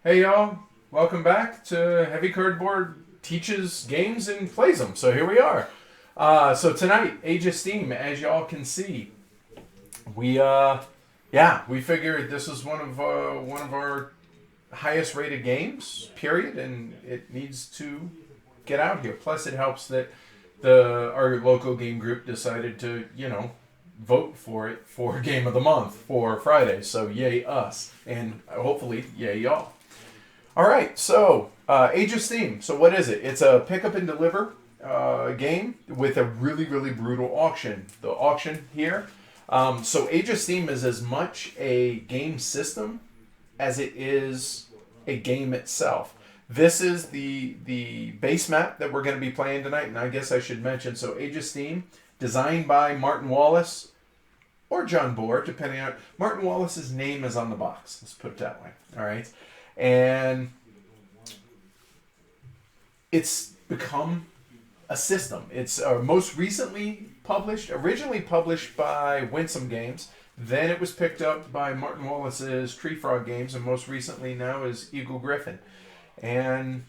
Hey y'all, welcome back to Heavy Cardboard Teaches Games and Plays Them. So here we are. So tonight, Age of Steam, as y'all can see, we figured this is one of our highest rated games, period, and it needs to get out here. Plus, it helps that our local game group decided to, vote for it for Game of the Month for Friday. So yay us, and hopefully yay y'all. All right, so Age of Steam. So what is it? It's a pick up and deliver game with a really, really brutal auction. The auction here. So Age of Steam is as much a game system as it is a game itself. This is the base map that we're going to be playing tonight, and I guess I should mention. So Age of Steam, designed by Martin Wallace or John Bohr, depending on Martin Wallace's name is on the box. Let's put it that way. All right. And it's become a system. It's most recently originally published by Winsome Games. Then it was picked up by Martin Wallace's Tree Frog Games, and most recently now is Eagle Griffin. And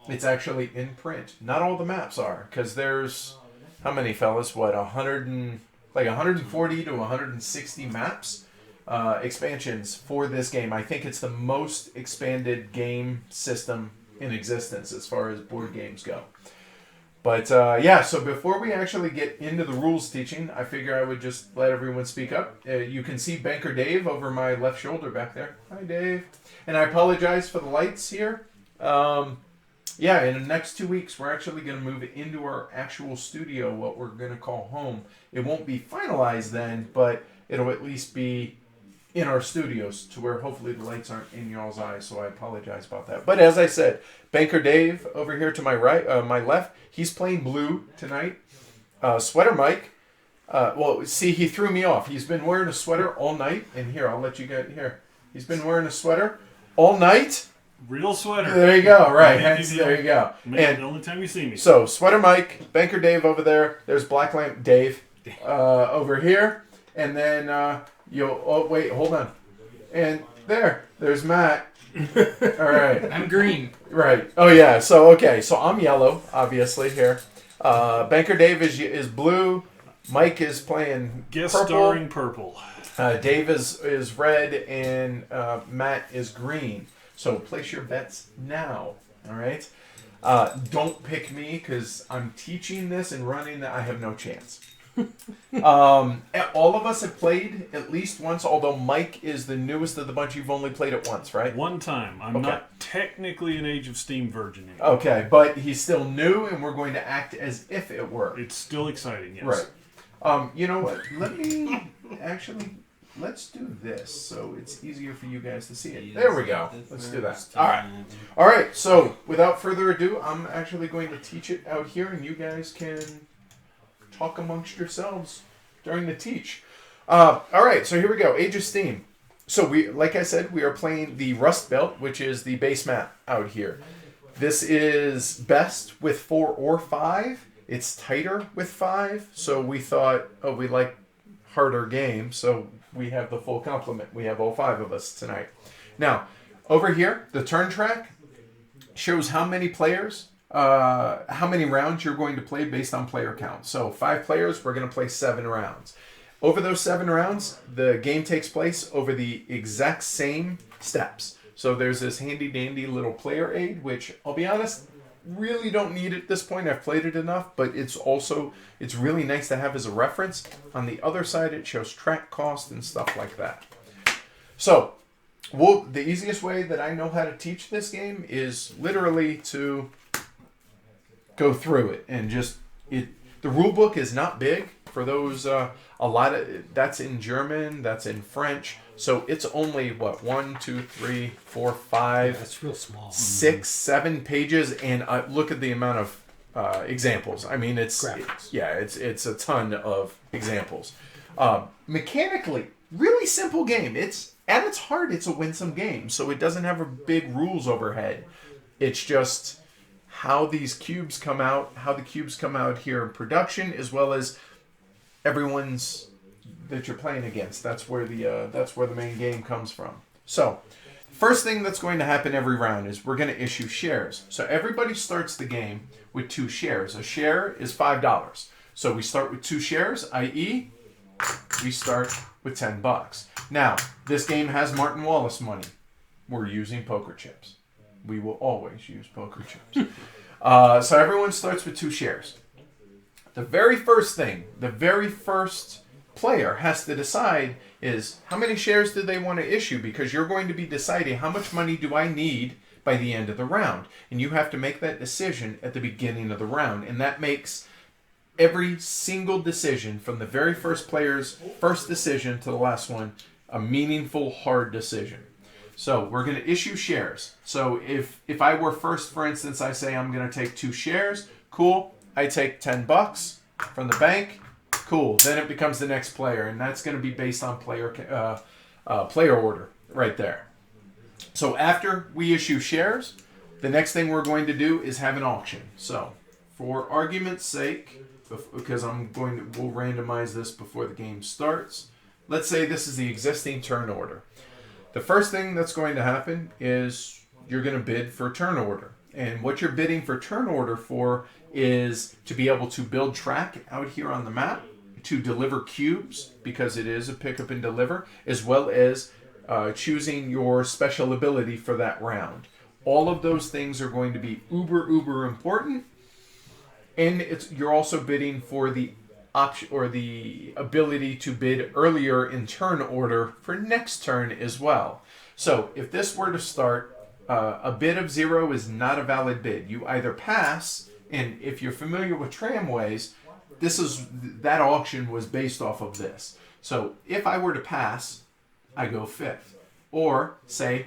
it's actually in print. Not all the maps are, because there's, how many fellas? 140 to 160 maps. Expansions for this game. I think it's the most expanded game system in existence as far as board games go. But so before we actually get into the rules teaching, I figure I would just let everyone speak up. You can see Banker Dave over my left shoulder back there. Hi, Dave. And I apologize for the lights here. In the next 2 weeks, we're actually going to move into our actual studio, what we're going to call home. It won't be finalized then, but it'll at least be in our studios to where hopefully the lights aren't in y'all's eyes, so I apologize about that. But as I said, Banker Dave over here to my right, my left, he's playing blue tonight. Sweater Mike, he threw me off. He's been wearing a sweater all night, and here, I'll let you get here. He's been wearing a sweater all night. Real sweater. There you go, right. There you go. And the only time you see me. So, Sweater Mike, Banker Dave over there. There's Black Lamp Dave over here. And then, hold on. And there's Matt. All right. I'm green. Right. Oh, yeah. So, okay. So, I'm yellow, obviously, here. Banker Dave is blue. Mike is playing Guest purple. starring purple. Dave is red, and Matt is green. So place your bets now, all right? Don't pick me because I'm teaching this and running that. I have no chance. All of us have played at least once, although Mike is the newest of the bunch. You've only played it once, right? One time. I'm not technically an Age of Steam virgin anymore. Okay, but he's still new, and we're going to act as if it were. It's still exciting, yes. Right. You know what? Let's do this so it's easier for you guys to see it. There we go. Let's do that. All right. So without further ado, I'm actually going to teach it out here, and you guys can talk amongst yourselves during the teach. All right. So here we go. Age of Steam. So like I said, we are playing the Rust Belt, which is the base map out here. This is best with 4 or 5. It's tighter with 5. So we thought, we like harder game, so we have the full complement. We have all 5 of us tonight. Now, over here, the turn track shows how many players, how many rounds you're going to play based on player count. So 5 players, we're going to play 7 rounds. Over those 7 rounds, the game takes place over the exact same steps. So there's this handy dandy little player aid, which I'll be honest, really don't need it at this point. I've played it enough, but it's really nice to have as a reference. On the other side, it shows track cost and stuff like that. So, the easiest way that I know how to teach this game is literally to go through it and the rule book is not big for those. That's in German, that's in French. So it's only 1, 2, 3, 4, 5. Yeah, it's real small. 6, 7 pages, and look at the amount of examples. I mean, it's a ton of examples. Mechanically, really simple game. It's at its heart, it's a winsome game, so it doesn't have a big rules overhead. It's just how these cubes come out, how the cubes come out here in production, as well as everyone's that you're playing against. That's where the main game comes from. So, first thing that's going to happen every round is we're going to issue shares. So everybody starts the game with 2 shares. A share is $5. So we start with 2 shares, i.e., we start with $10. Now, this game has Martin Wallace money. We're using poker chips. We will always use poker chips. So everyone starts with 2 shares. The very first thing, the very first player has to decide is how many shares do they want to issue, because you're going to be deciding how much money do I need by the end of the round. And you have to make that decision at the beginning of the round. And that makes every single decision from the very first player's first decision to the last one a meaningful, hard decision. So we're going to issue shares. So if I were first, for instance, I say I'm going to take 2 shares. Cool. I take $10 from the bank. Cool. Then it becomes the next player, and that's going to be based on player order right there. So after we issue shares, the next thing we're going to do is have an auction. So for argument's sake, because we'll randomize this before the game starts. Let's say this is the existing turn order. The first thing that's going to happen is you're going to bid for turn order. And what you're bidding for turn order for is to be able to build track out here on the map, to deliver cubes, because it is a pick up and deliver, as well as choosing your special ability for that round. All of those things are going to be uber important. And you're also bidding for the option or the ability to bid earlier in turn order for next turn as well. So if this were to start, a bid of 0 is not a valid bid. You either pass, and if you're familiar with tramways, that auction was based off of this. So if I were to pass, I go 5th. Or say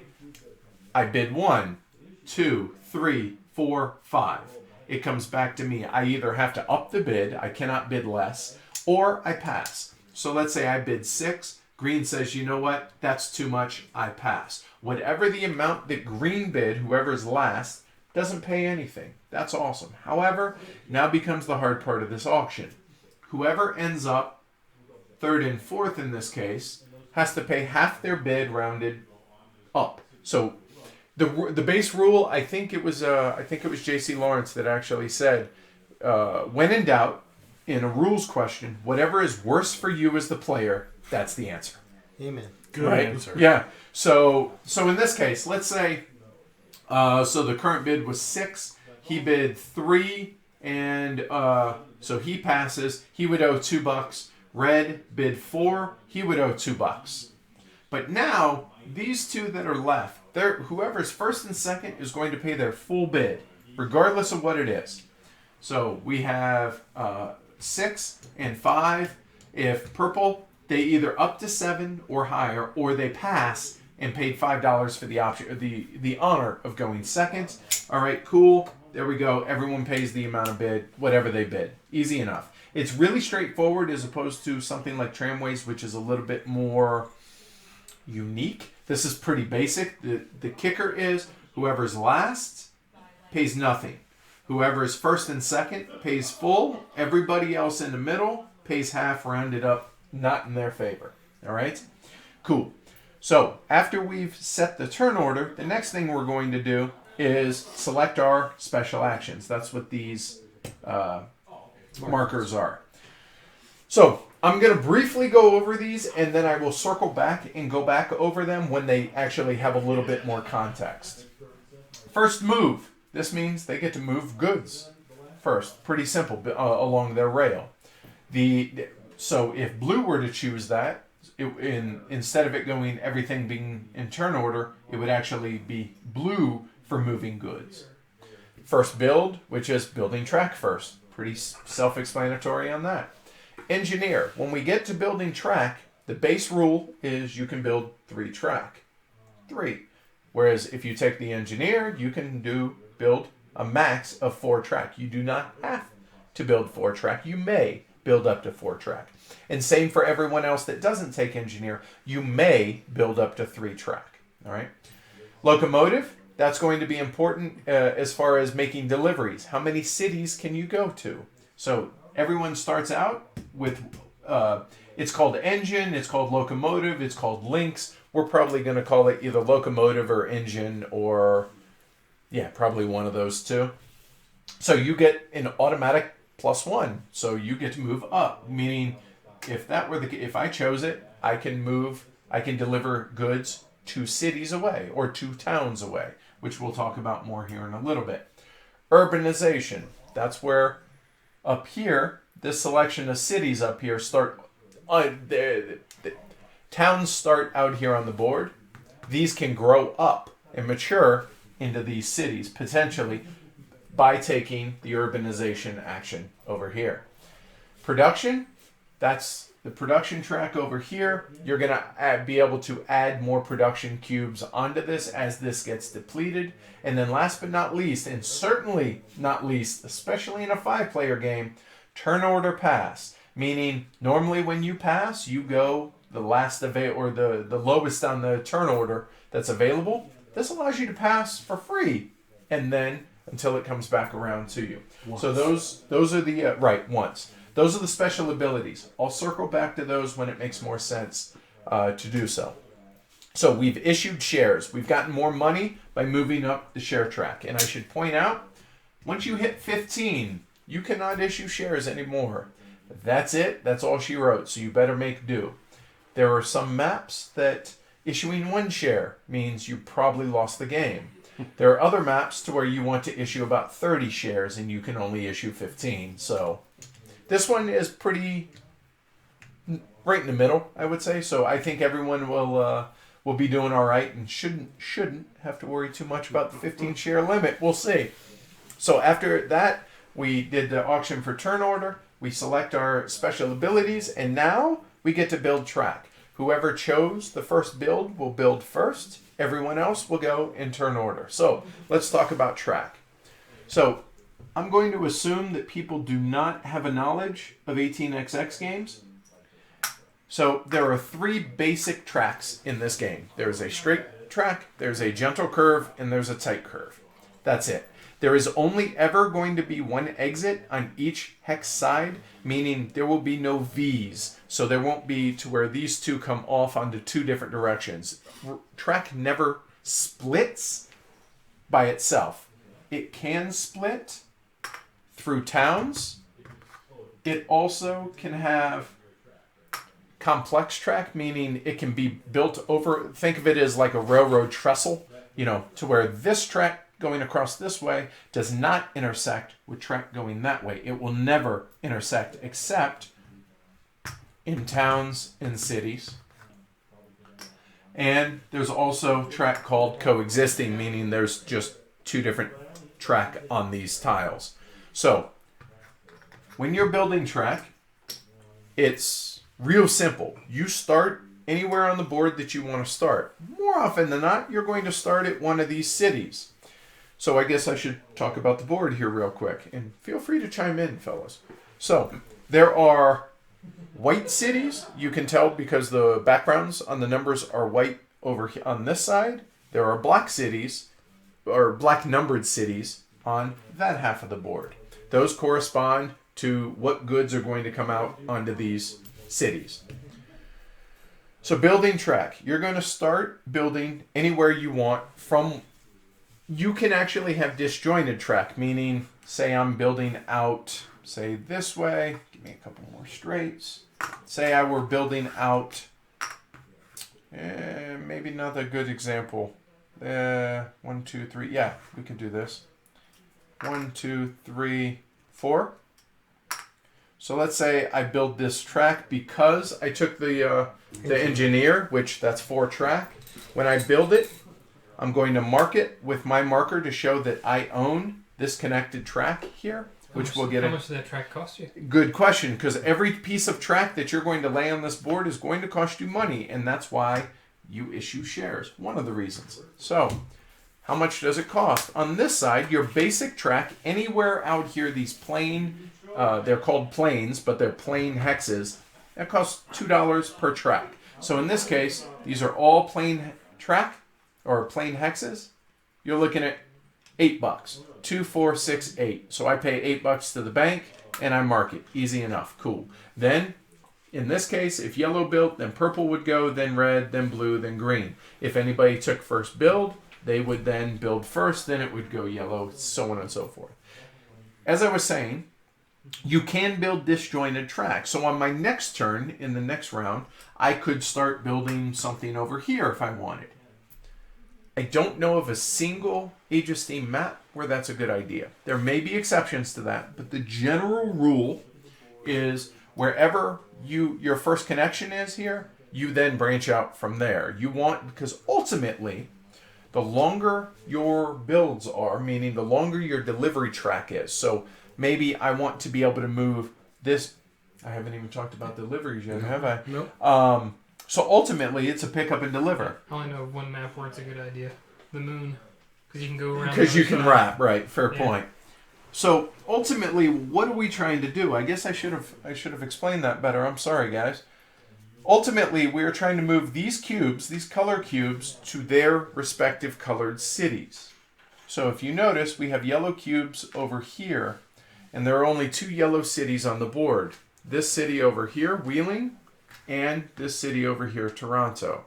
I bid 1, 2, 3, 4, 5. It comes back to me. I either have to up the bid, I cannot bid less, or I pass. So let's say I bid 6. Green says, you know what, that's too much, I pass. Whatever the amount that green bid, whoever's last, doesn't pay anything. That's awesome. However, now becomes the hard part of this auction. Whoever ends up 3rd and 4th in this case has to pay half their bid rounded up. So the base rule, I think it was J.C. Lawrence that actually said, when in doubt, in a rules question, whatever is worse for you as the player, that's the answer. Amen. Good answer. Yeah. So in this case, let's say, so the current bid was 6. He bid 3, and so he passes. He would owe $2. Red bid 4. He would owe $2. But now these 2 that are left, whoever's first and second is going to pay their full bid, regardless of what it is. So we have 6 and 5. If purple, they either up to 7 or higher, or they pass and paid $5 for the option, or the honor of going second. All right, cool. There we go. Everyone pays the amount of bid, whatever they bid. Easy enough. It's really straightforward as opposed to something like tramways, which is a little bit more unique. This is pretty basic. The kicker is whoever's last pays nothing. Whoever is first and second pays full. Everybody else in the middle pays half, rounded up, not in their favor. All right? Cool. So after we've set the turn order, the next thing we're going to do is select our special actions. That's what these markers are. So I'm going to briefly go over these, and then I will circle back and go back over them when they actually have a little bit more context. First move. This means they get to move goods first. Pretty simple, along their rail. So if blue were to choose that, instead of it going everything being in turn order, it would actually be blue for moving goods. First build, which is building track first. Pretty self-explanatory on that. Engineer. When we get to building track, the base rule is you can build 3 track. 3. Whereas if you take the engineer, you can build a max of 4 track. You do not have to build 4 track. You may build up to 4 track. And same for everyone else that doesn't take engineer. You may build up to 3 track. All right. Locomotive. That's going to be important as far as making deliveries. How many cities can you go to? So everyone starts out with, It's called engine, it's called locomotive, it's called links. We're probably going to call it either locomotive or engine or, yeah, probably one of those two. So you get an automatic +1. So you get to move up, meaning if I chose it, I can deliver goods 2 cities away or 2 towns away, which we'll talk about more here in a little bit. Urbanization. That's where up here, this selection of cities up here start. The towns start out here on the board. These can grow up and mature into these cities potentially by taking the urbanization action over here. Production, that's the production track over here. You're going to be able to add more production cubes onto this as this gets depleted. And then last but not least, and certainly not least, especially in a 5-player game, turn order pass. Meaning normally when you pass, you go the lowest on the turn order that's available. This allows you to pass for free and then until it comes back around to you. Once. So those are the once. Those are the special abilities. I'll circle back to those when it makes more sense to do so. So we've issued shares. We've gotten more money by moving up the share track. And I should point out, once you hit 15, you cannot issue shares anymore. That's it. That's all she wrote. So you better make do. There are some maps that issuing 1 share means you probably lost the game. There are other maps to where you want to issue about 30 shares and you can only issue 15. So this one is pretty right in the middle, I would say. So I think everyone will be doing all right and shouldn't have to worry too much about the 15 share limit. We'll see. So after that, we did the auction for turn order. We select our special abilities, and now we get to build track. Whoever chose the first build will build first. Everyone else will go in turn order. So let's talk about track. So I'm going to assume that people do not have a knowledge of 18xx games. So there are 3 basic tracks in this game. There's a straight track, there's a gentle curve, and there's a tight curve. That's it. There is only ever going to be 1 exit on each hex side, meaning there will be no V's. So there won't be to where these 2 come off onto 2 different directions. Track never splits by itself. It can split through towns. It also can have complex track, meaning it can be built over, think of it as like a railroad trestle, to where this track going across this way does not intersect with track going that way. It will never intersect except in towns and cities. And there's also track called coexisting, meaning there's just 2 different track on these tiles. So when you're building track, it's real simple. You start anywhere on the board that you want to start. More often than not, you're going to start at one of these cities. So I guess I should talk about the board here real quick. And feel free to chime in, fellas. So there are white cities. You can tell because the backgrounds on the numbers are white over here on this side. There are black cities, or black numbered cities, on that half of the board. Those correspond to what goods are going to come out onto these cities. So building track. You're going to start building anywhere you want from. You can actually have disjointed track, meaning, say I'm building out, say this way. Give me a couple more straights. Say I were building out, maybe not a good example. 1, 2, 3. Yeah, we can do this. 1, 2, 3, 4. So let's say I build this track because I took the engineer, which that's 4 track. When I build it, I'm going to mark it with my marker to show that I own this connected track here, which we'll get. How much does that track cost you? Good question, because every piece of track that you're going to lay on this board is going to cost you money, and that's why you issue shares. One of the reasons. So, how much does it cost? On this side, your basic track, anywhere out here, these plain, they're called planes, but they're plain hexes, that costs $2 per track. So in this case, these are all plain track, or plain hexes. You're looking at $8. 2, 4, 6, 8. So I pay $8 to the bank and I mark it. Easy enough. Cool. Then In this case, if yellow built, then purple would go, then red, then blue, then green. If anybody took first build, they would then build first, then it would go yellow, so on and so forth. As I was saying, you can build disjointed tracks. So on my next turn, in the next round, I could start building something over here if I wanted. I don't know of a single Age of Steam map where that's a good idea. There may be exceptions to that, but the general rule is wherever your first connection is here, you then branch out from there. You want, because ultimately, the longer your builds are, meaning the longer your delivery track is. So maybe I want to be able to move this. I haven't even talked about deliveries yet, have I? Nope. So ultimately, it's a pick up and deliver. I only know of one map where it's a good idea. The moon. Because you can go around. Because you can wrap, right? Fair point. So ultimately, what are we trying to do? I guess I should have explained that better. I'm sorry, guys. Ultimately, we're trying to move these cubes, these color cubes, to their respective colored cities. So if you notice, we have yellow cubes over here, and there are only 2 yellow cities on the board. This city over here, Wheeling, and this city over here, Toronto.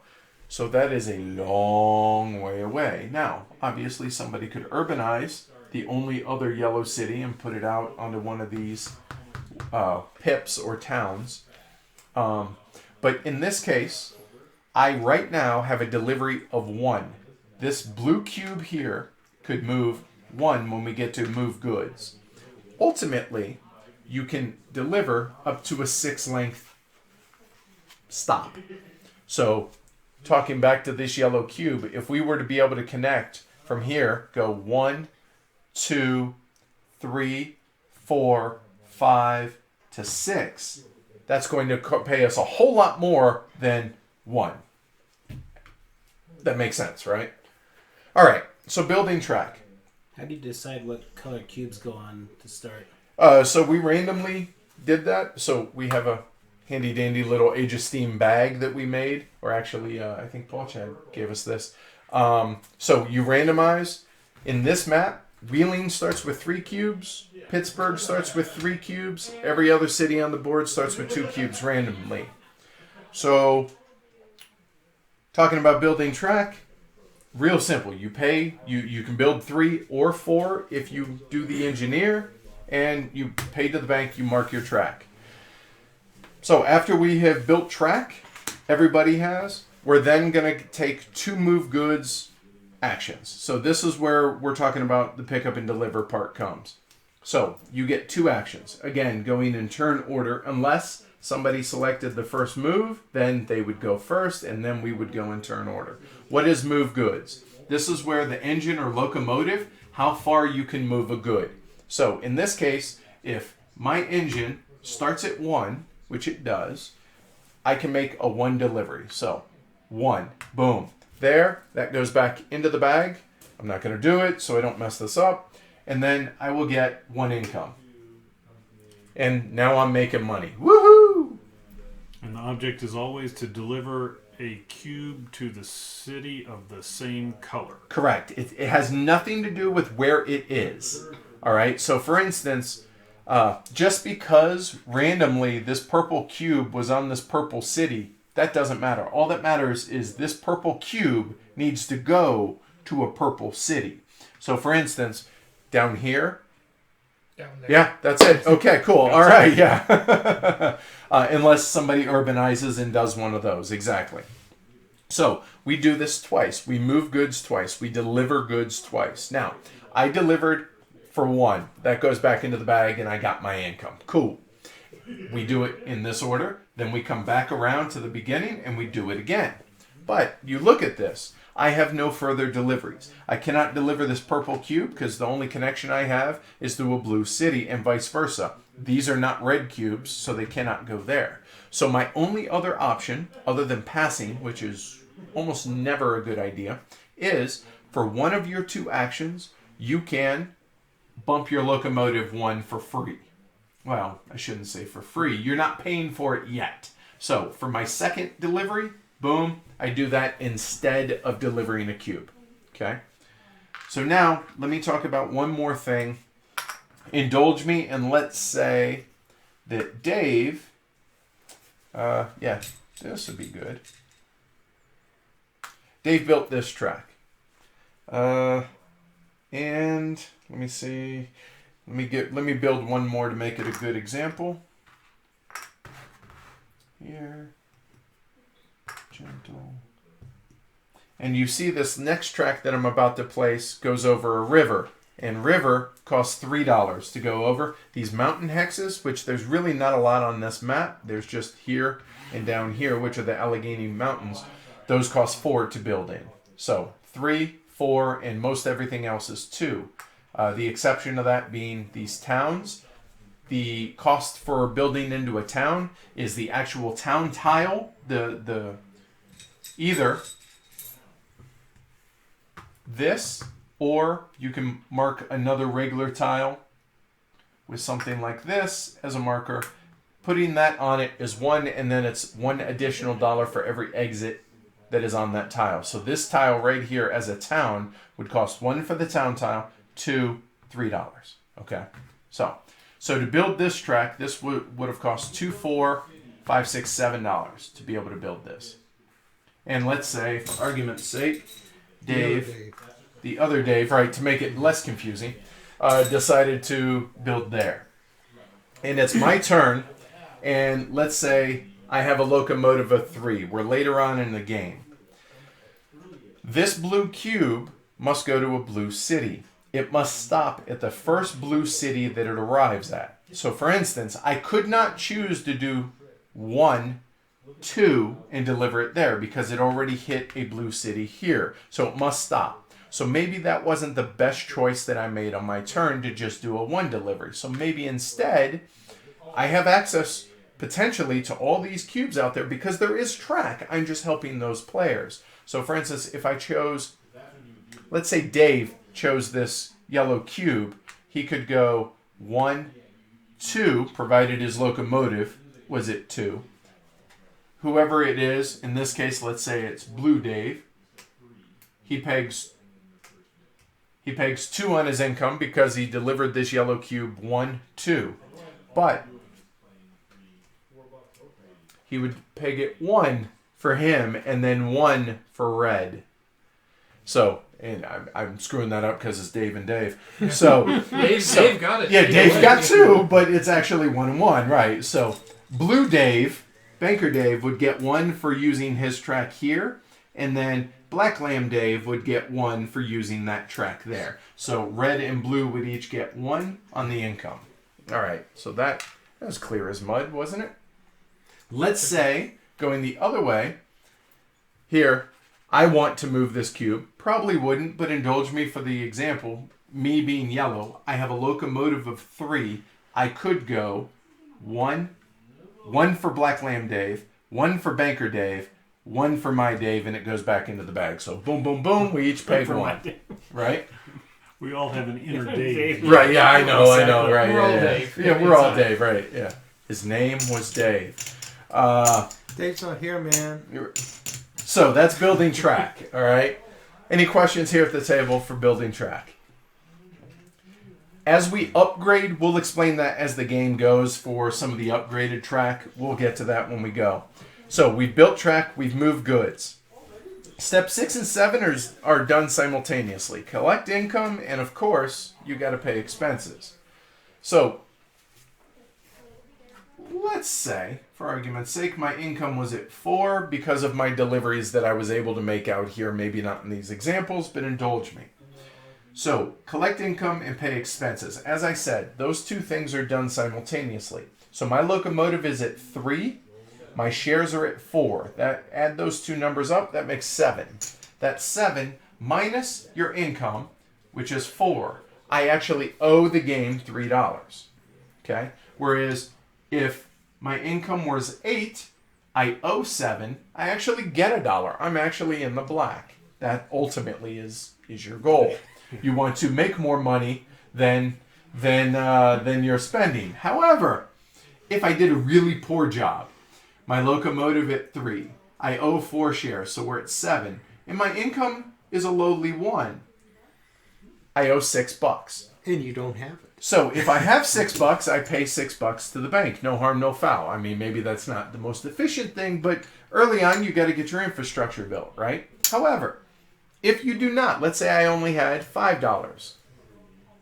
So that is a long way away. Now, obviously, somebody could urbanize the only other yellow city and put it out onto one of these pips or towns. But in this case, I right now have a delivery of 1. This blue cube here could move 1 when we get to move goods. Ultimately, you can deliver up to a 6 length stop. So, talking back to this yellow cube, if we were to be able to connect from here, go 1, 2, 3, 4, 5 to 6, that's going to pay us a whole lot more than 1. That makes sense, right? All right, so building track. How do you decide what color cubes go on to start? So we randomly did that. So we have a handy dandy little Age of Steam bag that we made, or actually, I think Paul Chad gave us this. So you randomize. In this map, Wheeling starts with 3 cubes. Pittsburgh starts with 3 cubes. Every other city on the board starts with 2 cubes randomly. So, talking about building track, real simple. You pay, you can build 3 or 4 if you do the engineer, and you pay to the bank, you mark your track. So after we have built track, everybody has, we're then going to take 2 move goods actions. So this is where we're talking about the pick up and deliver part comes. So you get 2 actions. Again, going in turn order, unless somebody selected the first move, then they would go first, and then we would go in turn order. What is move goods? This is where the engine or locomotive, how far you can move a good. So in this case, if my engine starts at 1, which it does, I can make a 1 delivery. So 1, boom. There, that goes back into the bag. I'm not going to do it so I don't mess this up. And then I will get 1 income. And now I'm making money. Woohoo! And the object is always to deliver a cube to the city of the same color. Correct. It has nothing to do with where it is. All right. So, for instance, just because randomly this purple cube was on this purple city, that doesn't matter. All that matters is this purple cube needs to go to a purple city. So, for instance, down here. Down there. Yeah, that's it. Okay, cool. All right, yeah. Unless somebody urbanizes and does one of those. Exactly. So, we do this twice. We move goods twice. We deliver goods twice. Now, I delivered for 1. That goes back into the bag and I got my income. Cool. We do it in this order. Then we come back around to the beginning and we do it again. But you look at this. I have no further deliveries. I cannot deliver this purple cube because the only connection I have is to a blue city and vice versa. These are not red cubes, so they cannot go there. So my only other option, other than passing, which is almost never a good idea, is for one of your 2 actions, you can bump your locomotive 1 for free. Well, I shouldn't say for free. You're not paying for it yet. So for my second delivery, boom, I do that instead of delivering a cube. Okay? So now, let me talk about one more thing. Indulge me, and let's say that Dave Yeah, this would be good. Dave built this track. And let me see. Let me build one more to make it a good example. Here. Gentle. And you see this next track that I'm about to place goes over a river. And river costs $3 to go over. These mountain hexes, which there's really not a lot on this map. There's just here and down here, which are the Allegheny Mountains. Those cost $4 to build in. So 3, 4, and most everything else is 2. The exception of that being these towns. The cost for building into a town is the actual town tile. The either this, or you can mark another regular tile with something like this as a marker. Putting that on it is 1, and then it's $1 additional for every exit that is on that tile. So this tile right here as a town would cost 1 for the town tile, 2, $3. Okay, so to build this track, this would have cost $2, $4, $5, $6, $7 to be able to build this. And let's say, for argument's sake, Dave, the other Dave, right, to make it less confusing, decided to build there. And it's my turn, and let's say I have a locomotive of 3. We're later on in the game. This blue cube must go to a blue city. It must stop at the first blue city that it arrives at. So, for instance, I could not choose to do 1, 2, and deliver it there because it already hit a blue city here. So it must stop. So maybe that wasn't the best choice that I made on my turn to just do a 1 delivery. So maybe instead I have access potentially to all these cubes out there because there is track. I'm just helping those players. So for instance, if I chose, let's say Dave chose this yellow cube, he could go 1, 2, provided his locomotive was at 2. Whoever it is, in this case, let's say it's Blue Dave, he pegs 2 on his income because he delivered this yellow cube 1, 2. But he would peg it 1 for him and then 1 for red. So, and I'm screwing that up because it's Dave and Dave. So Dave got it. Yeah, Dave got 2, but it's actually 1 and 1, right? So Blue Dave, Banker Dave, would get 1 for using his track here, and then Black Lamb Dave would get 1 for using that track there. So red and blue would each get 1 on the income. All right, so that was clear as mud, wasn't it? Let's say, going the other way, here, I want to move this cube. Probably wouldn't, but indulge me for the example. Me being yellow, I have a locomotive of 3. I could go 1 for Black Lamb Dave, 1 for Banker Dave, 1 for my Dave, and it goes back into the bag. So boom, boom, boom, we each peg 1. Right? We all have an inner Dave. Right, yeah, I know, right. We're all Yeah, Dave. yeah, we're all Dave, right, yeah. His name was Dave. Dave's not here, man. So that's building track, all right? Any questions here at the table for building track? As we upgrade, we'll explain that as the game goes for some of the upgraded track. We'll get to that when we go. So we've built track, we've moved goods. Step 6 and 7 are done simultaneously. Collect income, and of course, you got to pay expenses. So let's say, for argument's sake, my income was at 4 because of my deliveries that I was able to make out here. Maybe not in these examples, but indulge me. So, collect income and pay expenses. As I said, those two things are done simultaneously. So my locomotive is at 3. My shares are at 4. Add those two numbers up, that makes 7. That's 7 minus your income, which is 4. I actually owe the game $3. Okay? Whereas if my income was 8, I owe 7, I actually get $1. I'm actually in the black. That ultimately is your goal. You want to make more money than you're spending. However, if I did a really poor job, my locomotive at 3, I owe 4 shares, so we're at 7, and my income is a lowly 1, I owe $6. And you don't have it. So if I have $6, I pay $6 to the bank. No harm, no foul. I mean, maybe that's not the most efficient thing, but early on, you got to get your infrastructure built, right? However, if you do not, let's say I only had $5,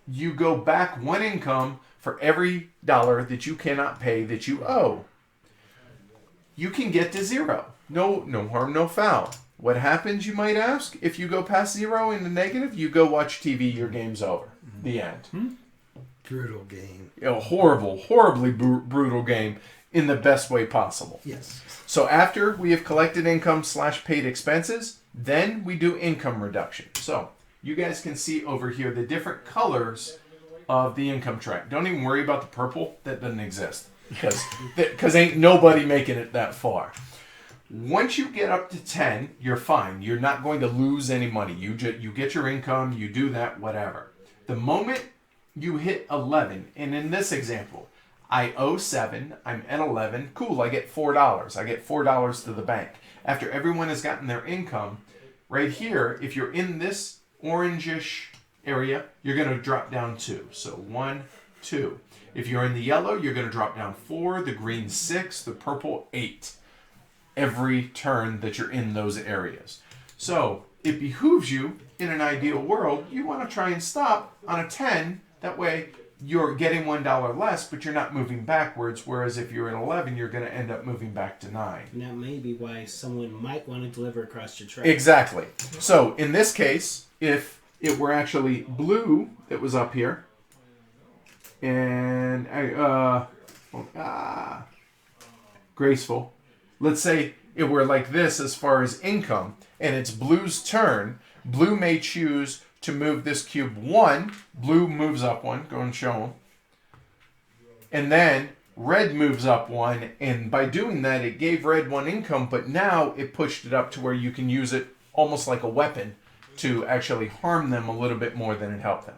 you go back one income for every dollar that you cannot pay that you owe. You can get to zero. No harm, no foul. What happens, you might ask? If you go past zero in the negative, you go watch TV, your game's over. The end. Brutal game. A horribly brutal game in the best way possible. Yes. So after we have collected income / paid expenses, then we do income reduction. So you guys can see over here the different colors of the income track. Don't even worry about the purple. That doesn't exist. Because ain't nobody making it that far. Once you get up to 10, you're fine. You're not going to lose any money. You get your income, you do that, whatever. The moment you hit 11, and in this example, I owe 7, I'm at 11, cool, I get $4. I get $4 to the bank. After everyone has gotten their income, right here, if you're in this orangish area, you're going to drop down 2. So 1, 2. If you're in the yellow, you're going to drop down 4, the green 6, the purple 8. Every turn that you're in those areas. So it behooves you, in an ideal world, you want to try and stop on a 10. That way you're getting $1 less, but you're not moving backwards. Whereas if you're at 11, you're going to end up moving back to 9. And that may be why someone might want to deliver across your track. Exactly. So in this case, if it were actually blue that was up here, and graceful. Let's say it were like this as far as income, and it's blue's turn. Blue may choose to move this cube 1. Blue moves up 1. Go and show them. And then red moves up 1, and by doing that, it gave red 1 income, but now it pushed it up to where you can use it almost like a weapon to actually harm them a little bit more than it helped them.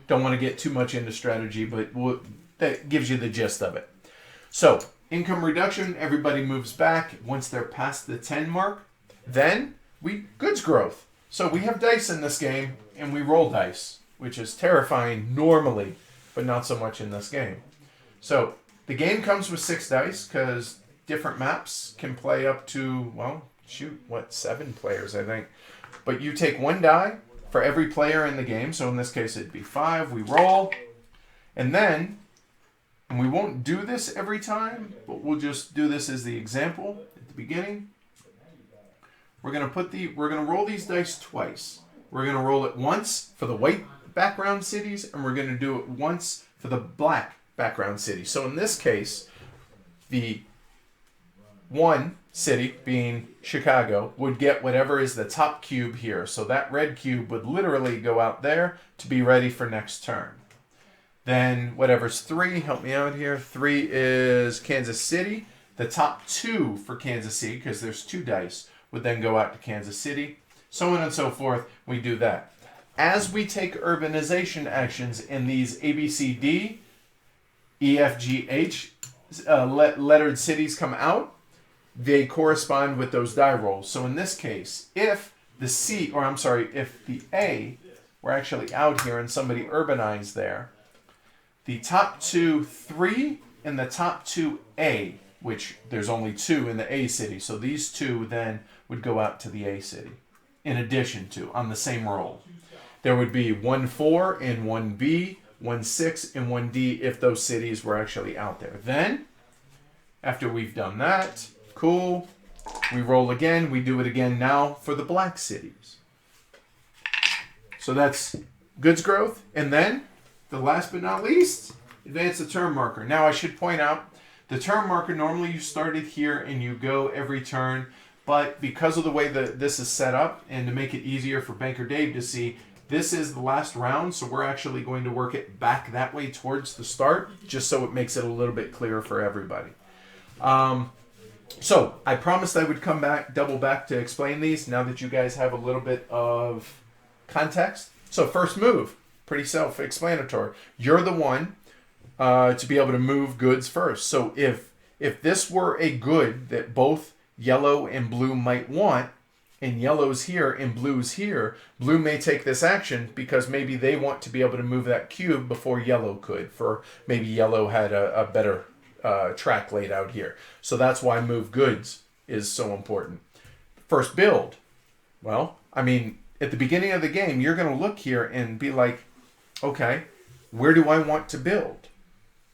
Don't want to get too much into strategy, but that gives you the gist of it. So, income reduction, everybody moves back. Once they're past the 10 mark, then goods growth. So we have dice in this game, and we roll dice, which is terrifying normally, but not so much in this game. So the game comes with 6 dice, because different maps can play up to, 7 players, I think. But you take 1 die for every player in the game. So in this case, it'd be 5. We roll. And then, and we won't do this every time, but we'll just do this as the example at the beginning. We're going to roll these dice twice. We're going to roll it once for the white background cities, and we're going to do it once for the black background cities. So in this case, the one city, being Chicago, would get whatever is the top cube here. So that red cube would literally go out there to be ready for next turn. Then whatever's 3, help me out here. 3 is Kansas City. The top 2 for Kansas City, because there's 2 dice, would then go out to Kansas City. So on and so forth, we do that. As we take urbanization actions in these A, B, C, D, E, F, G, H lettered cities come out, they correspond with those die rolls. So in this case, if the A were actually out here and somebody urbanized there, the top 2, 3, and the top 2 A, which there's only 2 in the A city, so these 2 then would go out to the A city, in addition to, on the same roll. There would be 1 4 and 1 B, 1 6 and 1 D if those cities were actually out there. Then, after we've done that, cool, we roll again, we do it again now for the black cities. So that's goods growth, and then, the last but not least, advance the turn marker. Now I should point out, the turn marker, normally you start it here and you go every turn, but because of the way that this is set up, and to make it easier for Banker Dave to see, this is the last round, so we're actually going to work it back that way towards the start, just so it makes it a little bit clearer for everybody. So, I promised I would come back, double back to explain these, now that you guys have a little bit of context. So, first move, pretty self-explanatory. You're the one to be able to move goods first. So, if this were a good that both yellow and blue might want, and yellow's here and blue's here, blue may take this action because maybe they want to be able to move that cube before yellow could, for maybe yellow had a better track laid out here. So that's why move goods is so important. First build. Well, I mean, at the beginning of the game, you're going to look here and be like, okay, where do I want to build?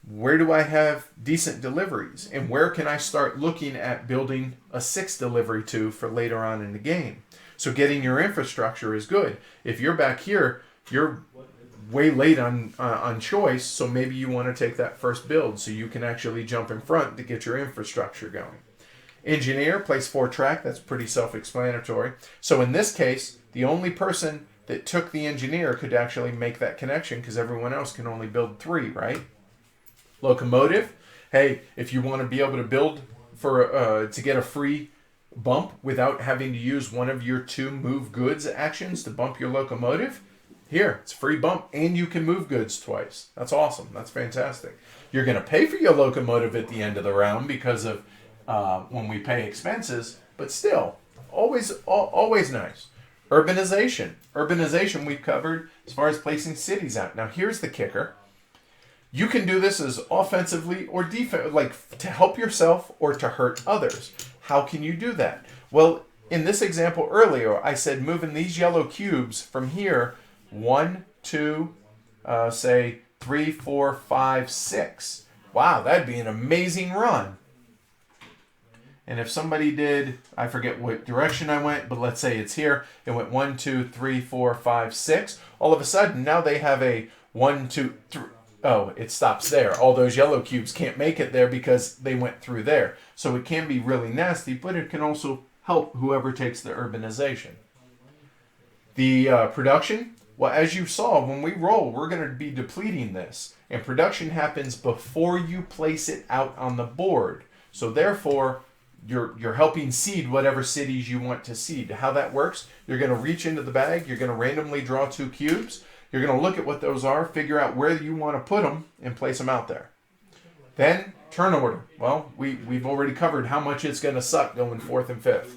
Where do I have decent deliveries? And where can I start looking at building a 6 delivery to for later on in the game? So getting your infrastructure is good. If you're back here, you're way late on choice, so maybe you want to take that first build so you can actually jump in front to get your infrastructure going. Engineer, place 4 track. That's pretty self-explanatory. So in this case, the only person that took the engineer could actually make that connection because everyone else can only build 3, right? Locomotive. Hey, if you want to be able to build for to get a free bump without having to use one of your 2 move goods actions to bump your locomotive, here, it's a free bump and you can move goods twice. That's awesome. That's fantastic. You're going to pay for your locomotive at the end of the round because of when we pay expenses, but still, always nice. Urbanization. Urbanization we've covered as far as placing cities out. Now here's the kicker. You can do this as offensively or defense, like to help yourself or to hurt others. How can you do that? Well, in this example earlier, I said moving these yellow cubes from here, 1, 2, say 3, 4, 5, 6. Wow, that'd be an amazing run. And if somebody did, I forget what direction I went, but let's say it's here. It went 1, 2, 3, 4, 5, 6. All of a sudden, now they have a 1, 2, 3. Oh, it stops there. All those yellow cubes can't make it there because they went through there. So it can be really nasty, but it can also help whoever takes the urbanization. The production, well, as you saw, when we roll, we're going to be depleting this. And production happens before you place it out on the board. So therefore, you're helping seed whatever cities you want to seed. How that works, you're going to reach into the bag, you're going to randomly draw 2 cubes, you're going to look at what those are, figure out where you want to put them, and place them out there. Then, turn order. Well, we've already covered how much it's going to suck going 4th and 5th.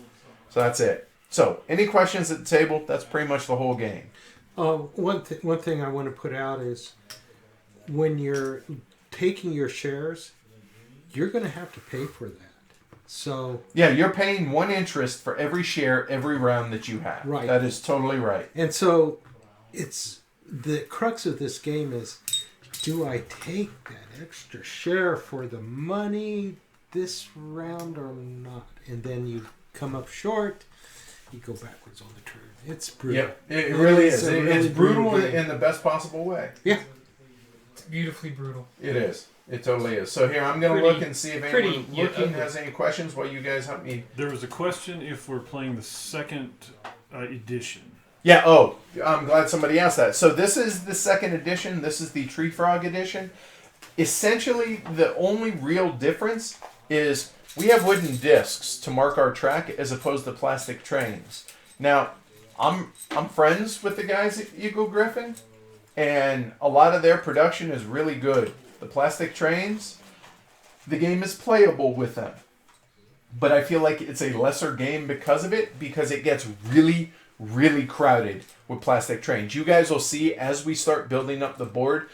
So that's it. So, any questions at the table? That's pretty much the whole game. One thing I want to put out is when you're taking your shares, you're going to have to pay for that. So yeah, you're paying 1 interest for every share every round that you have. Right. That is totally right. And so it's the crux of this game is, do I take that extra share for the money this round or not? And then you come up short, you go backwards on the turn. It's brutal. Yeah, it really is. It's brutal game. in the best possible way. Yeah. It's beautifully brutal. It is. It totally is. So here, I'm going to look and see if anyone looking has any questions while you guys help me. There was a question if we're playing the 2nd edition. Yeah, oh, I'm glad somebody asked that. So this is the 2nd edition. This is the Tree Frog edition. Essentially, the only real difference is we have wooden discs to mark our track as opposed to plastic trains. Now, I'm friends with the guys at Eagle Griffin, and a lot of their production is really good. The plastic trains, the game is playable with them. But I feel like it's a lesser game because of it, because it gets really, really crowded with plastic trains. You guys will see as we start building up the board,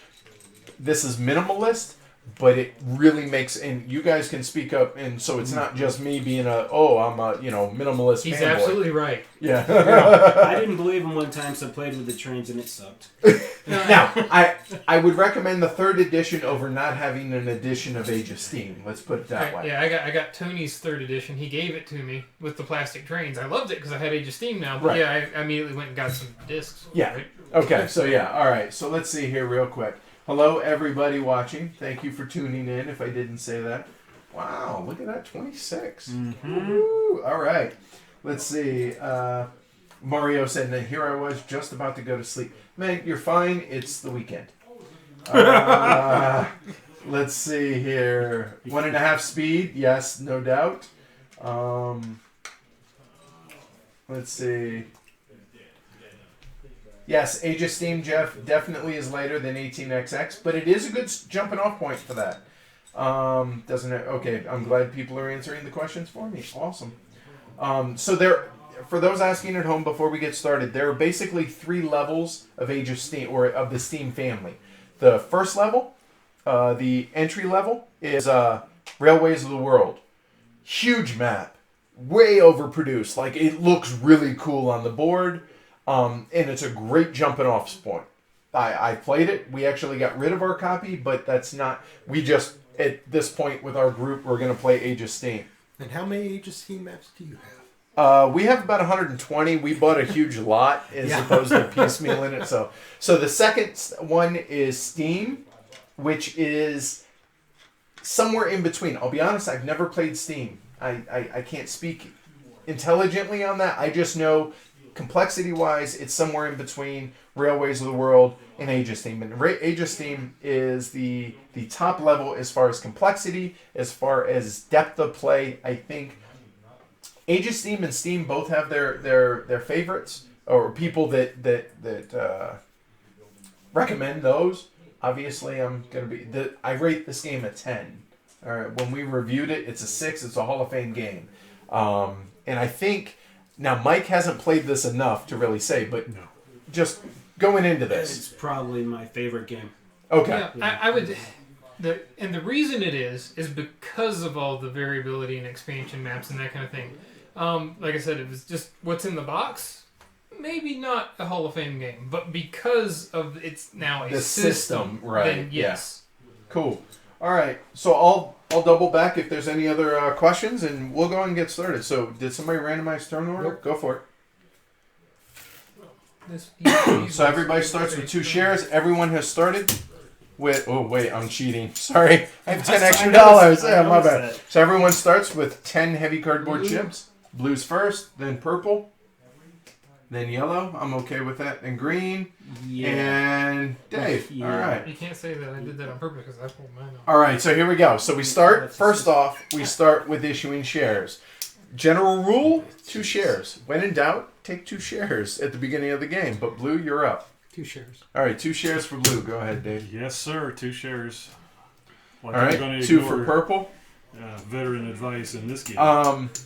this is minimalist, but it really makes, and you guys can speak up, and so it's not just me being I'm a minimalist He's fanboy. absolutely right. Yeah. I didn't believe him one time, so I played with the trains and it sucked. Now, I would recommend the 3rd edition over not having an edition of Age of Steam. Let's put it that way. Yeah, I got Tony's 3rd edition. He gave it to me with the plastic trains. I loved it because I had Age of Steam now. But Right. yeah, I immediately went and got some discs. Yeah. Right? Okay, so yeah, all right. So let's see here real quick. Hello, everybody watching. Thank you for tuning in, if I didn't say that. Wow, look at that, 26. Woo, all right. Let's see. Mario said, and here I was just about to go to sleep. Man, you're fine. It's the weekend. Let's see here. 1.5 speed. Yes, no doubt. Let's see. Yes, Age of Steam, Jeff, definitely is lighter than 18XX, but it is a good jumping off point for that. Doesn't it? Okay, I'm glad people are answering the questions for me. Awesome. So there, for those asking at home before we get started, there are basically 3 levels of Age of Steam, or of the Steam family. The first level, the entry level, is Railways of the World. Huge map, way overproduced. Like, it looks really cool on the board, and it's a great jumping off point. I played it. We actually got rid of our copy, but that's not... We just, at this point with our group, we're going to play Age of Steam. And how many Age of Steam maps do you have? We have about 120. We bought a huge lot as opposed to piecemeal in it. So the second one is Steam, which is somewhere in between. I'll be honest, I've never played Steam. I can't speak intelligently on that. I just know complexity-wise, it's somewhere in between Railways of the World and Age of Steam. And Age of Steam is the top level as far as complexity, as far as depth of play. I think Age of Steam and Steam both have their favorites, or people that recommend those. Obviously, I rate this game a 10. All right, when we reviewed it, it's a 6. It's a Hall of Fame game, and I think now Mike hasn't played this enough to really say, but just going into this, it's probably my favorite game. Okay, yeah. I would. And the reason it is because of all the variability and expansion maps and that kind of thing. Like I said, it was just what's in the box. Maybe not a Hall of Fame game, but because of it's now a system, right? Then yes. Yeah. Cool. All right. So I'll double back if there's any other questions, and we'll go and get started. So did somebody randomize turn order? Nope. Go for it. So everybody starts with 2 shares. Everyone has started with... Oh, wait, I'm cheating. Sorry. I have 10 extra dollars. Yeah, my bad. So everyone starts with 10 heavy cardboard chips. Blue's first, then purple, then yellow. I'm okay with that. And green. Yeah. And Dave. Yeah. All right. You can't say that I did that on purpose because I pulled mine off. All right, so here we go. So we start, first off, we start with issuing shares. General rule, 2 shares. When in doubt, take 2 shares at the beginning of the game. But Blue, you're up. 2 shares. All right, 2 shares for Blue. Go ahead, Dave. Yes, sir. 2 shares. All right, 2 for purple. Veteran advice in this game.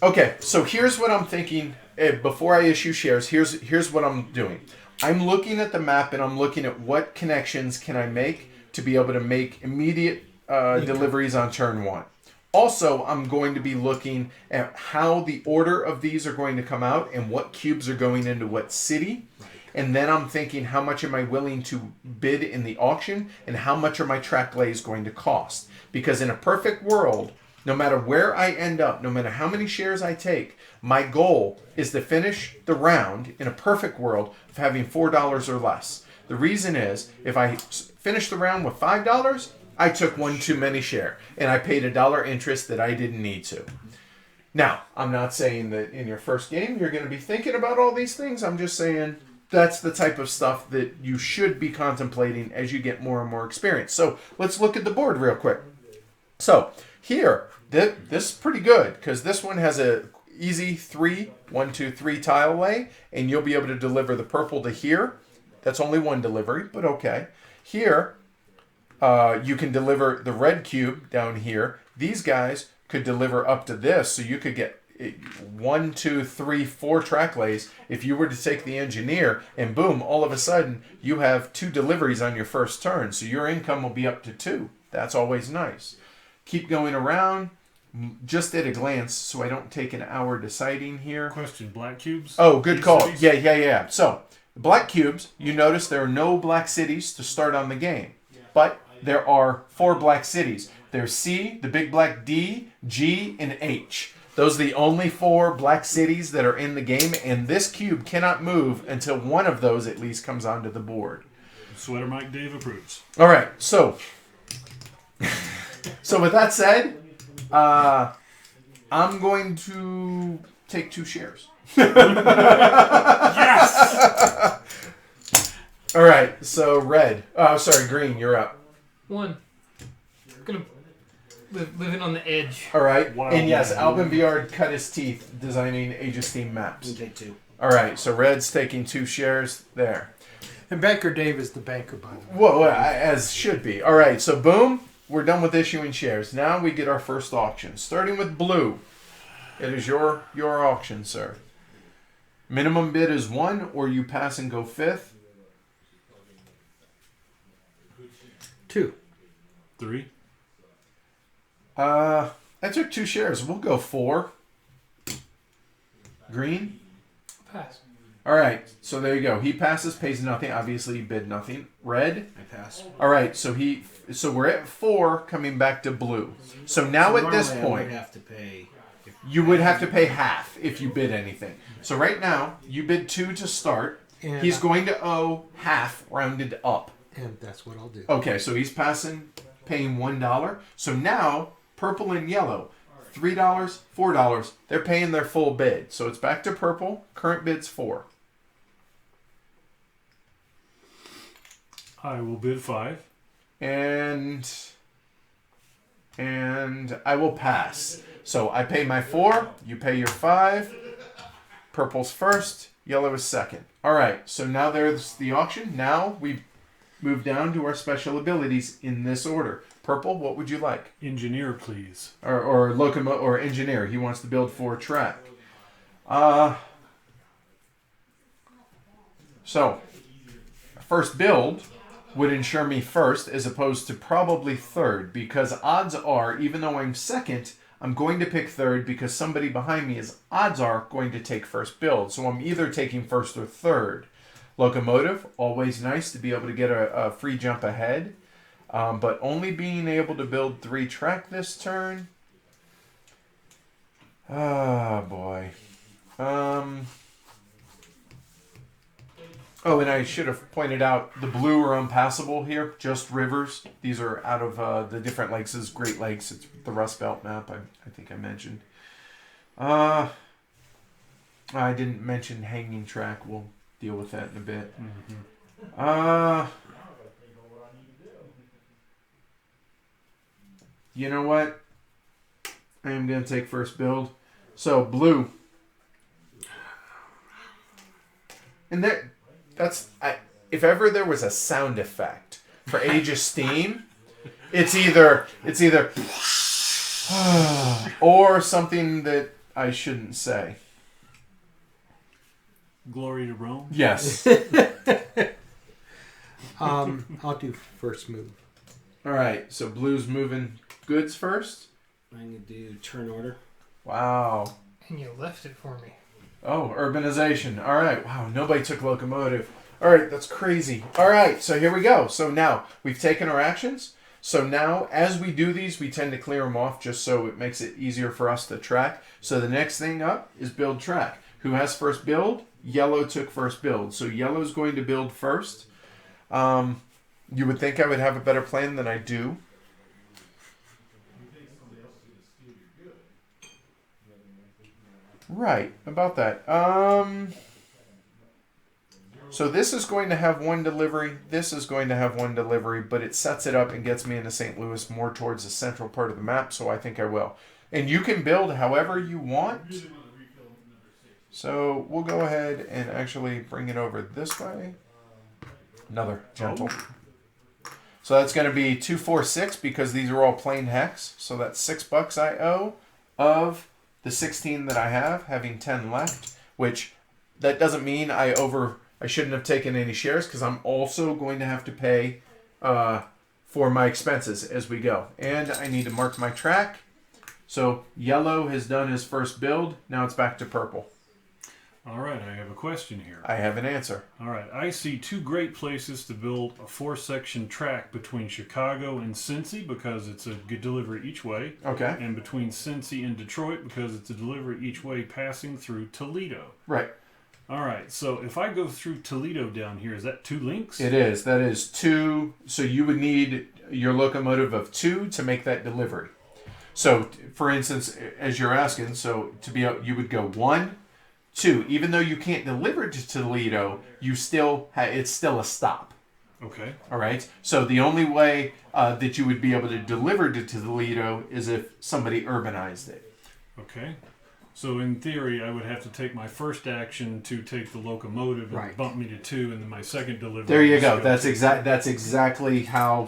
Okay, so here's what I'm thinking. Before I issue shares, here's what I'm doing. I'm looking at the map and I'm looking at what connections can I make to be able to make immediate deliveries on turn 1. Also, I'm going to be looking at how the order of these are going to come out and what cubes are going into what city. And then I'm thinking, how much am I willing to bid in the auction and how much are my track lays going to cost? Because in a perfect world, no matter where I end up, no matter how many shares I take, my goal is to finish the round in a perfect world of having $4 or less. The reason is, if I finish the round with $5, I took one too many share, and I paid $1 interest that I didn't need to. Now, I'm not saying that in your first game you're going to be thinking about all these things. I'm just saying that's the type of stuff that you should be contemplating as you get more and more experience. So let's look at the board real quick. So here, this is pretty good because this one has a easy 1, 2, 3 tile lay, and you'll be able to deliver the purple to here. That's only 1 delivery, but okay. Here, you can deliver the red cube down here. These guys could deliver up to this, so you could get 1, 2, 3, 4 track lays. If you were to take the engineer, and boom, all of a sudden, you have 2 deliveries on your first turn, so your income will be up to 2. That's always nice. Keep going around. Just at a glance, so I don't take an hour deciding here. Question, black cubes? Oh, good call. Cities? Yeah. So, black cubes, you notice there are no black cities to start on the game. But there are 4 black cities. There's C, the big black D, G, and H. Those are the only 4 black cities that are in the game, and this cube cannot move until one of those at least comes onto the board. Sweater Mike Dave approves. All right, so with that said, I'm going to take 2 shares. Yes! All right, so green, you're up. 1. I'm going to living on the edge. All right, Wow. and yes, Alvin Viard cut his teeth designing Age of Steam maps. You take 2. All right, so red's taking 2 shares there. And Banker Dave is the banker, by the way. Whoa, as should be. All right, so boom. We're done with issuing shares. Now we get our first auction. Starting with blue. It is your auction, sir. Minimum bid is 1, or you pass and go 5th. 2. 3. I took 2 shares. We'll go 4. Green. Pass. All right, so there you go. He passes, pays nothing. Obviously, he bid nothing. Red. I pass. All right, so we're at 4, coming back to blue. So now at this normally point, I would have to pay. you would have to pay half if you bid anything. So right now, you bid 2 to start. And He's going to owe half, rounded up. And that's what I'll do. Okay, so he's paying $1. So now, purple and yellow, $3, $4. They're paying their full bid. So it's back to purple. Current bid's 4. I will bid 5. And I will pass. So I pay my 4, you pay your 5. Purple's first, yellow is second. All right, so now there's the auction. Now we move down to our special abilities in this order. Purple, what would you like? Engineer, please. Or locomotive or engineer. He wants to build 4 track. So first build would ensure me first as opposed to probably third, because odds are, even though I'm second, I'm going to pick third because somebody behind me is, odds are, going to take first build. So I'm either taking first or third. Locomotive, always nice to be able to get a free jump ahead. But only being able to build 3 track this turn. Ah, boy. Oh, and I should have pointed out the blue are unpassable here, just rivers. These are out of the different lakes. This is Great Lakes. It's the Rust Belt map, I think I mentioned. I didn't mention hanging track. We'll deal with that in a bit. You know what? I am going to take first build. So, blue. And if ever there was a sound effect for Age of Steam, it's either or something that I shouldn't say. Glory to Rome? Yes. I'll do first move. All right, so blue's moving goods first. I'm going to do turn order. Wow. And you left it for me. Oh, urbanization. All right. Wow, nobody took locomotive. All right, that's crazy. All right, so here we go. So now we've taken our actions. So now as we do these, we tend to clear them off just so it makes it easier for us to track. So the next thing up is build track. Who has first build? Yellow took first build. So yellow's going to build first. You would think I would have a better plan than I do. Right, about that. So this is going to have 1 delivery. This is going to have 1 delivery, but it sets it up and gets me into St. Louis more towards the central part of the map, so I think I will. And you can build however you want. So we'll go ahead and actually bring it over this way. Another gentle. So that's going to be 2, 4, 6 because these are all plain hex. So that's $6 I owe of the 16 that I have, having 10 left, which that doesn't mean I shouldn't have taken any shares because I'm also going to have to pay for my expenses as we go. And I need to mark my track. So yellow has done his first build. Now it's back to purple. All right, I have a question here. I have an answer. All right, I see 2 great places to build a 4-section track between Chicago and Cincy because it's a good delivery each way. Okay. And between Cincy and Detroit because it's a delivery each way passing through Toledo. Right. All right, so if I go through Toledo down here, is that 2 links? It is. That is 2. So you would need your locomotive of 2 to make that delivery. So, for instance, as you're asking, so you would go 1, 2. Even though you can't deliver to Toledo, it's still a stop. Okay. All right. So the only way that you would be able to deliver to Toledo is if somebody urbanized it. Okay. So in theory, I would have to take my first action to take the locomotive and bump me to 2, and then my second delivery. There you go. That's exactly how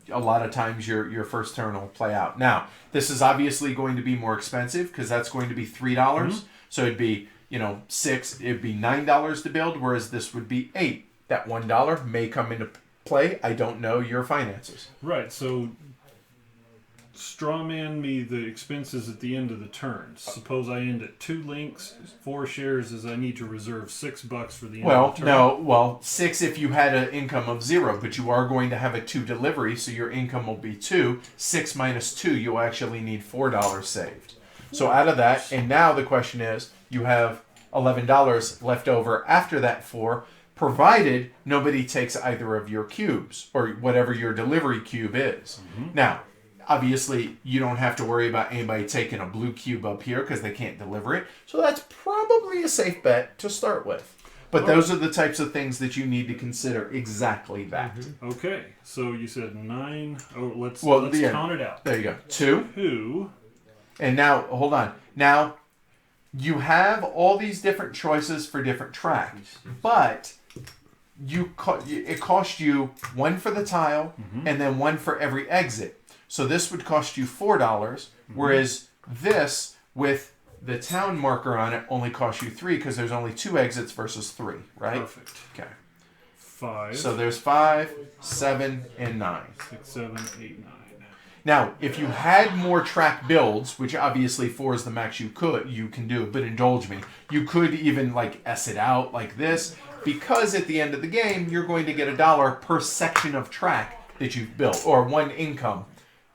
a lot of times your first turn will play out. Now, this is obviously going to be more expensive because that's going to be $3. So it'd be 6, it'd be $9 to build, whereas this would be $8. That $1 may come into play. I don't know your finances. Right, so strawman me the expenses at the end of the turn. Suppose I end at 2 links, 4 shares, as I need to reserve $6 for the end of the turn. Well, 6 if you had an income of 0, but you are going to have a 2 delivery, so your income will be 2. 6 minus 2, you'll actually need $4 saved. So out of that, and now the question is, you have $11 left over after that 4, provided nobody takes either of your cubes, or whatever your delivery cube is. Mm-hmm. Now, obviously, you don't have to worry about anybody taking a blue cube up here because they can't deliver it. So that's probably a safe bet to start with. But those are the types of things that you need to consider exactly that. Mm-hmm. Okay, so you said 9. Oh, let's count it out. There you go. 2. 2. And now, hold on. Now, you have all these different choices for different tracks. But it costs you 1 for the tile and then 1 for every exit. So this would cost you $4, whereas this, with the town marker on it, only costs you 3 because there's only 2 exits versus 3, right? Perfect. Okay. 5. So there's 5, 7, and 9. 6, 7, 8, 9. Now, if you had more track builds, which obviously 4 is the max you can do, but indulge me, you could even S it out like this, because at the end of the game, you're going to get $1 per section of track that you've built, or 1 income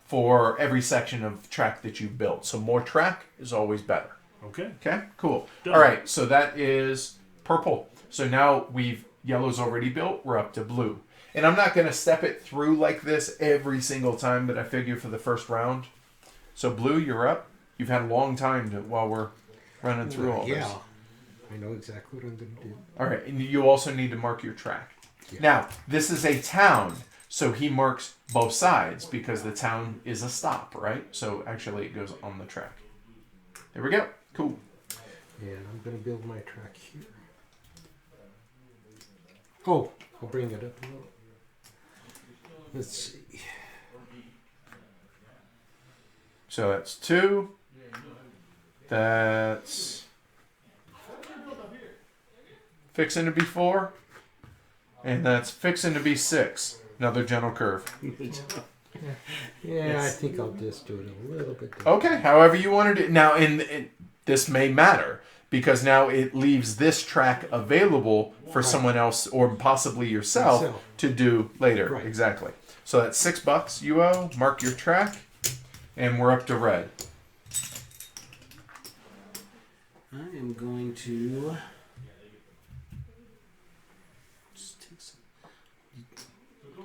for every section of track that you've built. So more track is always better. Okay. Okay, cool. Done. All right, so that is purple. So now yellow's already built, we're up to blue. And I'm not going to step it through like this every single time, but I figure for the first round. So blue, you're up. You've had a long time while we're running through all this. Yeah, I know exactly what I'm going to do. All right, and you also need to mark your track. Yeah. Now, this is a town. So he marks both sides because the town is a stop, right? So actually it goes on the track. There we go. Cool. And I'm going to build my track here. Oh, I'll bring it up a little. Let's see. So that's 2. That's fixing to be 4. And that's fixing to be 6. Another gentle curve. Yeah, I think I'll just do it a little bit different. Okay, however you want to do it. Now, this may matter because now it leaves this track available for someone else or possibly yourself to do later. Right. Exactly. So that's $6 you owe. Mark your track, and we're up to red. I am going to just take some,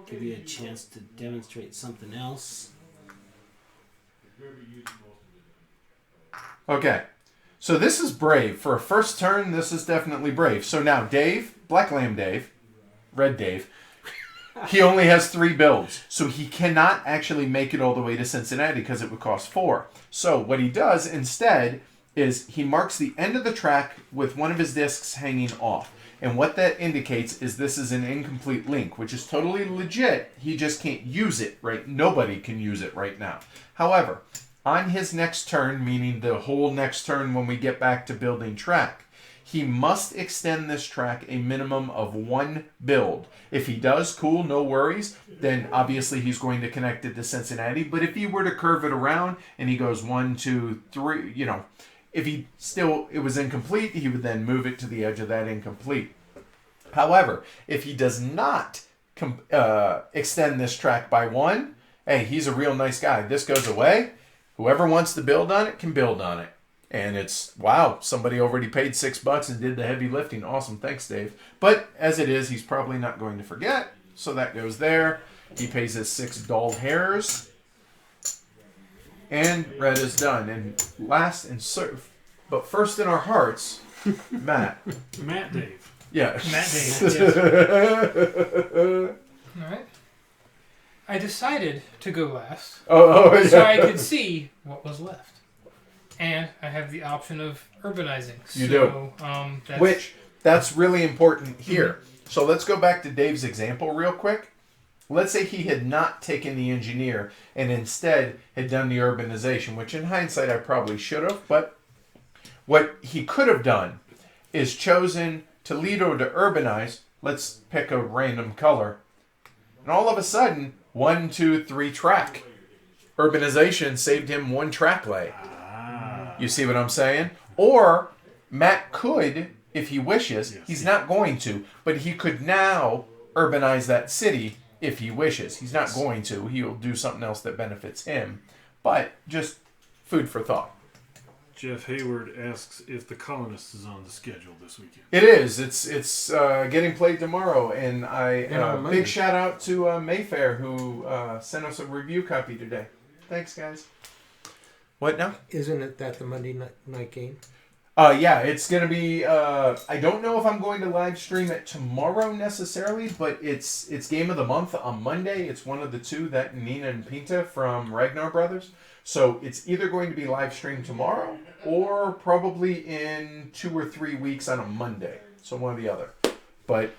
give you a chance to demonstrate something else. Okay. So this is brave. For a first turn, this is definitely brave. So now Dave, Black Lamb Dave, Red Dave, he only has 3 builds. So he cannot actually make it all the way to Cincinnati because it would cost 4. So what he does instead is he marks the end of the track with one of his discs hanging off. And what that indicates is this is an incomplete link, which is totally legit. He just can't use it, right? Nobody can use it right now. However, on his next turn, meaning the whole next turn when we get back to building track, he must extend this track a minimum of 1 build. If he does, cool, no worries. Then obviously he's going to connect it to Cincinnati. But if he were to curve it around and he goes 1, 2, 3, if it was incomplete, he would then move it to the edge of that incomplete. However, if he does not extend this track by 1, hey, he's a real nice guy. This goes away. Whoever wants to build on it can build on it. And it's, wow, somebody already paid $6 and did the heavy lifting. Awesome. Thanks, Dave. But as it is, he's probably not going to forget. So that goes there. He pays his 6 dull hairs. And red is done. And last and but first in our hearts, Matt. Matt Dave. Yeah. Matt Dave, yes. All right. I decided to go last Yeah. so I could see what was left. And I have the option of urbanizing. You do. That's really important here. So let's go back to Dave's example real quick. Let's say he had not taken the engineer and instead had done the urbanization, which in hindsight I probably should have. But what he could have done is chosen Toledo to urbanize. Let's pick a random color. And all of a sudden, 1, 2, 3 track. Urbanization saved him 1 track lay. You see what I'm saying? Or Matt could, if he wishes, he's not going to, but he could now urbanize that city if he wishes. He's not going to. He'll do something else that benefits him. But just food for thought. Jeff Hayward asks if The Colonist is on the schedule this weekend. It is. It's getting played tomorrow, and big shout out to Mayfair who sent us a review copy today. Thanks, guys. What now? Isn't it that the Monday night game? Yeah, it's going to be... I don't know if I'm going to live stream it tomorrow necessarily, but it's Game of the Month on Monday. It's one of the two, that Nina and Pinta from Ragnar Brothers. So it's either going to be live streamed tomorrow or probably in 2 or 3 weeks on a Monday. So one or the other. But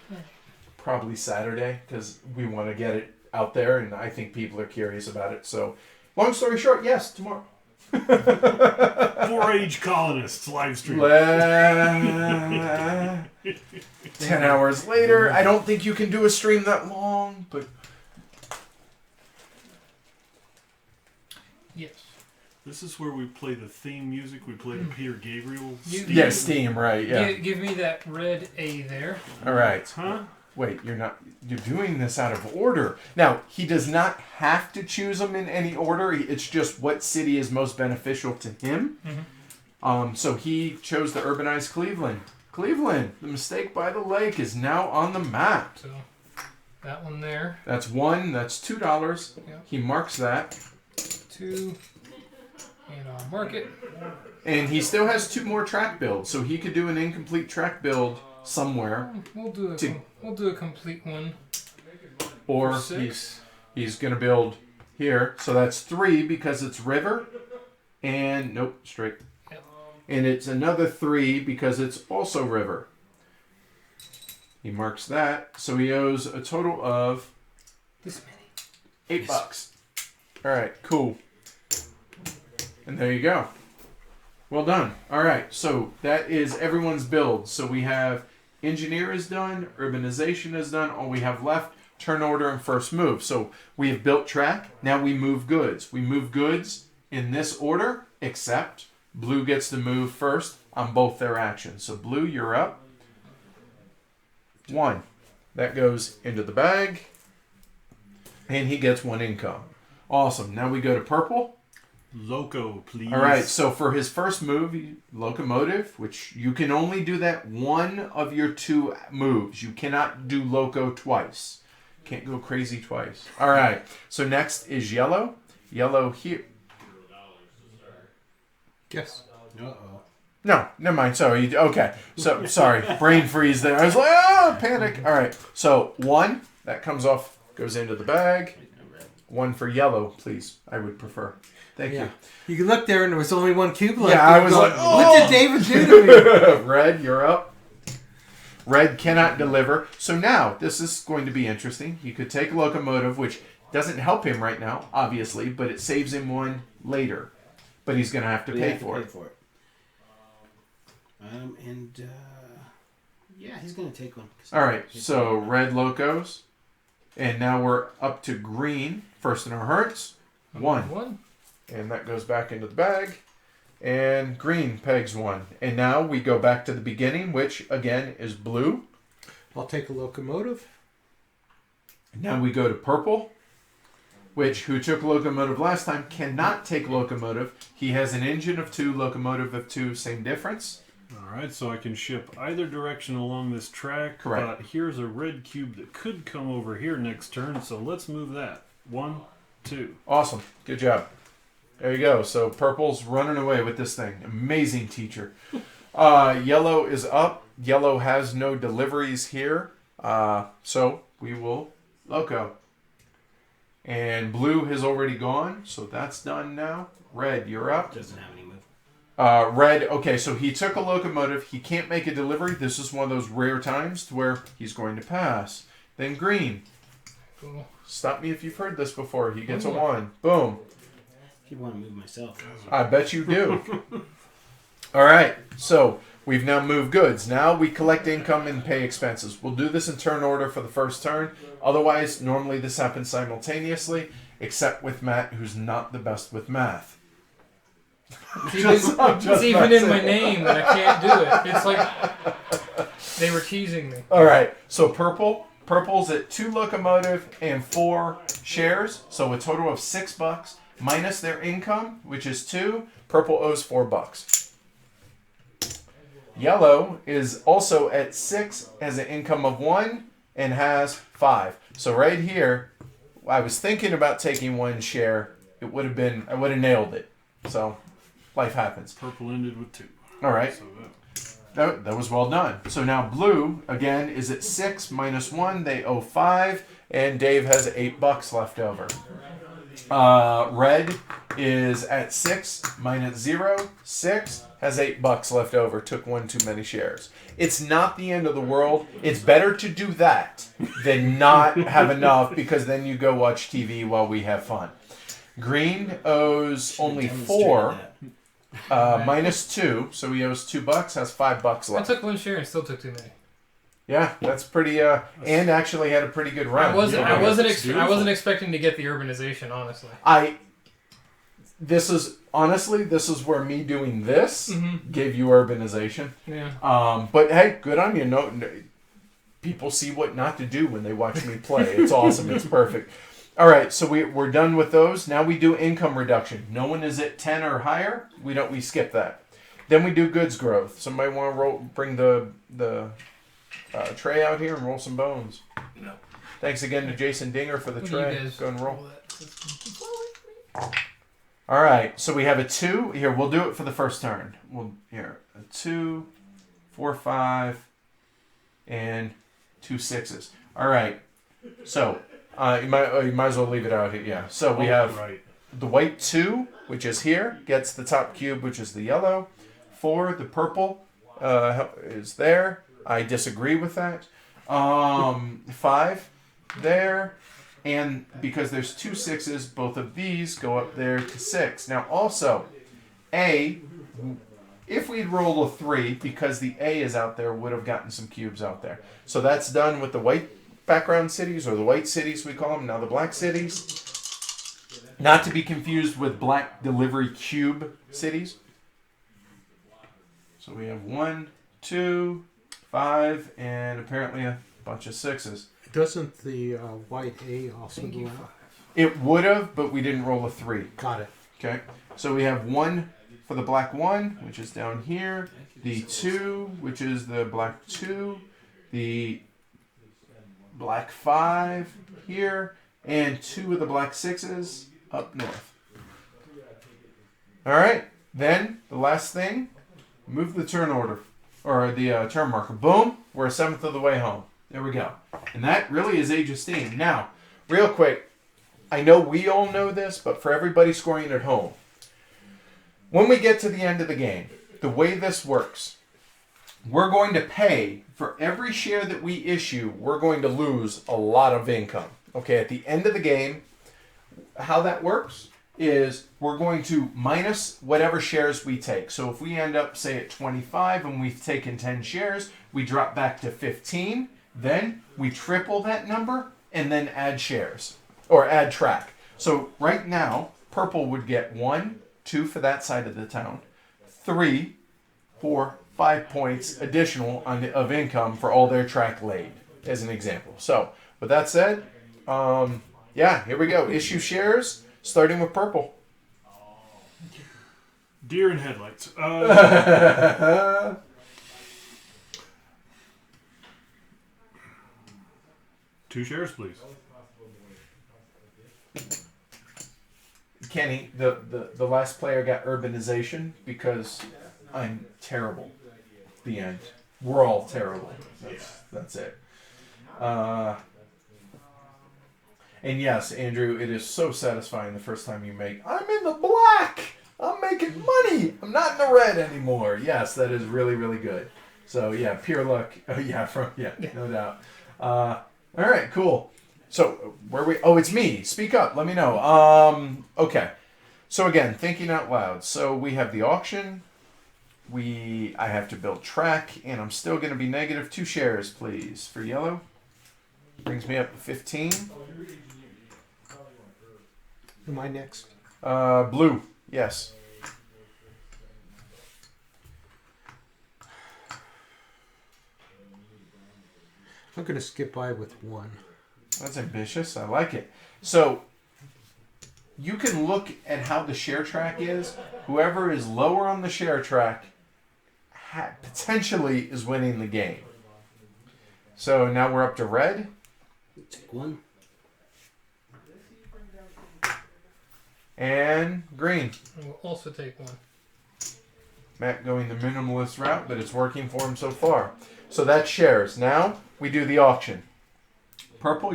probably Saturday because we want to get it out there and I think people are curious about it. So long story short, yes, tomorrow. 4-Age Colonists live stream. 10 hours later. I don't think you can do a stream that long, but... Yes. This is where we play the theme music. We play the Peter Gabriel. Yes, Steam, right, yeah. Give me that red A there. All right. Huh? Wait, you're doing this out of order. Now, he does not have to choose them in any order. It's just what city is most beneficial to him. Mm-hmm. So he chose to urbanize Cleveland. Cleveland, the mistake by the lake, is now on the map. So, that one there. That's $1. That's $2. Yep. He marks that. 2. And I'll mark it. And he still has 2 more track builds, so he could do an incomplete track build somewhere. We'll do a complete one. Or he's going to build here. So that's 3 because it's river. And nope, straight. Yep. And it's another 3 because it's also river. He marks that. So he owes a total of this many. $8. All right, cool. And there you go. Well done. All right, so that is everyone's build. So we have engineer is done, urbanization is done. All we have left, turn order and first move. So we have built track. Now we move goods. We move goods in this order, except blue gets to move first on both their actions. So blue, you're up. 1. That goes into the bag. And he gets 1 income. Awesome. Now we go to purple. Loco, please. All right, so for his first move, locomotive, which you can only do that 1 of your 2 moves. You cannot do loco twice. Can't go crazy twice. All right, so next is yellow. Yellow here. Yes. Uh-oh. No, never mind. Sorry. Okay. So, sorry. Brain freeze there. I was like, oh, panic. All right, so 1, that comes off, goes into the bag. 1 for yellow, please. I would prefer. Thank you. You can look there and there was only 1 cube left. Yeah, I was like, oh! What did David do to me? Red, you're up. Red cannot deliver. So now, this is going to be interesting. He could take locomotive, which doesn't help him right now, obviously, but it saves him 1 later. But he's going to have to pay for it. Yeah, he's going to take 1. All right, so red locos. And now we're up to green. First in our hearts. 1. And that goes back into the bag. And green pegs 1. And now we go back to the beginning, which again is blue. I'll take a locomotive. Now we go to purple, which who took locomotive last time cannot take locomotive. He has an engine of 2, locomotive of 2, same difference. All right, so I can ship either direction along this track. Correct. But here's a red cube that could come over here next turn, so let's move that. 1, 2. Awesome. Good job. There you go. So purple's running away with this thing. Amazing teacher. Yellow is up. Yellow has no deliveries here. So we will loco. And blue has already gone. So that's done now. Red, you're up. Doesn't have any move. Red, okay, so he took a locomotive. He can't make a delivery. This is one of those rare times where he's going to pass. Then green. Cool. Stop me if you've heard this before. He gets a 1. Boom. I want to move myself. I bet you do. All right, so we've now moved goods. Now we collect income and pay expenses. We'll do this in turn order for the first turn. Otherwise, normally this happens simultaneously, except with Matt, who's not the best with math. It's even in my name that I can't do it. It's like they were teasing me. All right, so purple's at 2 locomotive and 4 shares, so a total of $6 minus their income, which is 2. Purple owes $4. Yellow is also at 6, has an income of 1, and has 5. So right here, I was thinking about taking 1 share. I would have nailed it. So life happens. Purple ended with 2. All right. So That was well done. So now blue, again, is at 6 minus 1. They owe 5. And Dave has $8 left over. Red is at 6 minus 0. 6 has $8 left over. Took 1 too many shares. It's not the end of the world. It's better to do that than not have enough, because then you go watch TV while we have fun. Green owes only 4. Minus 2, so he owes $2, has $5 left. I took 1 share and still took too many. Yeah, that's pretty. And actually had a pretty good run. I wasn't expecting to get the urbanization, honestly. This is where me doing this gave you urbanization. Yeah. But hey, good on you. No, people see what not to do when they watch me play. It's awesome. It's perfect. All right, so we're done with those. Now we do income reduction. No one is at 10 or higher. We skip that. Then we do goods growth. Somebody want to bring the tray out here and roll some bones. No. Thanks again to Jason Dinger for the tray. Go and roll. That. All right, so we have a 2 here. We'll do it for the first turn. A 2, 4, 5, and 2 6s. All right, so. You might as well leave it out here. Yeah. So we have the white 2, which is here, gets the top cube, which is the yellow. 4, the purple, is there. I disagree with that. 5 there, and because there's 2 6s, both of these go up there to 6. Now also, if we'd rolled a 3, because the A is out there, would have gotten some cubes out there. So that's done with the white background cities, or the white cities we call them, now the black cities. Not to be confused with black delivery cube cities. So we have 1, 2, 5, and apparently a bunch of 6s. Doesn't the white A also go out? It would have, but we didn't roll a 3. Got it. Okay, so we have 1 for the black 1, which is down here. The 2, which is the black 2. The black 5 here, and 2 of the black 6s up north. All right, then the last thing, move the turn order, or the turn marker. Boom, we're a 7th of the way home. There we go. And that really is Age of Steam. Now, real quick, I know we all know this, but for everybody scoring at home, when we get to the end of the game, the way this works, we're going to pay for every share that we issue. We're going to lose a lot of income. Okay, at the end of the game, how that works is we're going to minus whatever shares we take. So if we end up, say, at 25 and we've taken 10 shares, we drop back to 15. Then we triple that number and then add shares, or add track. So right now, purple would get 1, 2 for that side of the town, 3, 4, 5 points additional of income for all their track laid, as an example. So, with that said, here we go. Issue shares, starting with purple. Deer in headlights. 2 shares, please. Kenny, the last player got urbanization because I'm terrible. The end. We're all terrible. That's it. And yes, Andrew, it is so satisfying the first time you make, I'm in the black! I'm making money! I'm not in the red anymore. Yes, that is really, really good. So yeah, pure luck. No doubt. All right, cool. So where we? Oh, it's me. Speak up. Let me know. Okay. So again, thinking out loud. So we have the auction. I have to build track, and I'm still going to be negative 2 shares, please, for yellow. Brings me up to 15. Am I next? Blue, yes. I'm going to skip by with 1. That's ambitious. I like it. So you can look at how the share track is. Whoever is lower on the share track potentially is winning the game. So now we're up to red. Take 1. And green. I will also take 1. Matt going the minimalist route, but it's working for him so far. So that's shares. Now we do the auction. Purple,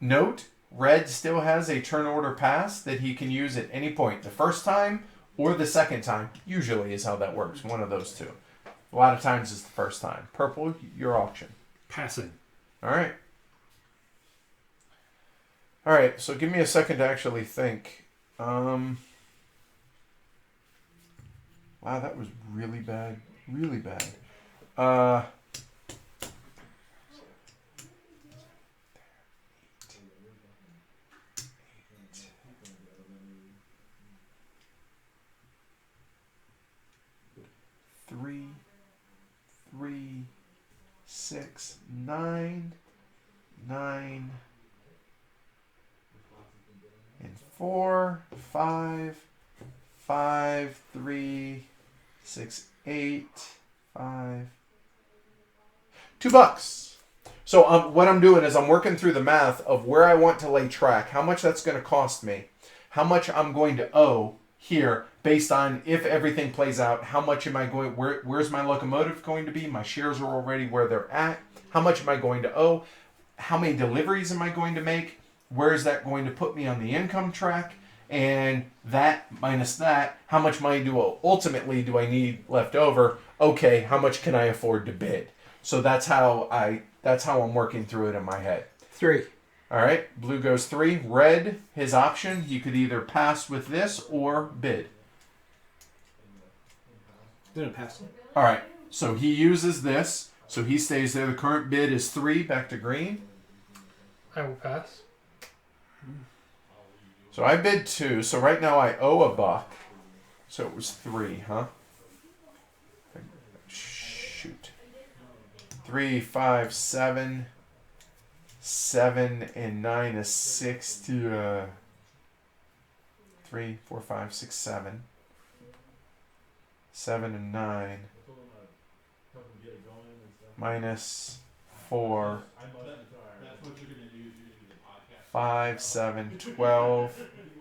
note, red still has a turn order pass that he can use at any point. The first time or the second time, usually is how that works. One of those two. A lot of times it's the first time. Purple, your auction. Passing. All right. All right, so give me a second to actually think. Wow, that was really bad. Really bad. 3, 3, 6, 9, 9, and 4, 5, 5, 3, 6, 8, 5. $2. So what I'm doing is I'm working through the math of where I want to lay track, how much that's going to cost me, how much I'm going to owe here based on if everything plays out, how much am I going, where's my locomotive going to be? My shares are already where they're at. How much am I going to owe? How many deliveries am I going to make? Where is that going to put me on the income track? And that minus that, how much money ultimately do I need left over? Okay, how much can I afford to bid? So that's how I'm working through it in my head. 3. All right, blue goes 3. Red, his option, he could either pass with this or bid. I'm going to pass. All right, so he uses this, so he stays there. The current bid is 3, back to green. I will pass. So I bid 2, so right now I owe $1. So it was 3, huh? Shoot. 3, 5, 7. 7 and 9 is 60. 3, 4, 5, 6, 7. 7 and 9 minus 4. 5, 7, 12.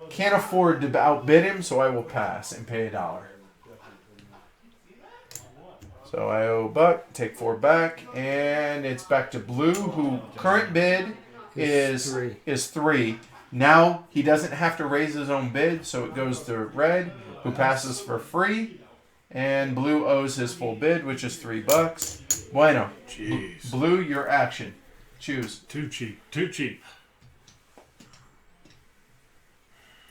Can't afford to outbid him, so I will pass and pay $1. So I owe $1, take 4 back, and it's back to blue, who current bid is 3. Now he doesn't have to raise his own bid, so it goes to red, who passes for free, and blue owes his full bid, which is $3. Bueno. Jeez. Blue, your action. Choose. Too cheap. Too cheap.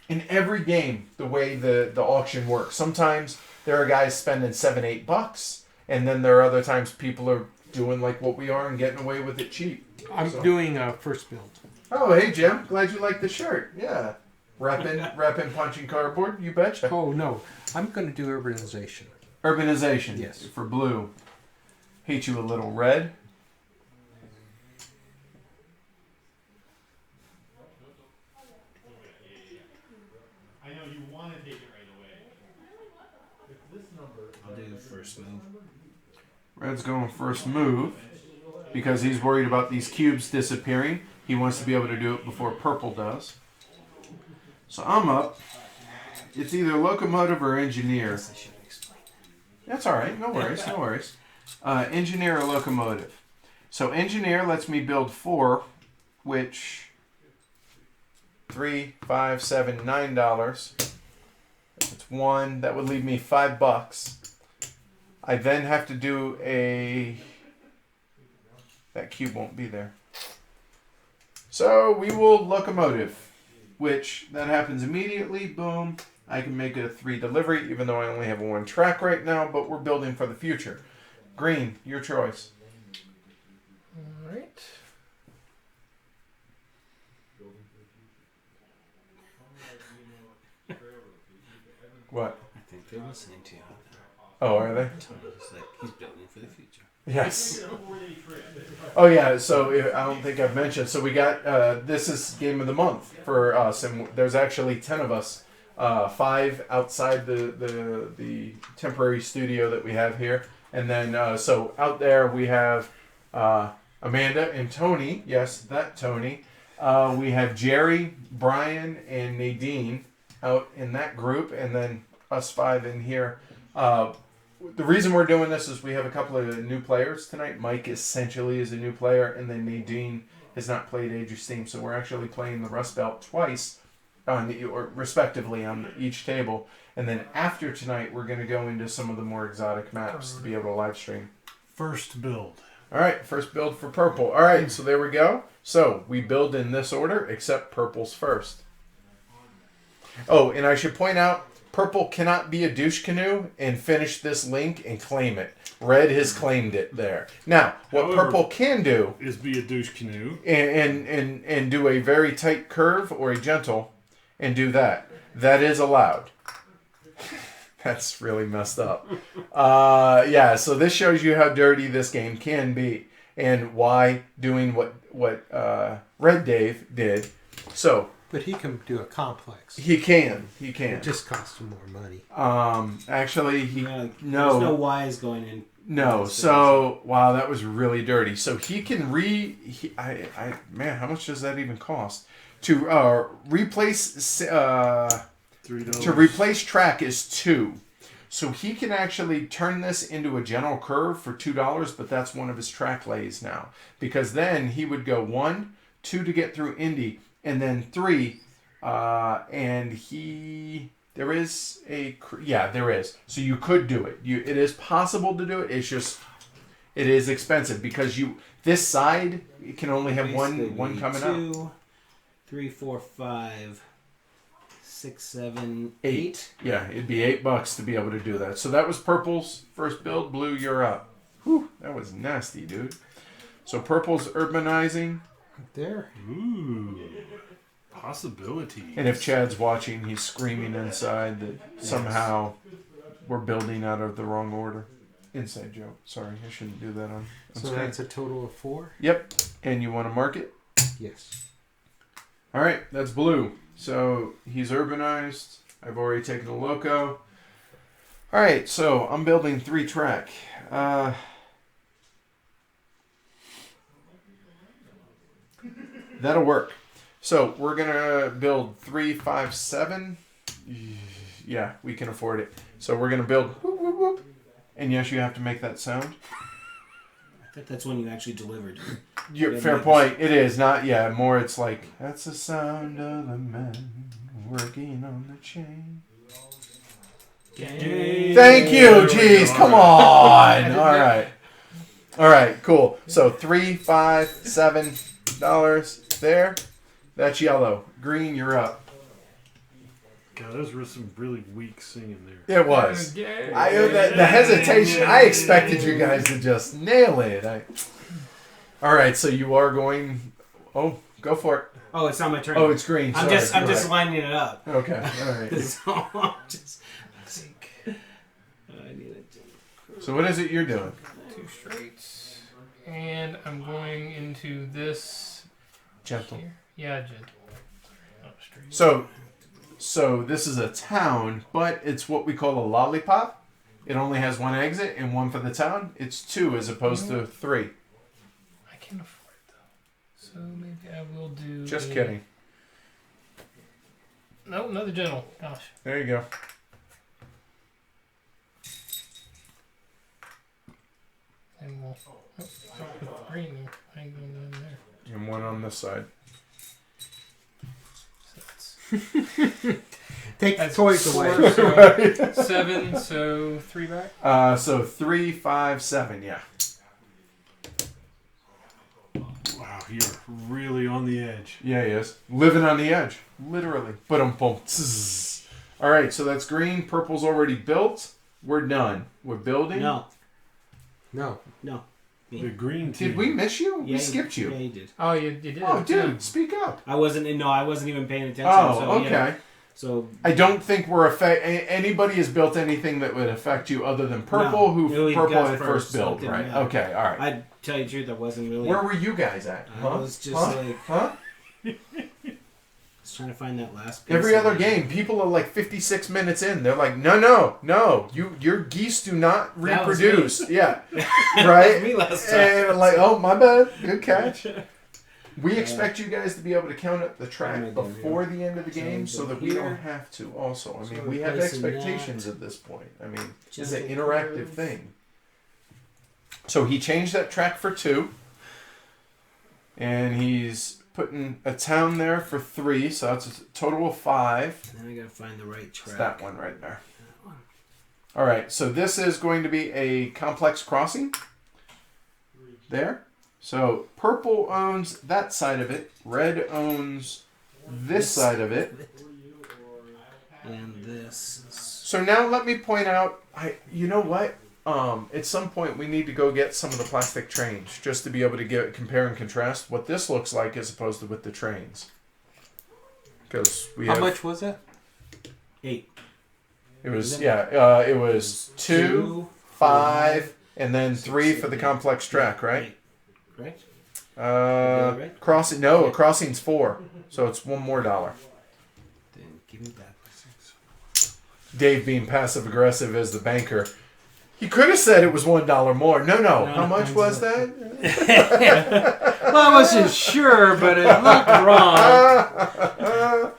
In every game, the way the auction works, sometimes there are guys spending $7, $8, and then there are other times people are doing like what we are and getting away with it cheap. I'm doing a first build. Oh, hey Jim, glad you like the shirt. Yeah, repping punching cardboard. You betcha. Oh no, I'm going to do urbanization. Urbanization. Yes. For blue. Hate you a little, red. I'll do the first move. Red's going first move because he's worried about these cubes disappearing. He wants to be able to do it before purple does. So I'm up. It's either locomotive or engineer. That's all right. No worries. No worries. Engineer or locomotive. So engineer lets me build 4, which $3, $5, $7, $9. It's 1. That would leave me $5. I then have to do that cube won't be there. So we will locomotive, which that happens immediately. Boom. I can make it a 3 delivery, even though I only have 1 track right now, but we're building for the future. Green, your choice. All right. What? I think they're listening to you. Oh, are they? It's like he's building for the future. Yes. Oh, yeah, so I don't think I've mentioned. So we got, this is Game of the Month for us, and there's actually 10 of us. 5 outside the temporary studio that we have here. And then, so out there we have Amanda and Tony. Yes, that Tony. We have Jerry, Brian, and Nadine out in that group. And then us 5 in here. The reason we're doing this is we have a couple of new players tonight. Mike essentially is a new player. And then Nadine has not played Age of Steam. So we're actually playing the Rust Belt twice. Or respectively on each table, and then after tonight we're going to go into some of the more exotic maps to be able to live stream. First build. All right, first build for purple. All right, so there we go. So we build in this order, except purple's first. Oh, and I should point out, purple cannot be a douche canoe and finish this link and claim it. Red has claimed it there. Now, what However, purple can do is be a douche canoe and do a very tight curve or a gentle. And do that. That is allowed. That's really messed up. Yeah, so this shows you how dirty this game can be. And why doing what Red Dave did. So, But he can do a complex. he can. It just costs him more money. Actually, There's no. no Y's going in. No, so wow, that was really dirty. So he can man, how much does that even cost? To replace $3. to replace track is 2. So he can actually turn this into a general curve for $2, but that's one of his track lays now. Because then he would go 1, 2 to get through Indy, and then 3, and there is. So you could do it. It is possible to do it. It's just, it is expensive because this side can only have one coming up. 2, 3, 4, 5, 6, 7, 8. Yeah, it'd be $8 to be able to do that. So that was purple's first build. Blue, you're up. Whew, that was nasty, dude. So purple's urbanizing. There. Ooh. Possibilities. And if Chad's watching, he's screaming inside that somehow we're building out of the wrong order. Inside joke. Sorry, I shouldn't do that on So screen. that's a total of 4? Yep. And you want to mark it? Yes. All right, that's blue. So he's urbanized. I've already taken a loco. All right, so I'm building 3 track. That'll work. So we're gonna build 3, 5, 7. Yeah, we can afford it. So we're gonna build whoop, whoop, whoop. And yes, you have to make that sound. I thought that's when you actually delivered. Fair point. It is not. Yeah, more. It's like that's the sound of the man working on the chain. Thank you. Jeez, come on. All right. Cool. So $3, $5, $7 there. That's yellow. Green, you're up. God, those were some really weak singing there. It was. The hesitation. I expected you guys to just nail it. All right, so you are going. Oh, go for it. Oh, it's not my turn. Oh, it's green. I'm just lining it up. Okay. All right. So I'm just. I need it. So what is it you're doing? 2 straights. And I'm going into this. Gentle. Here. Yeah, gentle. Not straight. So this is a town, but it's what we call a lollipop. It only has 1 exit and 1 for the town. It's 2 as opposed to 3. I can't afford it though. So maybe I will do. Just kidding. No, another gentle. Gosh. There you go. And we'll. Green. Hang on there. And 1 on this side. Take the toys 4, away. so 7, so 3 back. So 3, 5, 7. Yeah. Wow, you're really on the edge. Yeah, he is living on the edge, literally. But All All right, so that's green. Purple's already built. We're done. We're building. No. The green team. Did we miss you? Yeah, We skipped you. Yeah, you did. Oh, you did. Oh, dude, Yeah. speak up. I wasn't even paying attention. Oh, so, okay. Yeah. So I don't think anybody has built anything that would affect you other than Purple, No, who we Purple got had first so built, it didn't right? matter. Okay, all right. I'd tell you the truth, I wasn't really. Where were you guys at? I Huh? was just Huh? like. Huh? Trying to find that last piece. Every of other it. game, people are like 56 minutes in. They're like, no, your geese do not That was reproduce. Yeah, That right. was me last time. And I'm like, oh, my bad. Good catch. We expect you guys to be able to count up the track before the end of the game so that we don't have to also. I mean, we have expectations at this point. I mean, it's an interactive thing. So he changed that track for 2. And he's putting a town there for 3, so that's a total of 5. And then I gotta find the right track. It's that one right there. That one. All right, so this is going to be a complex crossing. There. So purple owns that side of it. Red owns this side of it. And this. So now let me point out. You know what? At some point we need to go get some of the plastic trains just to be able to compare and contrast what this looks like as opposed to with the trains. Because we How much was that? 8. It was it was 2, 5, and then 3 for the complex track, right? Right? Right? Crossing. No, a crossing's 4, so it's $1 more. Then give me that. Dave being passive aggressive as the banker. He could have said it was $1 more. No. How much was that? Well, I wasn't sure, but it looked wrong.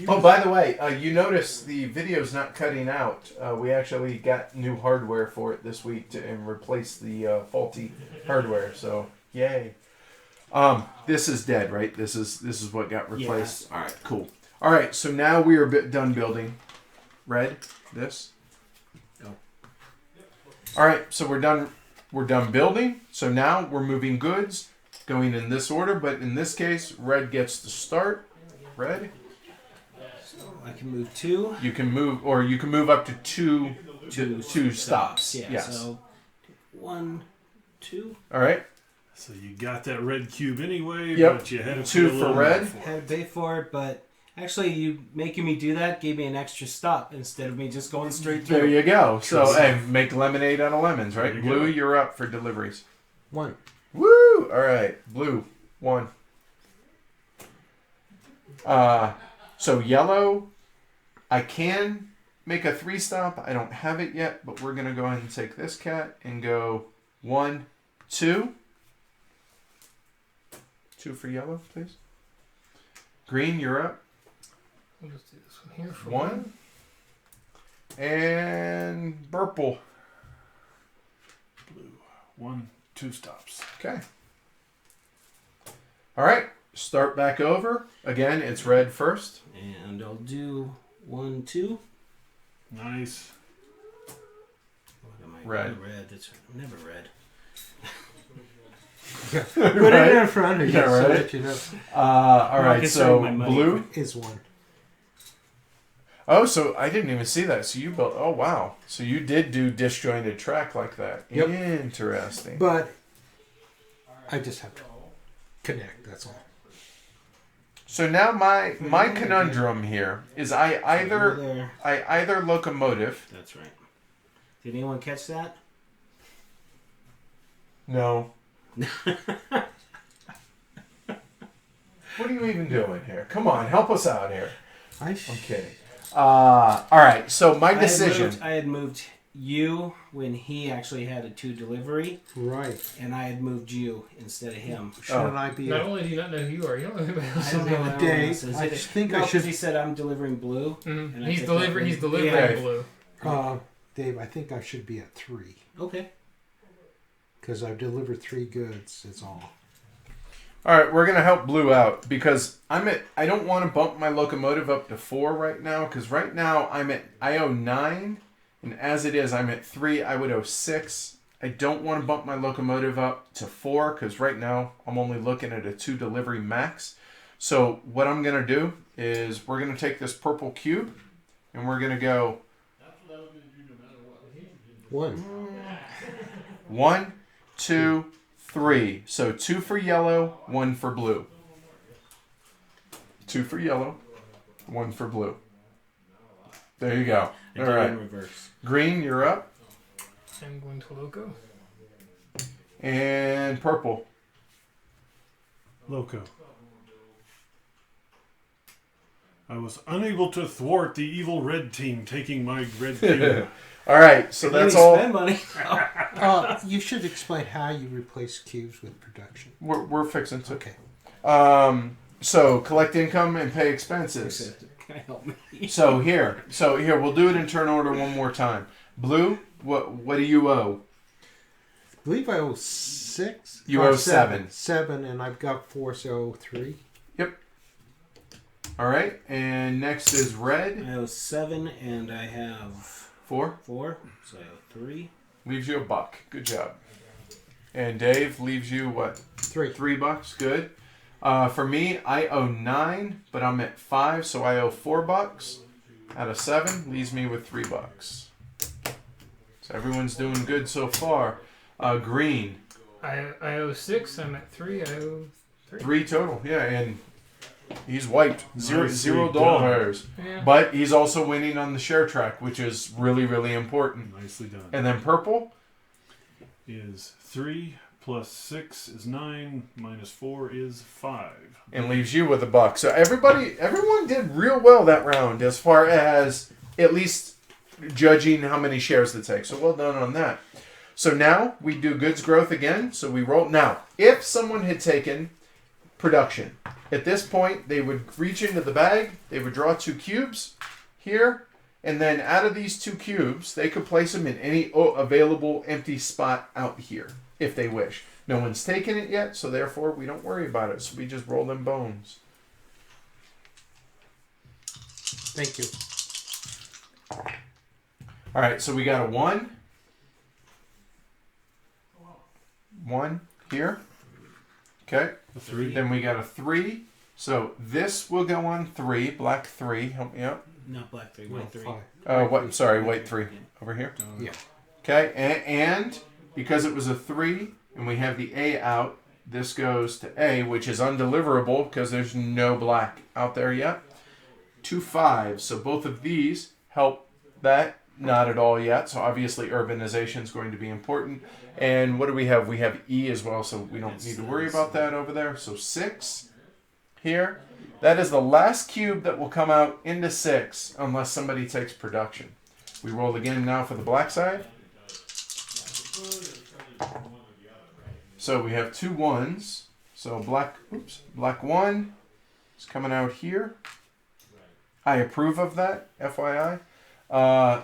Oh, by the way, you notice the video's not cutting out. We actually got new hardware for it this week and replaced the faulty hardware. So, yay. This is dead, right? This is what got replaced. Yeah. All right, cool. All right, so now we are done building. Red, this. Oh. All right, so we're done building. So now we're moving goods, going in this order. But in this case, red gets to start. Red. I can move 2. You can move up to two stops. Yeah. Yes. So 1, 2. All right. So you got that red cube anyway, Yep. but you had to 2 pay a for little red. more for it. Had to pay for it, but actually, you making me do that gave me an extra stop instead of me just going straight through. There you go. So hey, make lemonade out of lemons, right? There you Blue, go. you're up for deliveries. 1. Woo! All right, blue 1. So yellow, I can make a 3 stop. I don't have it yet, but we're gonna go ahead and take this cat and go 1, 2. 2 for yellow, please. Green, you're up. We'll just do this one here for 1. And purple. Blue. 1, 2 stops. Okay. All right. Start back over. Again, it's red first. And I'll do 1, 2. Nice. What am I? Red. Red. That's never red. Put it in front of you Yeah, so right. that you know. All right. guess So my money. blue. Is 1. Oh, so I didn't even see that. So you built. Oh, wow. So you did do disjointed track like that. Yep. Interesting. But I just have to connect, that's all. So now my conundrum here is I Over there. either locomotive. That's right. Did anyone catch that? No. What are you even doing here? Come on, help us out here. I'm kidding. All right. So my decision. I had moved you when he actually had a 2 delivery, Right. and I had moved you instead of him. Shouldn't I be Not only do you not know who you are, you don't know who else I don't is know in how it. Dave, else is I it. just think No, I 'cause should. he said I'm delivering blue. And I He's picked delivering. up He's blue. delivering Yeah. blue. Dave, I think I should be at 3. Okay. Because I've delivered 3 goods, that's all. All right, we're gonna help Blue out because I don't want to bump my locomotive up to 4 right now because right now I owe 9, and as it is I'm at 3. I would owe 6. I don't want to bump my locomotive up to 4 because right now I'm only looking at a 2 delivery max. So what I'm gonna do is we're gonna take this purple cube And we're going to go 1. 1, 2, 3. So 2 for yellow, 1 for blue. 2 for yellow, 1 for blue. There you go. All right. Reverse. Green, you're up. I'm going to Loco. And purple. Loco. I was unable to thwart the evil red team taking my red cube. All right, so that's all. Spend money. You should explain how you replace cubes with production. We're fixing to. Okay. So collect income and pay expenses. Can I help me? So here, we'll do it in turn order one more time. Blue, what do you owe? I believe I owe 6. You owe 7. 7, and I've got 4, so 3. Yep. All right, and next is red. I owe 7, and I have 4. 4, so 3. Leaves you $1. Good job. And Dave leaves you what? 3. $3. Good. For me, I owe 9, but I'm at 5, so I owe $4 out of 7. Leaves me with $3. So everyone's doing good so far. Green. I owe 6. I'm at 3. I owe 3. 3 total. Yeah, and he's wiped. Zero Nicely dollars. Yeah. But he's also winning on the share track, which is really, really important. Nicely done. And then purple. Is 3 plus 6 is 9, minus 4 is 5. And leaves you with $1. So everyone did real well that round as far as at least judging how many shares to take. So well done on that. So now we do goods growth again. So we roll. Now, if someone had taken production, at this point they would reach into the bag, they would draw 2 cubes here, and then out of these 2 cubes, they could place them in any available empty spot out here if they wish. No one's taken it yet, so therefore we don't worry about it. So we just roll them bones. Thank you. All right, so we got a 1. 1 here. Okay. A 3. Then we got a 3. So this will go on 3. Black 3. Help me out. Not black 3, white 3. 5. Sorry, white 3. Over here. Yeah. Okay, and because it was a 3 and we have the A out, this goes to A, which is undeliverable because there's no black out there yet. 2 5s. So both of these help that. Not at all yet. So obviously urbanization is going to be important. And what do we have? We have E as well, so we don't need to worry about that over there. So 6 here. That is the last cube that will come out into 6 unless somebody takes production. We roll again now for the black side. So we have 2 1s. So black 1 is coming out here. I approve of that, FYI.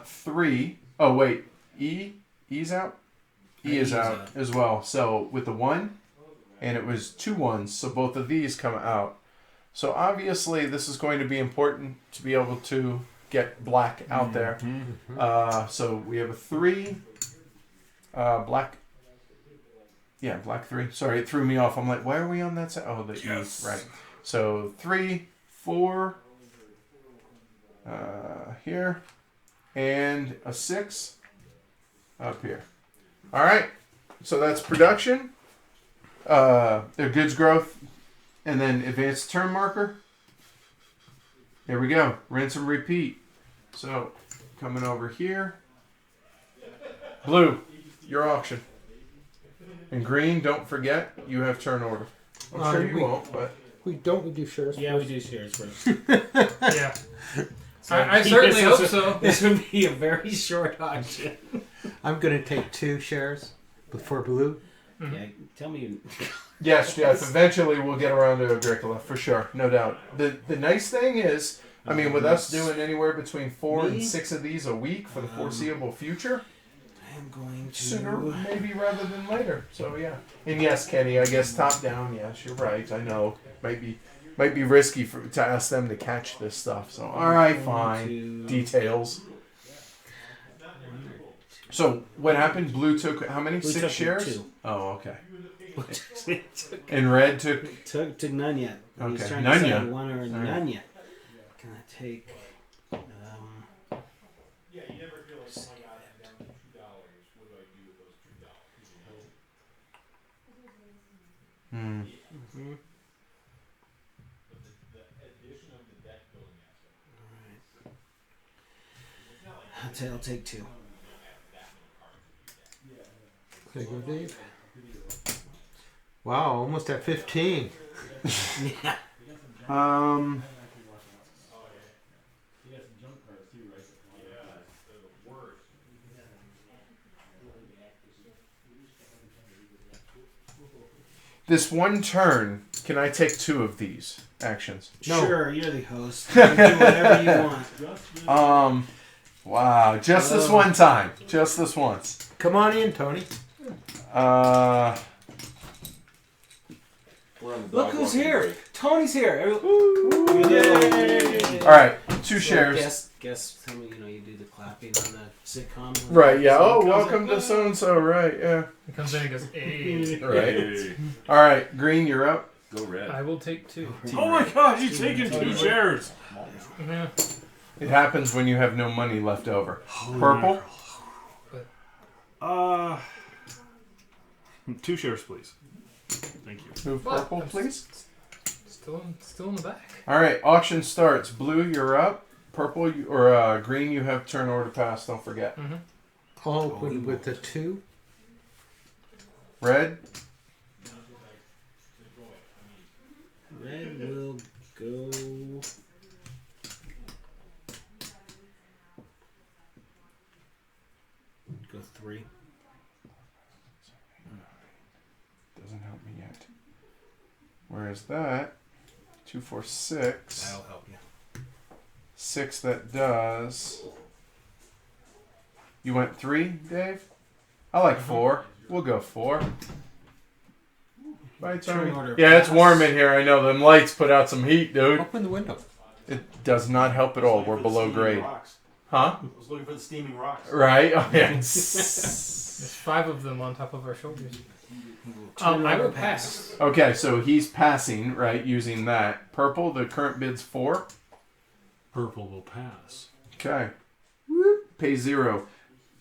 3. Oh wait, E's out. E is out as well. So with the 1, and it was 2 1s, so both of these come out. So obviously this is going to be important to be able to get black out there. So we have a 3. Black. Yeah, black 3. Sorry, it threw me off. I'm like, why are we on that side? Oh, the Yes. E. Right. So 3, 4. Here. And a 6 up here. All right. So that's production. Their goods growth. And then advanced turn marker. There we go. Rinse and repeat. So coming over here. Blue, your auction. And green, don't forget, you have turn order. I'm sure you won't, but... We do shares. Yeah, we do shares first. Yeah. So I certainly hope this so. This would be a very short auction. I'm going to take 2 shares for blue. Mm-hmm. Yeah, tell me. Yes. Eventually we'll get around to Agricola, for sure. No doubt. The nice thing is, I mean, with us doing anywhere between 4 and 6 of these a week for the foreseeable future, I'm going to... sooner maybe rather than later. So, yeah. And yes, Kenny, I guess top down, yes, you're right. I know. Might be risky to ask them to catch this stuff. So, all right, fine. Details. So, what happened? Blue took how many? Blue 6 took shares? 2. Oh, okay. And red took... Took none yet. Okay, He's trying none to yet. decide one or All none right. yet. Can I take... Hmm. Mm-hmm. I'll take 2. There you go, Dave. Wow, almost at 15. Yeah. This one turn, can I take 2 of these actions? No. Sure, you're the host. You can do whatever you want. Wow, just this one time. Just this once. Come on in, Tony. Look who's here. Tony's here. All right, 2 shares. Guess tell me, you do the clapping on the sitcom. Right, yeah. Oh, welcome to so-and-so. Right, yeah. He comes in and goes, hey. Right. All right, Green, you're up. Go red. I will take 2. Oh my gosh, he's taking 2 shares. Yeah. It happens when you have no money left over. Purple? 2 shares, please. Thank you. Move purple, please. Still in the back. All right, auction starts. Blue, you're up. Purple, or green, you have turn order pass. Don't forget. Mm-hmm. I'll open with the 2. Red? Red will go. Go 3. Doesn't help me yet. Whereas that, 2, 4, 6. That'll help you. 6 that does. You went 3, Dave? I like 4. We'll go 4. Bye, Turn Tony. order Yeah, it's pass. warm in here. I know. Them lights put out some heat, dude. Open the window. It does not help at all. We're below grade. Huh? I was looking for the steaming rocks. Right? Oh, yeah. There's 5 of them on top of our shoulders. Turn I order will pass. Okay, so he's passing, right, using that. Purple, the current bid's 4. Purple will pass. Okay. Whoop. Pay 0.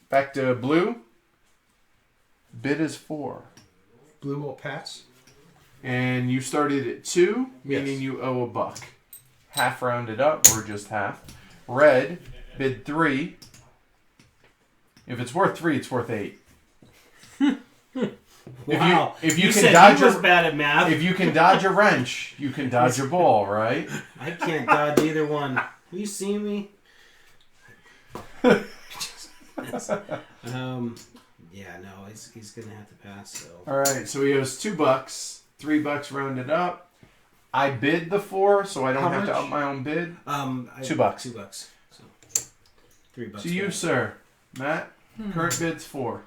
Back to blue. Bid is 4. Blue will pass. And you started at 2, meaning Yes. you owe $1. Half rounded up, or just half. Red, bid 3. If it's worth 3, it's worth 8. Wow. If you can said dodge he was a, bad at math. if you can dodge a wrench, you can dodge a ball, right? I can't dodge either one. You see me? Yeah, no, he's gonna have to pass. So. All right, so he owes $2, $3 rounded up. I bid the 4, so I don't How have to much? up my own bid. $2. $2. So $3. To you, back. sir, Matt. Current bid's 4.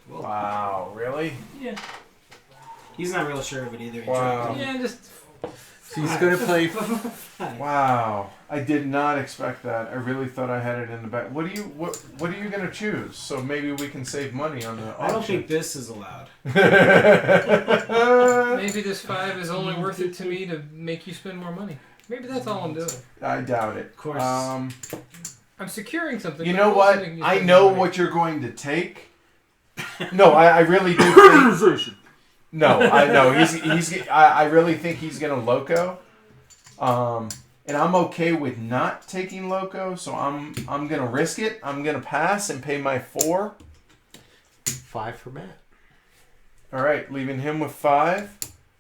Wow, really? Yeah. He's not real sure of it either. He Wow. tried. Yeah, just So he's going to play. Wow, I did not expect that. I really thought I had it in the back. What are you gonna choose? So maybe we can save money on the auction. I don't think this is allowed. maybe this 5 is only worth it to me to make you spend more money. Maybe that's all I'm doing. I doubt it. Of course. I'm securing something. You but know I'm also what? making you I spend know more money. what you're going to take. No, I really do think. No, I know I really think he's gonna loco. And I'm okay with not taking loco, so I'm gonna risk it. I'm gonna pass and pay my 4. 5 for Matt. All right, leaving him with 5.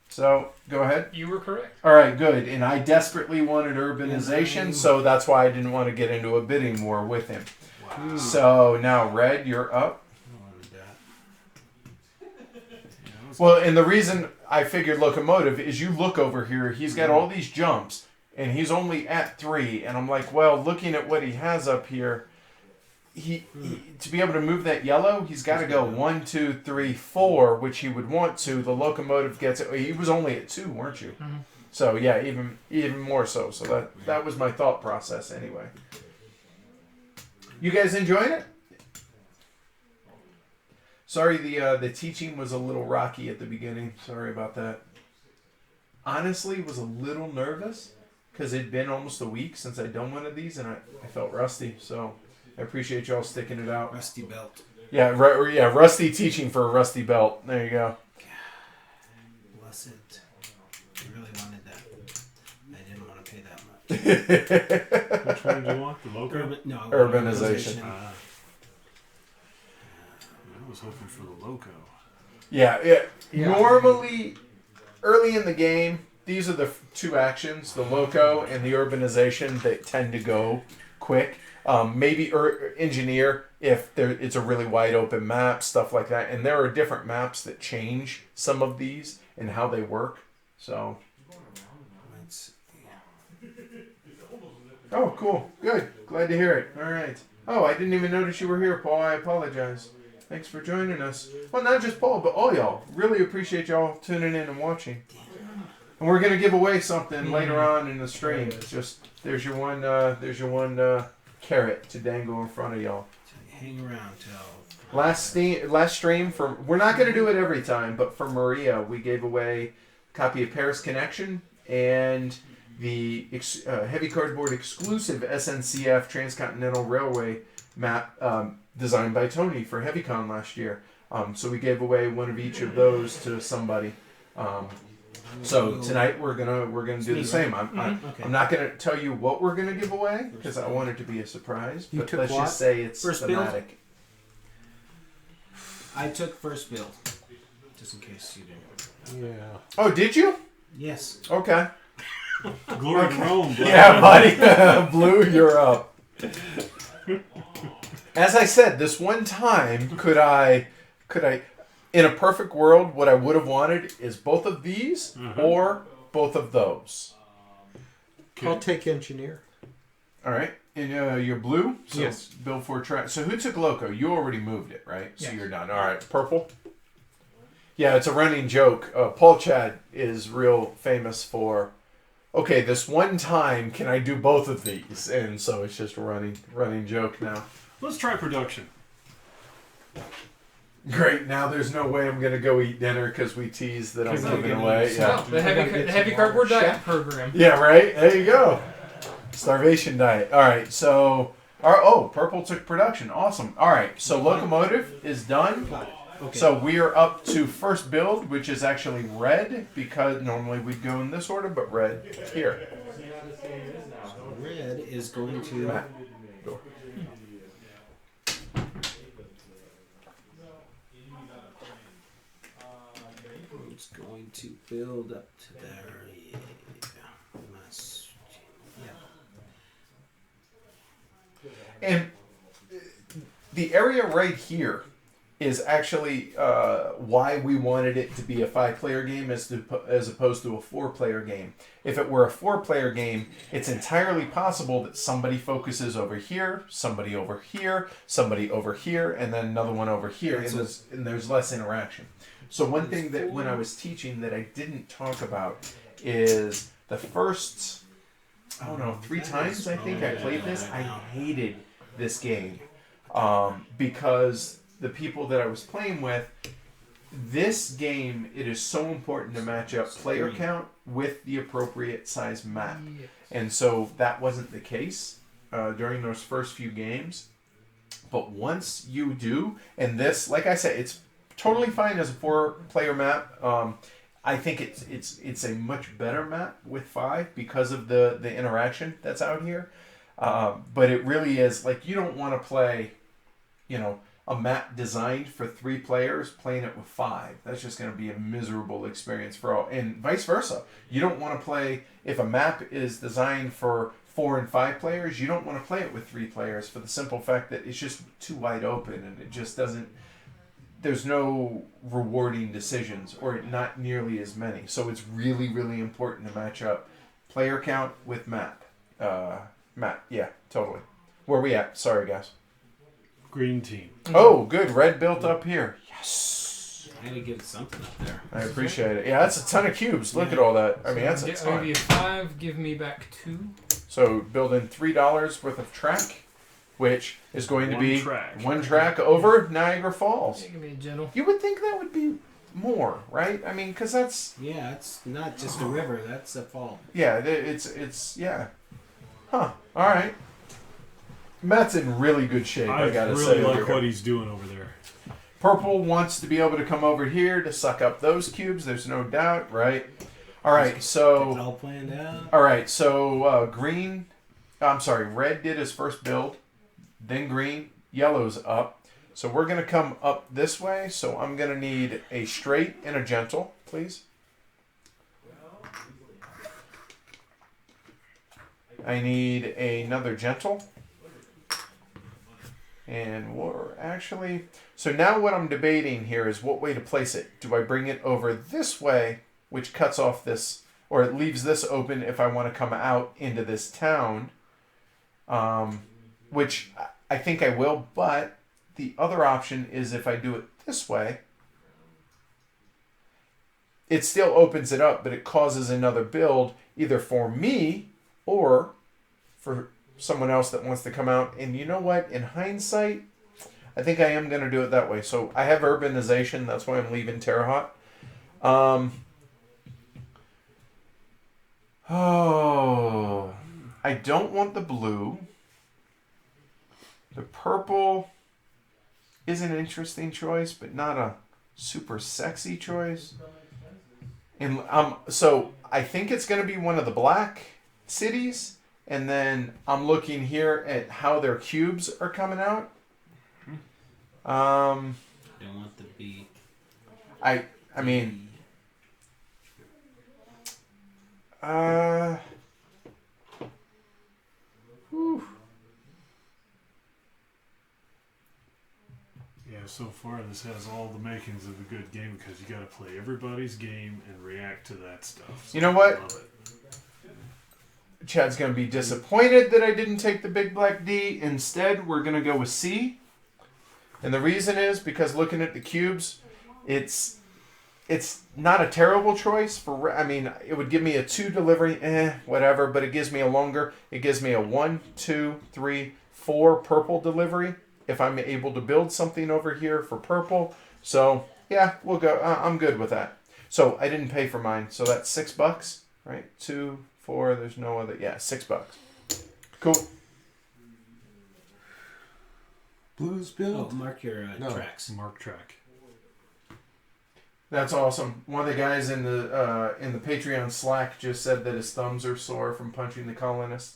So go ahead. You were correct. All right, good. And I desperately wanted urbanization, so that's why I didn't want to get into a bidding war with him. Wow. So now, Red, you're up. Well, and the reason I figured locomotive is you look over here, he's got all these jumps, and he's only at 3, and I'm like, well, looking at what he has up here, he to be able to move that yellow, he's got to go 1, 2, 3, 4, which he would want to. The locomotive gets it. He was only at 2, weren't you? Mm-hmm. So yeah, even more so. So that was my thought process anyway. You guys enjoying it? Sorry, the teaching was a little rocky at the beginning. Sorry about that. Honestly, was a little nervous because it'd been almost a week since I'd done one of these, and I felt rusty. So I appreciate y'all sticking it out. Rusty belt. Yeah, rusty teaching for a rusty belt. There you go. Bless it. I really wanted that. I didn't want to pay that much. Which one do you want? The loco? Urbanization. I was hoping for the loco. Yeah. Normally, early in the game, these are the two actions, the loco and the urbanization, that tend to go quick. Maybe engineer if it's a really wide open map, stuff like that. And there are different maps that change some of these and how they work. So. Oh, cool. Good. Glad to hear it. All right. Oh, I didn't even notice you were here, Paul. I apologize. Thanks for joining us. Well, not just Paul, but all y'all. Really appreciate y'all tuning in and watching. And we're gonna give away something later on in the stream. It's just there's your one carrot to dangle in front of y'all. Hang around till last stream we're not gonna do it every time, but for Maria we gave away a copy of Paris Connection and the heavy cardboard exclusive SNCF Transcontinental Railway map designed by Tony for HeavyCon last year. So we gave away one of each of those to somebody. So tonight we're gonna do the same. I'm not gonna tell you what we're gonna give away because I want it to be a surprise. But let's just say it's thematic. I took first build, just in case you didn't. Yeah. Oh, did you? Yes. Okay. Glory to Rome. Bro. Yeah, buddy. Blue, you're up. As I said, this one time, could I, in a perfect world, what I would have wanted is both of these or both of those. Okay. I'll take engineer. All right. And you're blue? So yes. Build for track. So who took loco? You already moved it, right? So you're done. All right. Purple? Yeah, it's a running joke. Paul Chad is real famous for, okay, this one time, can I do both of these? And so it's just a running joke now. Let's try production. Great. Now there's no way I'm going to go eat dinner because we teased that I'm giving away. Yeah. The heavy cardboard diet program. Yeah, right? There you go. Starvation diet. All right, so... purple took production. Awesome. All right, so locomotive is done. Okay. So we are up to first build, which is actually red, because normally we'd go in this order, but red here. So red is going to... Matt, door. It's going to build up to there. And the area right here is actually why we wanted it to be a 5-player game as opposed to a 4-player game. If it were a 4-player game, it's entirely possible that somebody focuses over here, somebody over here, somebody over here, and then another one over here, and there's less interaction. So one thing that when I was teaching that I didn't talk about is the first, 3 times I think I played this, I hated this game because the people that I was playing with, this game, it is so important to match up player count with the appropriate size map. Yes. And so that wasn't the case during those first few games. But once you do, and this, like I said, it's totally fine as a 4-player map. I think it's a much better map with 5 because of the interaction that's out here. But it really is, like, you don't want to play, a map designed for 3 players playing it with 5. That's just going to be a miserable experience for all. And vice versa. You don't want to play, if a map is designed for 4 and 5 players, you don't want to play it with 3 players for the simple fact that it's just too wide open and it just doesn't, there's no rewarding decisions, or not nearly as many. So it's really, really important to match up player count with map. Map, yeah, totally. Where are we at? Sorry, guys. Green team. Oh, good. Red built up here. Yes. I had to give something up there. I appreciate it. Yeah, that's a ton of cubes. Look at all that. I mean, that's a ton. I'll give you 5. Give me back 2. So building $3 worth of track, which is going to be track. 1 track over Niagara Falls. Yeah, give me a gentle. You would think that would be more, right? I mean, because that's... Yeah, it's not just a river. That's a fall. Yeah, it's yeah. Huh. All right. Matt's in really good shape, I gotta really say. like what he's doing over there. Purple wants to be able to come over here to suck up those cubes. There's no doubt, right? All right, so... It's all planned out. All right, so green... I'm sorry, red did his first build. Then green. Yellow's up. So we're going to come up this way. So I'm going to need a straight and a gentle, please. I need another gentle. And we're actually... So now what I'm debating here is what way to place it. Do I bring it over this way, which cuts off this, or it leaves this open if I want to come out into this town, which I think I will, but the other option is if I do it this way, it still opens it up, but it causes another build either for me or for someone else that wants to come out. And you know what? In hindsight, I think I am going to do it that way. So I have urbanization. That's why I'm leaving Terre Haute. Oh, I don't want the blue. The purple is an interesting choice, but not a super sexy choice. And so I think it's going to be one of the black cities. And then I'm looking here at how their cubes are coming out. I don't want the B. I mean, whew. Yeah, so far this has all the makings of a good game because you got to play everybody's game and react to that stuff. So You know what? I love it. Chad's going to be disappointed that I didn't take the big black D. Instead, we're going to go with C. And the reason is because looking at the cubes, it's not a terrible choice for... I mean, it would give me a 2 delivery, whatever, but it gives me a longer... It gives me a 1, 2, 3, 4 purple delivery if I'm able to build something over here for purple. So, yeah, we'll go. I'm good with that. So, I didn't pay for mine. So, that's $6, right? 2, 4, there's no other... Yeah, $6. Cool. Blues build. Oh, mark your tracks. Mark track. That's awesome. One of the guys in the Patreon Slack just said that his thumbs are sore from punching the colonist.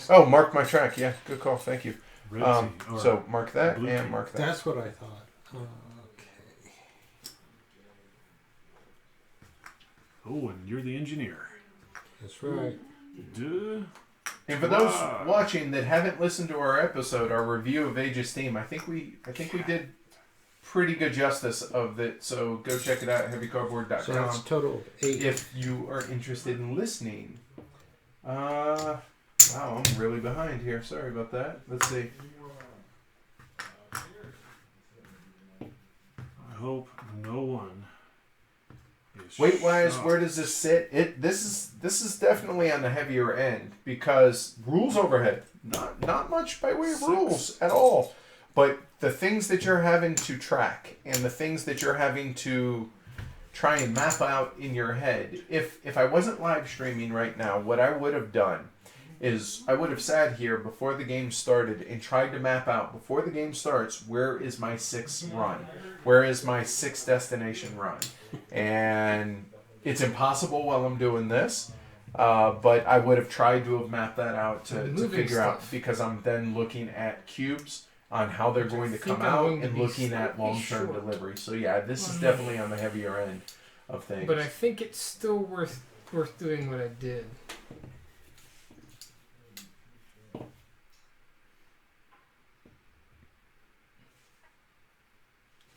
Oh, mark my track. Yeah, good call. Thank you. So mark that and mark that. That's what I thought. Okay. Oh, and you're the engineer. That's right. Duh. And for those watching that haven't listened to our episode, our review of Age of Steam, I think we did pretty good justice of it. So go check it out at heavycardboard.com. So that's total of 8. If you are interested in listening. Wow, I'm really behind here. Sorry about that. Let's see. I hope no one is Weight-wise, shocked. where does this sit? This is definitely on the heavier end because rules overhead, not much by way of rules at all. But the things that you're having to track and the things that you're having to try and map out in your head. If I wasn't live streaming right now, what I would have done is I would have sat here before the game started and tried to map out before the game starts, where is my 6th run? Where is my 6th destination run? And it's impossible while I'm doing this, but I would have tried to have mapped that out to figure out, because I'm then looking at cubes on how they're going to come out and looking at long-term delivery. So yeah, this is definitely on the heavier end of things. But I think it's still worth doing what I did.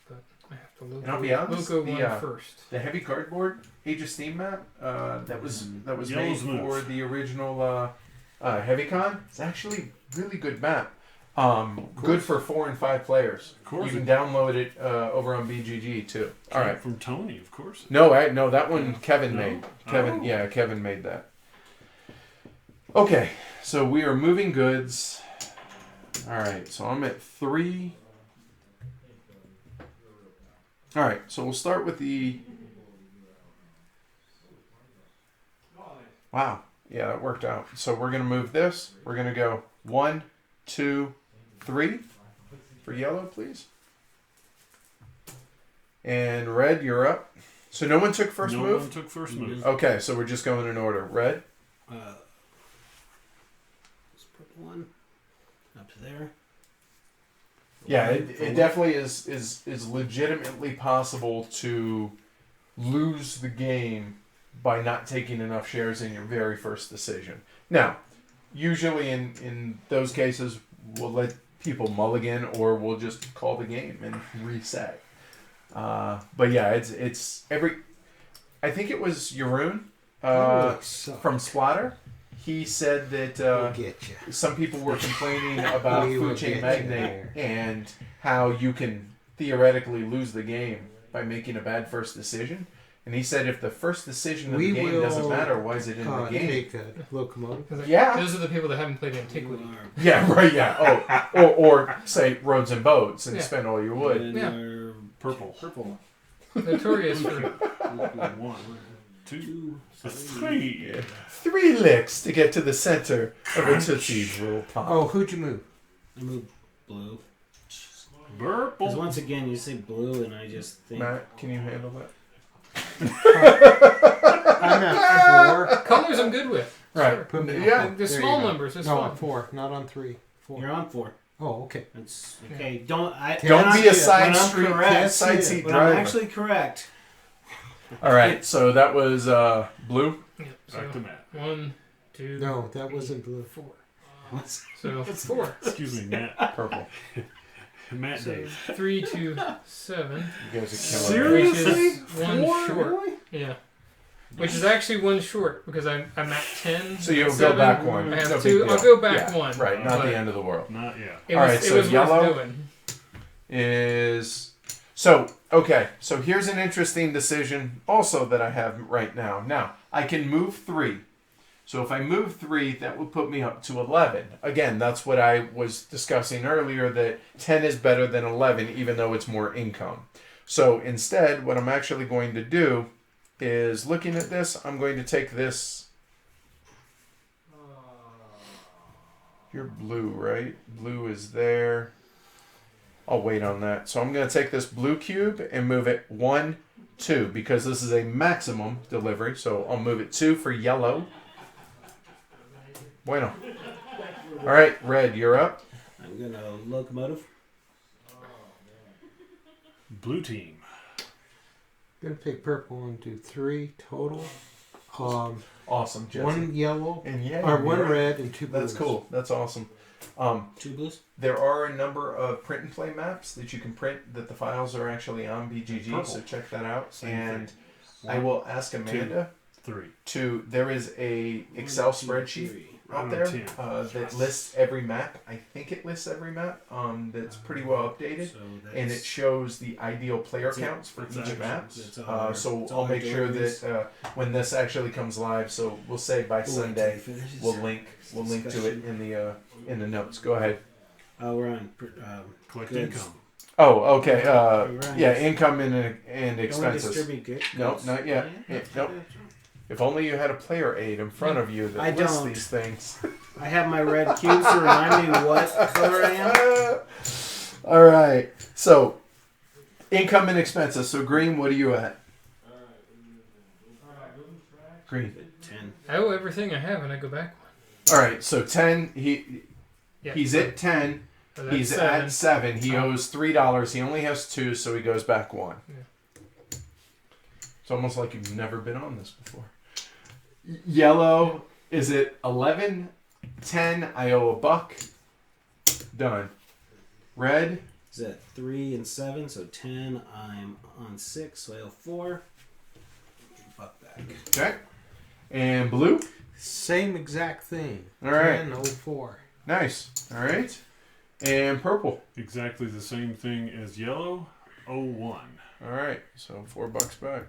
But I have to And I'll be honest, logo one first. the heavy cardboard Age of Steam map that was Yellow's made move. for the original HeavyCon. It's actually a really good map. Good for 4 and 5 players. Of course. You can download it over on BGG too. All right. From Tony, of course. No, that one Kevin made. Kevin made that. Okay, so we are moving goods. All right, so I'm at 3. All right, so we'll start with the... Wow. Yeah, that worked out. So we're going to move this. We're going to go 1, 2, 3 for yellow, please. And red, you're up. So no one took first move? No one took first move. Okay, so we're just going in order. Red? Let's put one up to there. Yeah, it definitely is legitimately possible to lose the game by not taking enough shares in your very first decision. Now, usually in those cases, we'll let people mulligan or we'll just call the game and reset. But yeah, it's every... I think it was Jeroen from Splatter. He said that We'll get you. some people were complaining about We will Food Chain get you Magnate there. and how you can theoretically lose the game by making a bad first decision. And he said if the first decision of We the game will, doesn't matter, why is it in the game? Take a locomotive. 'Cause Yeah. Those are the people that haven't played Antiquity. Yeah, right, yeah. Oh, or say roads and boats and Yeah. spend all your wood. And Yeah. Purple. Purple. Notorious for... 1, 2, 3. Yeah. 3 licks to get to the center of a Tootsie Roll Pop. Oh, who'd you move? I moved blue. Because Purple. once again, you say blue, and I just think. Matt, can you handle that? I'm at 4. Colors I'm good with. Right. Put me on Yeah. The There small you go. numbers, that's No, fine. on 4, not on 3. 4. You're on 4. Oh, okay. That's okay. Don't Don't be a side when I'm street correct, side seat when driver. I'm actually correct. All right, so that was blue. Yeah, so Back to Matt. 1, 2, No, that wasn't blue. 4. So 4. Excuse me, Matt. Purple. Matt So Dave. 3, 2, 7. You guys are killing it. Seriously? Which is 1 4? short. Yeah. Which is actually 1 short because I'm at 10. So you'll 7. go back one. I have No 2. big I'll deal. go back Yeah, 1. Right, not but the end of the world. Not yet. It All was, right, it so was yellow worth doing. is... So, okay, so here's an interesting decision also that I have right now. Now, I can move 3. So if I move 3, that will put me up to 11. Again, that's what I was discussing earlier, that 10 is better than 11, even though it's more income. So instead, what I'm actually going to do is, looking at this, I'm going to take this... You're blue, right? Blue is there. I'll wait on that. So I'm going to take this blue cube and move it 1, 2, because this is a maximum delivery. So I'll move it 2 for yellow. Bueno. All right, red, you're up. I'm gonna locomotive. Blue team. Gonna pick purple and do 3 total. Awesome, Jesse. 1 yellow, And yeah, or 1 you're right. red and 2 blues. That's cool. That's awesome. 2 blues. There are a number of print and play maps that you can print that the files are actually on BGG, Purple. so check that out. Same and thing. I will ask Amanda 3. there is a Excel spreadsheet out there that lists every map. I think it lists every map. That's pretty well updated. So And it shows the ideal player That's it. counts for That's each it. map. That's all So it's I'll all make sure deliveries. that when this actually comes live, so we'll say by Sunday, we'll link to it in the notes. Go ahead. We're on. Collect Goods. income. Oh, okay. Right. Yeah, income and Don't expenses. distribute good. Nope, not yet. Yeah, nope. If only you had a player aid in front of you that I lists don't. these things. I have my red cubes to remind me what color I am. All right. So, income and expenses. So, green, what are you at? Green. 10. I owe everything I have and I go back 1. All right. So, 10. Yeah, He's so- at 10. so that's He's 7. at 7. He owes $3. He only has 2, so he goes back 1. Yeah. It's almost like you've never been on this before. Yellow is at 11. 10. I owe $1. Done. Red. Is that 3 and 7? So 10. I'm on 6. So I owe 4. Buck back. Okay. And blue. Same exact thing. All right. 10:04. Nice. All right. And purple. Exactly the same thing as yellow. 01. All right. So $4 back.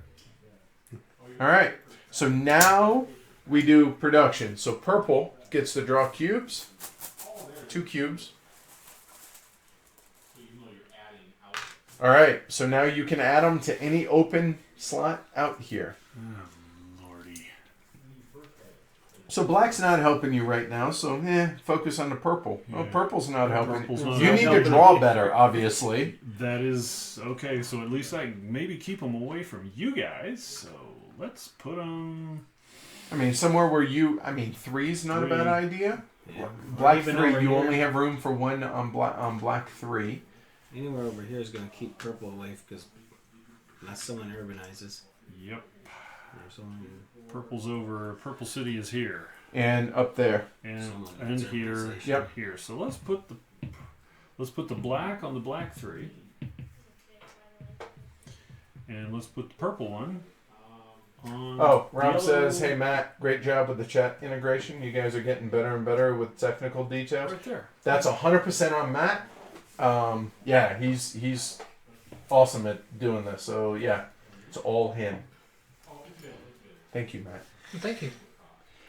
All right. So now we do production. So purple gets to draw cubes. 2 cubes. All right, so now you can add them to any open slot out here. Oh, lordy. So black's not helping you right now, so focus on the purple. Yeah. Oh, purple's not helping. Purple's not You need to helping. draw better, obviously. That is okay. So at least I maybe keep them away from you guys. So let's put them. I mean, somewhere where three's not a bad Three. idea. Yeah. Black Even 3, over you here. only have room for one on black 3. Anywhere over here is going to keep purple away because unless someone urbanizes. Yep. Or someone, Purple's over. Purple City is here, And up there. and Someone and needs here, urbanization. Yep. here. So let's put the black on the black 3, and let's put the purple one on. Oh, Rob yellow. says, hey Matt, great job with the chat integration. You guys are getting better and better with technical details. Right there. That's 100% on Matt. Yeah, he's awesome at doing this. So yeah, it's all him. Thank you, Matt. Thank you.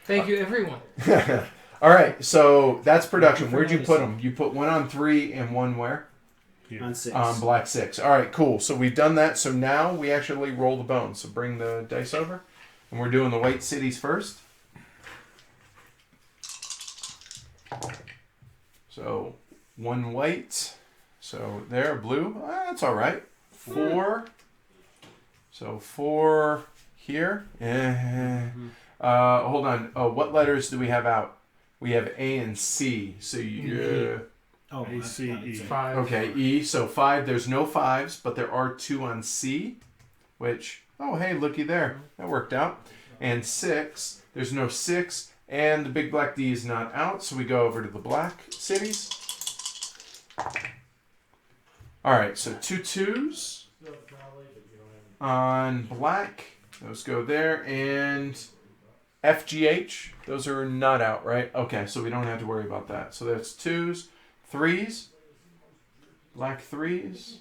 Thank you, everyone. All right, so that's production. Where'd you put them? You put one on 3 and one where? Here. on 6. On black 6. All right, cool. So we've done that. So now we actually roll the bones. So bring the dice over, and we're doing the white cities first. So 1 white. So there, blue. That's all right. 4. So 4 here. Hold on. What letters do we have out? We have A and C. So you. Oh, A, C, E. 5. Okay, E. So 5. There's no 5s, but there are 2 on C, which, oh, hey, looky there. That worked out. And 6. There's no 6, and the big black D is not out, so we go over to the black cities. All right, so 2 2s on black. Those go there, and FGH. Those are not out, right? Okay, so we don't have to worry about that. So that's 2s. 3s, black 3s,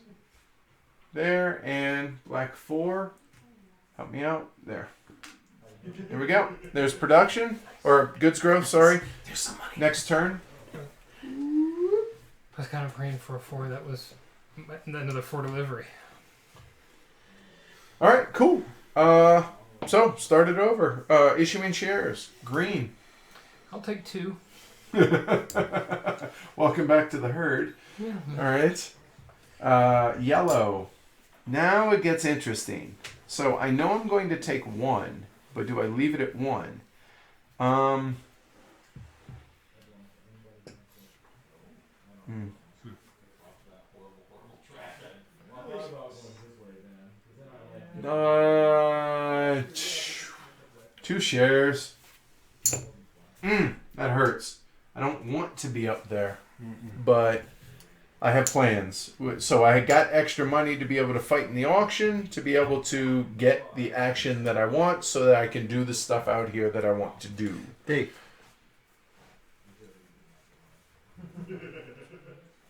there, and black 4, help me out, there. There we go. There's production, or goods growth, sorry. There's some money. Next turn. I was kind of praying for a 4 that was another 4 delivery. All right, cool. So, start it over. Issuing shares, green. I'll take 2. Welcome back to the herd. Yeah. All right. Yellow. Now it gets interesting. So I know I'm going to take 1, but do I leave it at 1? Uh, 2 shares. That hurts. I don't want to be up there, but I have plans. So I got extra money to be able to fight in the auction, to be able to get the action that I want, so that I can do the stuff out here that I want to do. Hey,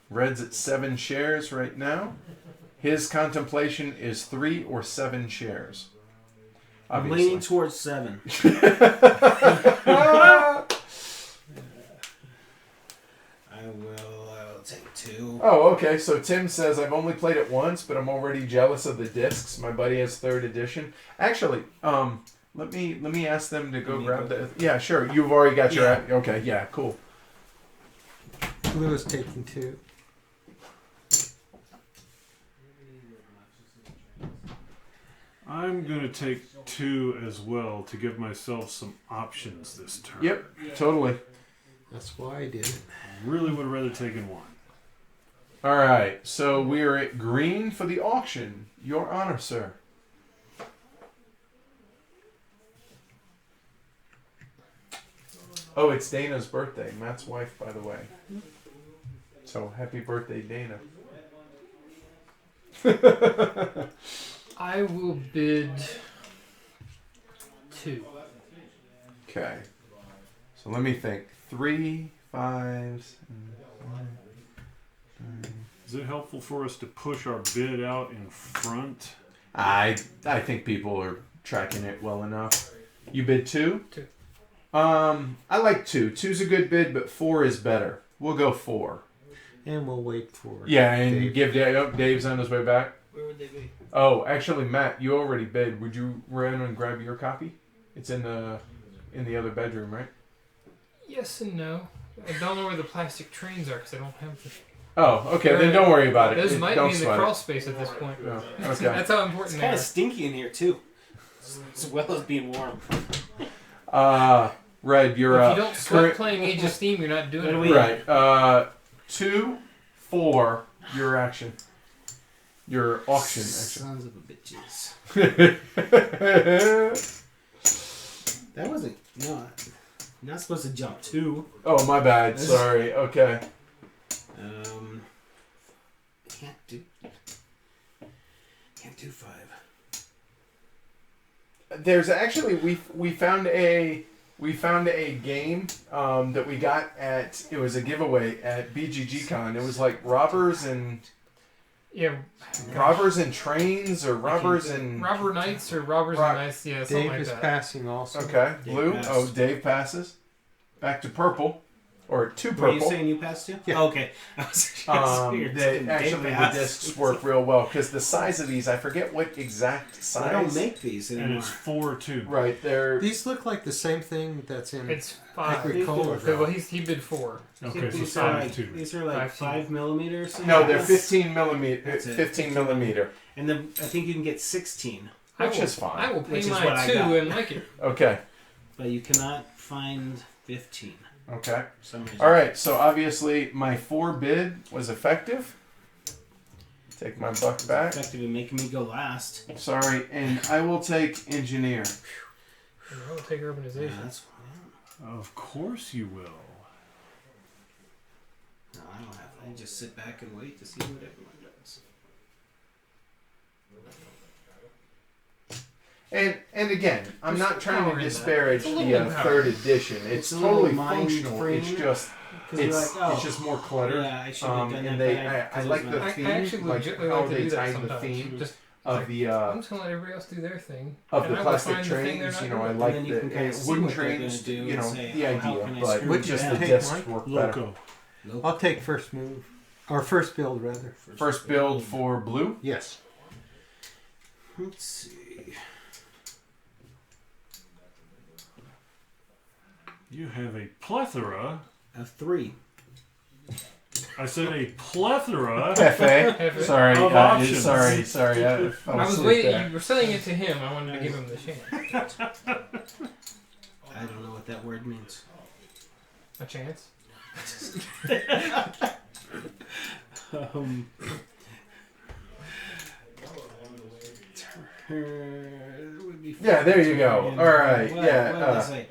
Red's at 7 shares right now. His contemplation is 3 or 7 shares. I'm Obviously. leaning towards 7. I'll take 2. Oh, okay. So Tim says I've only played it once, but I'm already jealous of the discs. My buddy has 3rd edition. Actually, let me ask them to go grab the. Yeah, sure. You've already got your. Yeah. Okay. Yeah. Cool. Blue is taking 2. I'm going to take 2 as well to give myself some options this turn. Yep. Totally. That's why I did it. Really would have rather taken 1. All right. So we are at green for the auction. Your honor, sir. Oh, it's Dana's birthday. Matt's wife, by the way. So happy birthday, Dana. I will bid 2. Okay. So let me think. 3, 5s. Is it helpful for us to push our bid out in front? I think people are tracking it well enough. You bid 2? 2. I like 2. 2's a good bid, but 4 is better. We'll go 4. And we'll wait for Yeah, and Dave. give Dave. Oh, Dave's on his way back. Where would they be? Oh, actually, Matt, you already bid. Would you run and grab your copy? It's in the other bedroom, right? Yes and no. I don't know where the plastic trains are because I don't have the. Oh, okay. Then don't worry about it. Those might Don't be in the sweat crawl it. space at this point. No. Okay. That's how It's important they kind are. of stinky in here too, as well as being warm. Red, you're If up. you don't sweat playing Age of Steam, you're not doing What do it. we- Right. 2, 4. Your action. Your auction action. Sons of a bitches. Oh, That wasn't. No, you're not supposed to jump 2. my bad. Sorry. Okay. Can't do 5. There's actually we found a game that we got at, it was a giveaway at BGG Con. It was like robbers and trains or robbers and Robber Knights or Robbers and Knights, yeah, something Dave like is that. passing also. okay, Dave blue. passed. Oh, Dave passes. Back to purple, or to Were you purple. saying you passed too? Yeah. Oh, okay. I was They actually the discs work real well because the size of these, I forget what exact size. I don't make these And anymore. it's 4 too. Right, they're These look like the same thing that's in It's 5. Agricola. Okay, well, he bid 4. Okay, so these are 5 like, 2. these are like 5 millimeters. no, they're 15 millimeter. That's it. 15 millimeter. And then I think you can get 16, Which is fine. I will pay Which is my what I 2 got. and like it. Okay. but you cannot find 15 Okay. for some reason. All right. So obviously my 4 bid was effective. Take my buck back. Effective in making me go last. Sorry, and I will take engineer. I will take Yeah, urbanization. that's. Of course you will. No, I don't have. I just sit back and wait to see what everyone does. And again, I'm There's not trying power to in that. disparage It's a little the bit of power. third edition. It's It's a totally little mind functional. frame. It's just Because you're like, oh, it's just more cluttered. yeah, I should have done and that. they, but I 'cause it like was the my- I theme, actually like legitimately how like to they do that tied the sometimes. theme Just of like, the I'm just gonna let everybody else do their thing. of and the I will plastic find the thing they're trains. not You know, I doing. like And then you can the kinda see wooden what they're gonna trains. do You and know, say, the oh, how idea, can I but screw Which it is just the the take, discs Mike? work better. Loco. I'll take first move. Or first build, rather. First build for blue. Yes. Let's see. You have a plethora. A 3. I said a plethora. Cafe. Sorry, Of options. sorry. I I was waiting. You were selling it to him. I wanted to give him the chance. I don't know what that word means. A chance. Would be Yeah, there you go. and- All right, what, yeah, What did I say?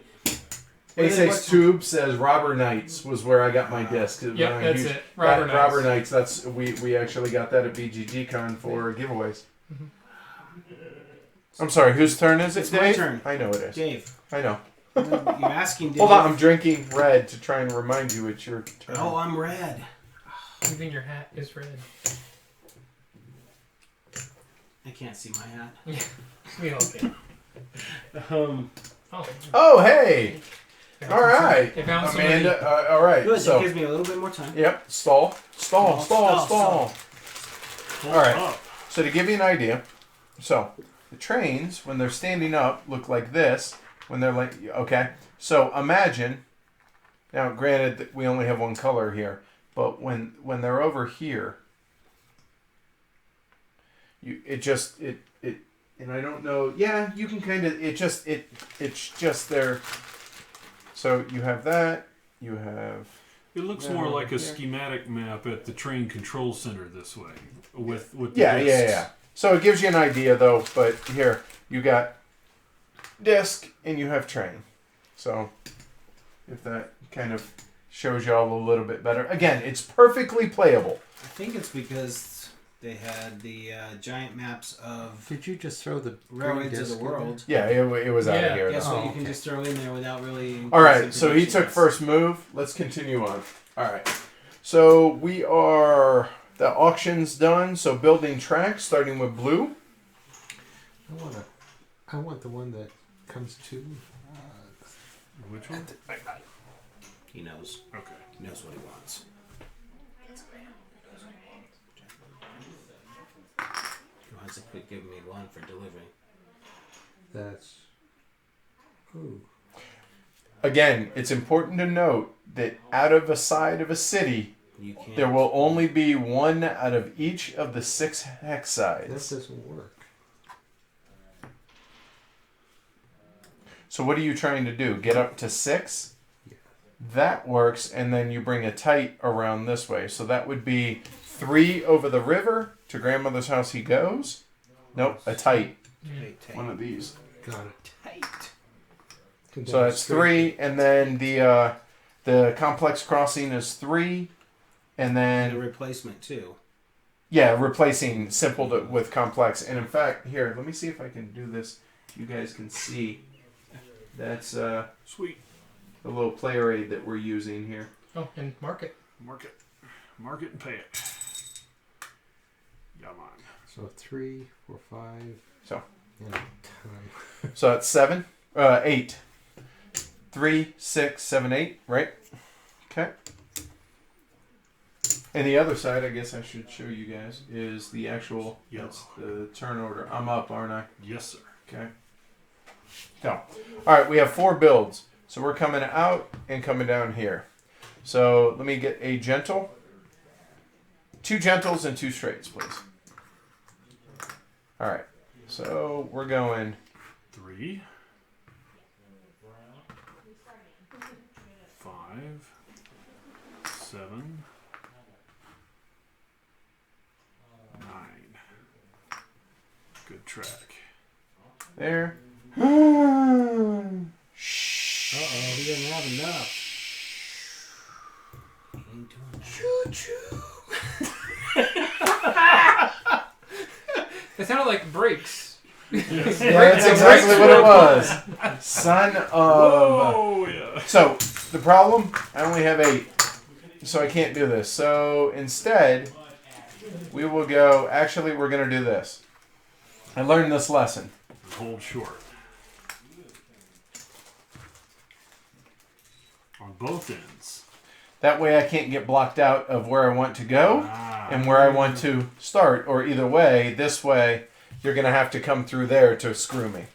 A6 Tube says Robber Knights was where I got my disc. Yep, that's it. Robber Knights. Robber Knights. That's we actually got that at BGG Con for giveaways. Mhm. I'm sorry. Whose turn is it? It's my Dave? turn. I know it is. Dave, I know. you're asking Dave. Hold on. I'm drinking red to try and remind you it's your turn. Oh, I'm red. Even your hat is red. I can't see my hat. We all can. Um, Oh. Hey. All right. They found somebody. Amanda. All right. good. So. It gives me a little bit more time. Yep. Stall. Stall. All right. So to give you an idea, so the trains when they're standing up look like this. When they're like, okay. So imagine. Now, granted that we only have one color here, but when they're over here, and I don't know. Yeah, you can kind of. It's just there. So you have that. You have. It looks Yeah, more like a yeah. schematic map at the train control center this way, with the Yeah. discs. So it gives you an idea, though. But here you got disc and you have train. So if that kind of shows you all a little bit better. Again, it's perfectly playable. I think it's because they had the giant maps of Did you just throw the railways green of the disc in world. Yeah, it was out Yeah, of here. Guess though. what? You Oh, can okay. just throw in there without really. All right, so he increasing took first move. Let's continue on. All right. So we are the auction's done. So building tracks, starting with blue. I want the one that comes to. Which one? He knows. Okay. He knows what he wants. must have quit giving me 1 for delivering. That's. Ooh. Again, it's important to note that out of a side of a city, You can't. there will only be 1 out of each of the 6 hex sides. This doesn't work. So what are you trying to do? Get up to 6? Yeah. That works, and then you bring a tight around this way. So that would be 3 over the river. To grandmother's house he goes. Nope, a tight. Tight. One of these. Got it. Tight. So that's 3, and then the complex crossing is 3, and And a then replacement too. yeah, replacing simple with complex. And in fact, here, let me see if I can do this. You guys can see. That's Sweet. the little player aid that we're using here. Oh, and mark it. Mark it and pay it. Yeah, man. So 3, 4, 5. So. And time. So that's 7, 8. 3, 6, 7, 8, right? Okay. And the other side, I guess I should show you guys, is the actual, that's the turn order. I'm up, aren't I? Yes, sir. Okay. So, alright, we have 4 builds. So we're coming out and coming down here. So let me get a gentle. 2 gentles and 2 straights, please. Alright. So we're going 3, 5, 7, 9. Good track. there. Shh. He didn't have enough. He ain't doing that. Choo-choo. It sounded like brakes. Yes. Yeah, that's exactly what it was. Son of. Oh, yeah. So, the problem, I only have 8. So I can't do this. So instead, we will go. Actually, we're going to do this. I learned this lesson. Hold short. On both ends. That way I can't get blocked out of where I want to go Ah. and where I want to start. Or either way, this way, you're going to have to come through there to screw me.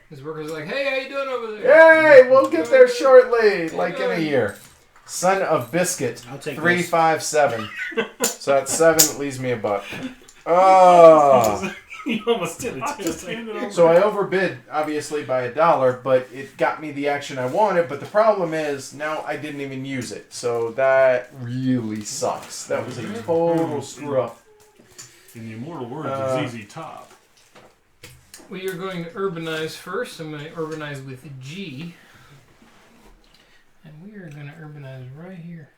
His worker's like, hey, how you doing over there? Hey, we'll get there shortly, like in a year. Son of biscuit, I'll take 357. So that's 7. That leaves me a buck. Oh. You almost did it. I just handed over. So I overbid, obviously, by $1, but it got me the action I wanted. But the problem is, now I didn't even use it. So that really sucks. That was a total screw up. In the immortal words of ZZ Top. We are going to urbanize first. I'm going to urbanize with G. And we are going to urbanize right here.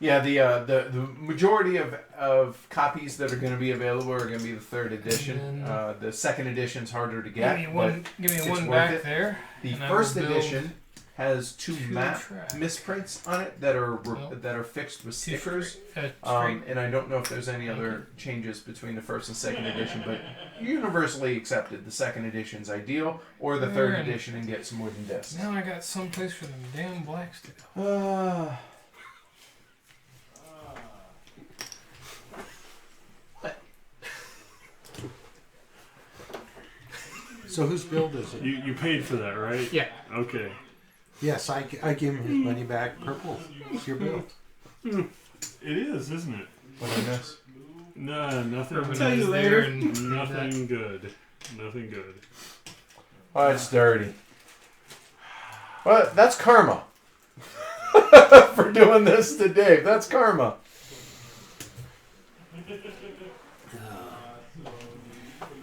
Yeah, the majority of copies that are going to be available are going to be the 3rd edition. The 2nd edition's harder to get. Give me it's one worth back it. there. The and I 1st will build edition has 2 map tracks. misprints on it that are Nope. that are fixed with 2 stickers. straight. And I don't know if there's any other changes between the 1st and 2nd edition, but universally accepted the 2nd edition's ideal, or the 3rd And edition and get some wooden discs. now I got someplace for them damn blacks to go. So whose build is it? You paid for that, right? Yeah. Okay. Yes, I give him his money back. Purple. It's your build. It is, isn't it? What did I miss? No, nothing. Urbanize tell you there later. and Nothing good. Nothing good. Oh, it's dirty. Well, that's karma. For doing this to Dave. That's karma.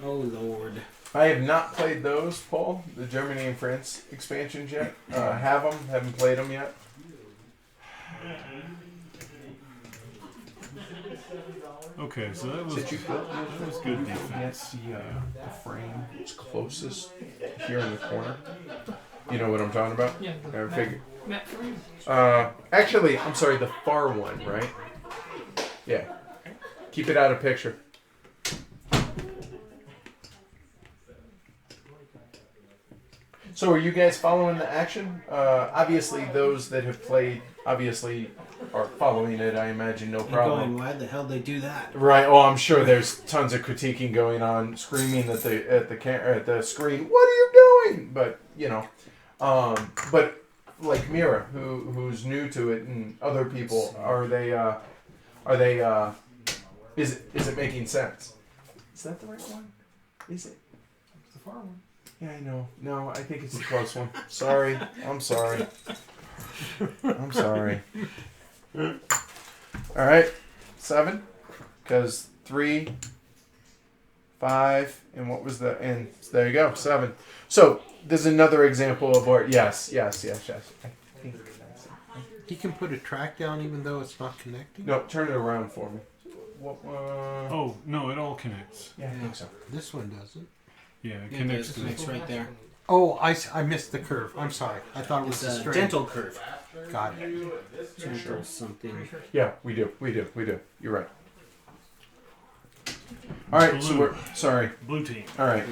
Oh, Lord. I have not played those, Paul. The Germany and France expansions yet. Have them. Haven't played them yet. Okay, so that was Did you build that was good defense. against the frame that's closest here in the corner? You know what I'm talking about? yeah, I figured. Matt for you. Actually, I'm sorry, the far one, right? Yeah. Keep it out of picture. So are you guys following the action? Obviously, those that have played, obviously, are following it, I imagine, no And problem. going, why the hell they do that? Right. Oh, I'm sure there's tons of critiquing going on, screaming at the screen. What are you doing? But but like Mira, who's new to it, and other people, is it making sense? Is that the right one? Is it? It's the far one. Yeah, I know. No, I think it's the close one. Sorry. I'm sorry. I'm sorry. All right. 7. Because 3, 5, and what was the... And there you go. 7. So, there's another example of where... Yes. I think that's it. You can put a track down even though it's not connecting? No, turn it around for me. Oh, no, it all connects. Yeah, I think so. This one doesn't. Yeah, it Yeah, connects it to connects right there. Oh, I missed the curve. I'm sorry. I thought it was It's a a straight. dental curve. Got it. Dental something. Yeah, we do. You're right. All right, so we're... Sorry. Blue team. All right.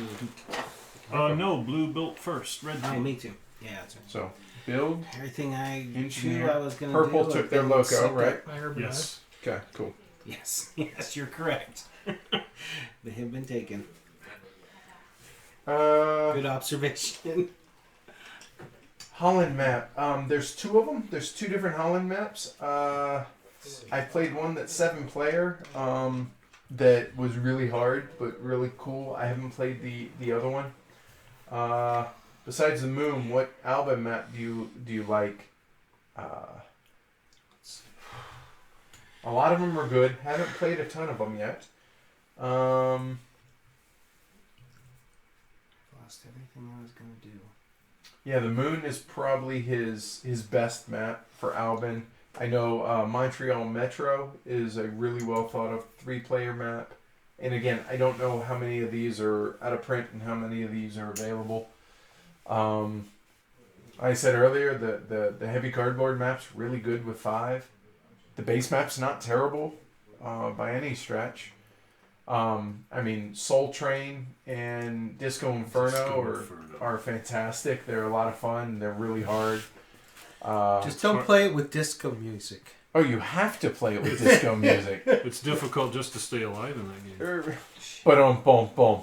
No, blue built first. Red Oh, team. me too. Yeah, that's right. So, build. Everything I Engineer. knew I was going to do. Purple took I've their been logo, sucked right? up. I heard Yes. Okay, cool. Yes, you're correct. They have been taken. Good observation. Holland map. There's 2 of them. There's 2 different Holland maps. I played one that's 7-player. That was really hard, but really cool. I haven't played the other one. Besides the moon, what Alba map do you like? A lot of them are good. Haven't played a ton of them yet. Lost everything I was going to do. Yeah, the moon is probably his best map for Albin. I know Montreal Metro is a really well thought of 3-player map. And again, I don't know how many of these are out of print and how many of these are available. I said earlier, the heavy cardboard map's really good with 5. The base map's not terrible by any stretch. I mean, Soul Train and Disco Inferno are fantastic. They're a lot of fun. They're really hard. Just don't play it with disco music. Oh, you have to play it with disco music. It's difficult just to stay alive in that game. But boom.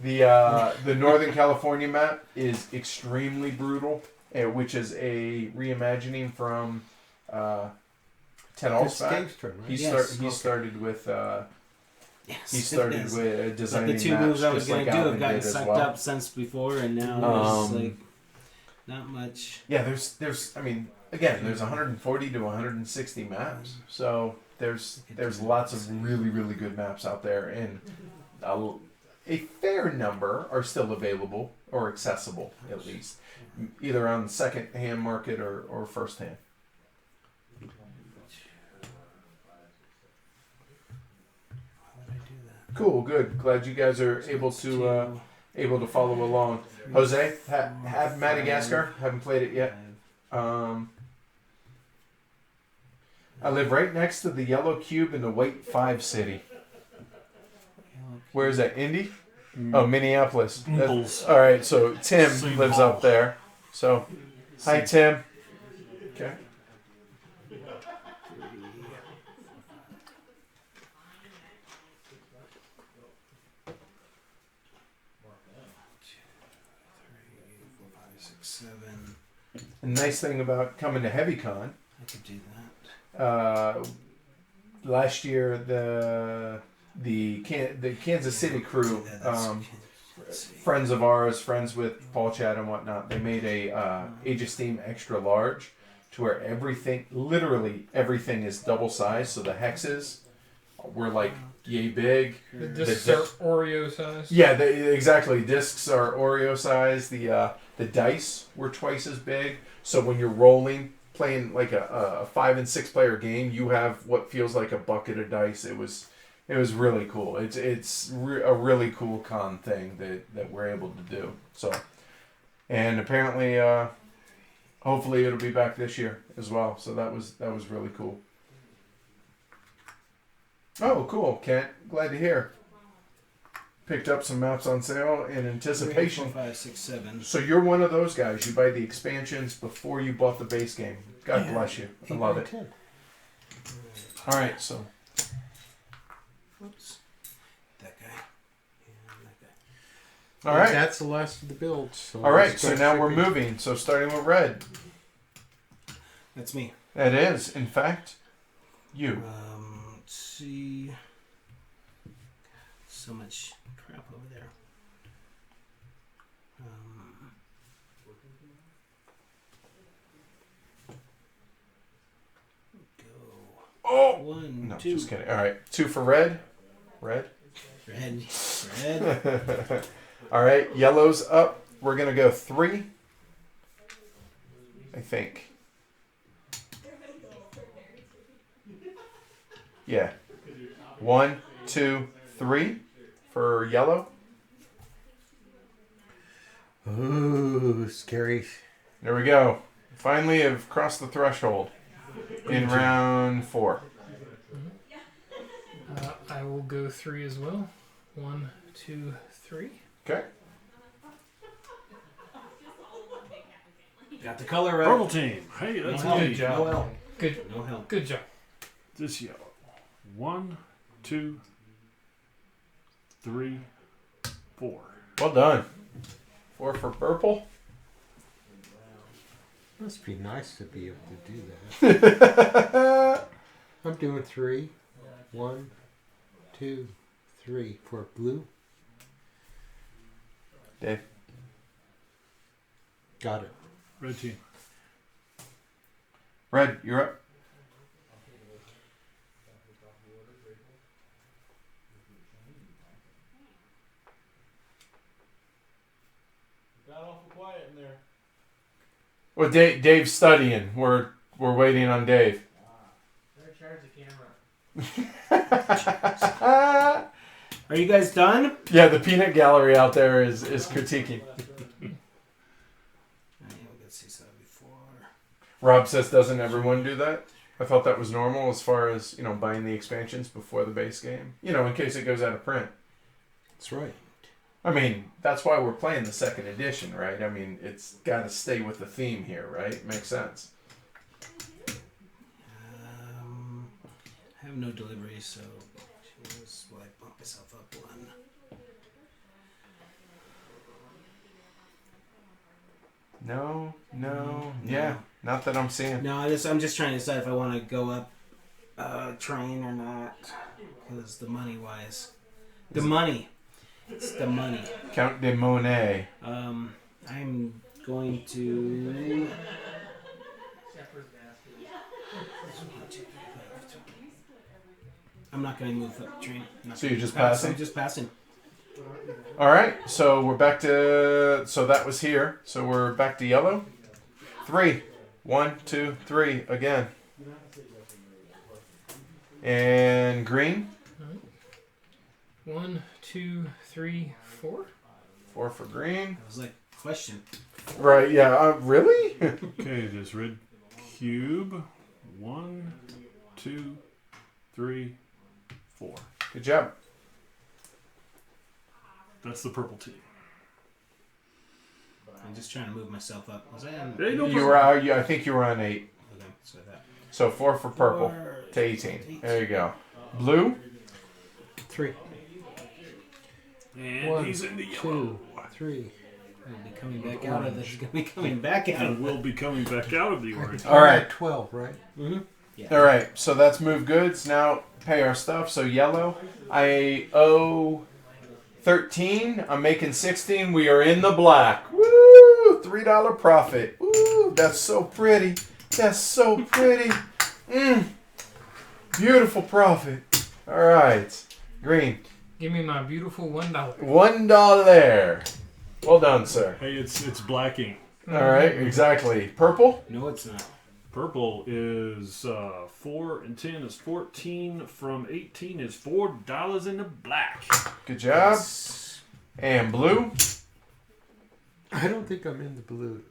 The Northern California map is extremely brutal, which is a reimagining from Ted Alsbach. He started with Yes, he started with designing the 2 maps moves I was just going like to do Alvin have gotten did as sucked well. up since before, and now there's like not much. Yeah, there's I mean, again, there's 140 to 160 maps, so there's lots of really good maps out there, and a fair number are still available or accessible at least, either on the second-hand market or first-hand. Cool, good. Glad you guys are able to follow along. Jose, have Madagascar. Haven't played it yet. I live right next to the yellow cube in the white 5 city. Where is that? Indy? Oh, Minneapolis. Impulse. All right, so Tim St. lives Paul. up there. So, hi Tim. Okay. The nice thing about coming to HeavyCon, I could do that. last year the Kansas City crew, friends of ours, friends with Paul Chad and whatnot, they made a Age of Steam extra large to where literally everything is double size. So the hexes were like yay big. The discs are Oreo size. Yeah, exactly. Discs are Oreo size. The dice were twice as big. So when you're playing like a 5 and 6 player game, you have what feels like a bucket of dice. It was really cool. It's a really cool con thing that we're able to do. So, and apparently, hopefully it'll be back this year as well. So that was really cool. Oh, cool, Kent. Glad to hear. Picked up some maps on sale in anticipation. 3, 4, 5, 6, 7. So you're one of those guys. You buy the expansions before you bought the base game. God bless you. I love it. All right, so Whoops. That guy. And that guy. all right, That's the last of the build. So all right. So start now we're shipping. moving. So starting with red, That's me. that is in fact you. Let's see. So much crap over there. Go. Oh One, no, two. just kidding. All right, 2 for red. Red. Red. Red. All right, yellow's up. We're gonna go 3. I think. Yeah. 1, 2, 3 for yellow. Ooh, scary. There we go. Finally have crossed the threshold in round 4. I will go 3 as well. 1, 2, 3. Okay. Got the color right. Purple team. Hey, that's No me. Good job. No help. Good. No help. Good job. This yellow. 1, 2, 3, 4. Well done. 4 for purple. Must be nice to be able to do that. I'm doing 3. 1, 2, 3 for blue. Dave. Got it. Red team. Red, you're up. Got awful quiet in there. Well, Dave's studying. We're waiting on Dave. Better charge the camera. Are you guys done? Yeah, the peanut gallery out there is critiquing. Let's see something before. Rob says, doesn't everyone do that? I thought that was normal as far as, buying the expansions before the base game. In case it goes out of print. That's right. I mean, that's why we're playing the second edition, right? I mean, it's got to stay with the theme here, right? Makes sense. I have no delivery, so just I bump myself up 1. No. Yeah, not that I'm seeing. No, I'm just trying to decide if I want to go up train or not, because the money wise, it's the money. Count de Monet. I'm going to. I'm not going to move up the train. So you're just passing? I'm just passing. All right, so we're back to... So that was here. So we're back to yellow. 3. 1, 2, 3 again. And green. 1, 2, 3, 4. 4 for green. I was like, question. Right, yeah. Really? Okay, this red cube. 1, 2, 3, 4. Good job. That's the purple team. I'm just trying to move myself up. Was I on? Hey, no You were. I think you were on 8. Okay, so that. So 4 for purple 4 to 18. There you go. Blue. 3. And 1, he's in the yellow. 2, 3. I'll be coming back out of this. He's gonna be coming back out. And we'll be coming back out of the orange. All right. 12, right? Mm-hmm. Yeah. All right. So that's move goods. Now pay our stuff. So yellow. I owe 13. I'm making 16. We are in the black. Woo! $3 profit. Woo! That's so pretty. That's so pretty. Beautiful profit. All right. Green. Give me my beautiful $1. $1 there. Well done, sir. Hey, it's blacking. All right. Exactly. Purple. No, it's not. Purple is 4 and 10 is 14. From 18 is $4 in the black. Good job. And blue. I don't think I'm in the blue.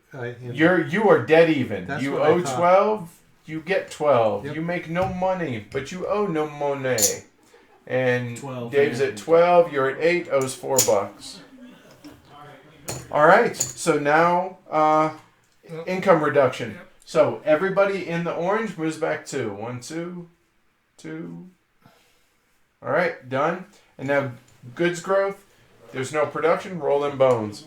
You are dead even. That's You what I owe thought. 12. You get 12. Yep. You make no money, but you owe no money. And 12. Dave's at 12. You're at 8. Owes $4. All right. So now income reduction. So everybody in the orange moves back 2. 1, 2, 2. All right, done. And now goods growth. There's no production. Roll in bones.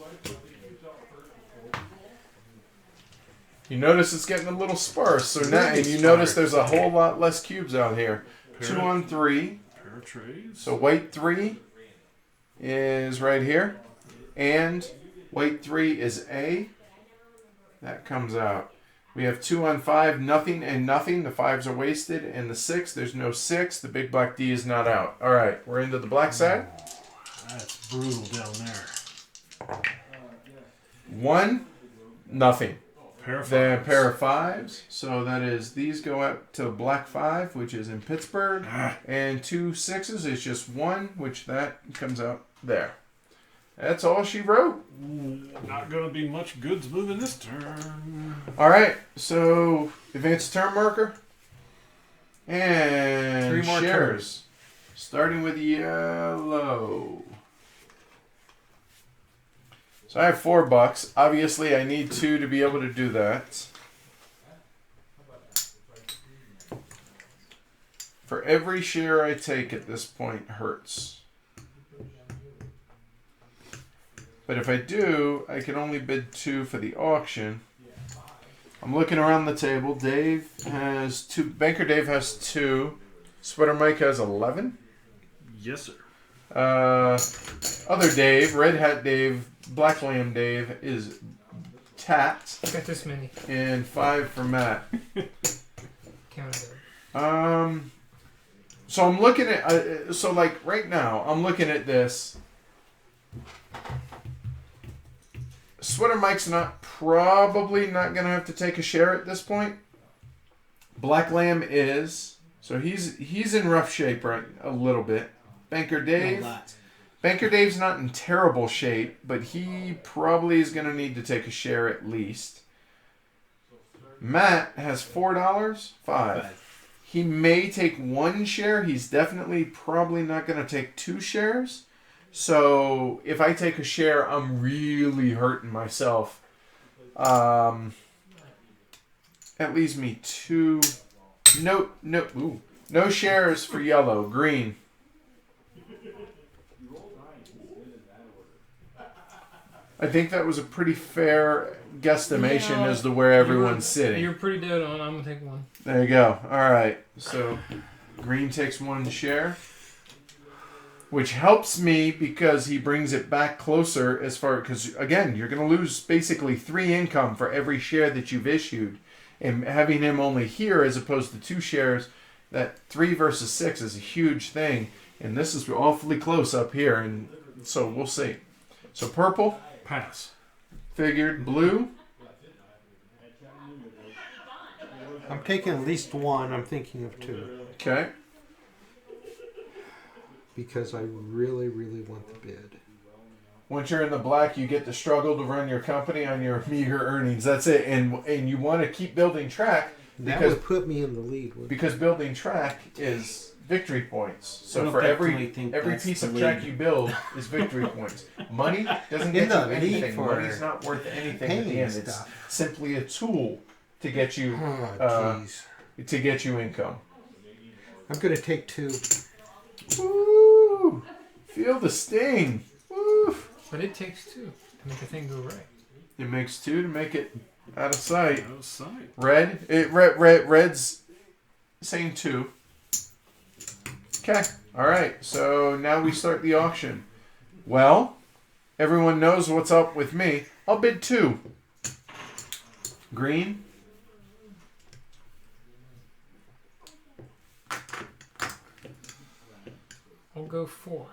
You notice it's getting a little sparse. So now, and you notice there's a whole lot less cubes out here. 2 on 3. Pair of trays. So white 3 is right here, and white 3 is A. That comes out. We have 2 on 5, nothing and nothing. The 5s are wasted, and the 6, there's no 6. The big black D is not out. All right, we're into the black side. That's brutal down there. 1, nothing. Pair of Then a fives. pair of 5s. So that is, these go up to black 5, which is in Pittsburgh. And 2 6s is just 1, which that comes out there. That's all she wrote. Not going to be much goods moving this turn. All right, so advance turn marker. And 3 more shares. Starting with yellow. So I have $4. Obviously, I need 2 to be able to do that. For every share I take at this point hurts. But if I do, I can only bid 2 for the auction. I'm looking around the table. Dave has 2. Banker Dave has 2. Sweater Mike has 11. Yes, sir. Other Dave, Red Hat Dave, Black Lamb Dave is tapped. I got this many. And 5 for Matt. Count it. So I'm looking at, so like right now, I'm looking at this. Sweater Mike's probably not going to have to take a share at this point. Black Lamb is. So he's in rough shape right a little bit. Banker Dave. A lot. Banker Dave's not in terrible shape, but he probably is going to need to take a share at least. Matt has $4. 5. He may take 1 share. He's definitely probably not going to take 2 shares. So if I take a share, I'm really hurting myself. That leaves me 2. No shares for yellow. Green. I think that was a pretty fair guesstimation as to where everyone's sitting. You're pretty dead on. I'm going to take 1. There you go. All right. So green takes 1 share, which helps me because he brings it back closer as far, because again, you're going to lose basically 3 income for every share that you've issued, and having him only here as opposed to 2 shares, that 3 versus 6 is a huge thing, and this is awfully close up here, and so we'll see. So purple. Pass. Figured. Blue. I'm taking at least 1. I'm thinking of 2. Okay. Because I really, really want the bid. Once you're in the black, you get to struggle to run your company on your meager earnings. That's it. And you want to keep building track That because would put me in the lead. because building track is victory points. I So don't for definitely think every that's piece the of track lead. you build is victory points. Money doesn't In get you the lead anything. for Money's not worth anything at the paying end. It's stuff. simply a tool to get you Oh, jeez. to get you income. I'm going to take 2. Woo! Feel the sting. Woo! But it takes 2 to make a thing go right. It makes 2 to make it out of sight. Out of sight. Red's saying 2. Okay. All right. So now we start the auction. Well, everyone knows what's up with me. I'll bid 2. Green. I'll go 4.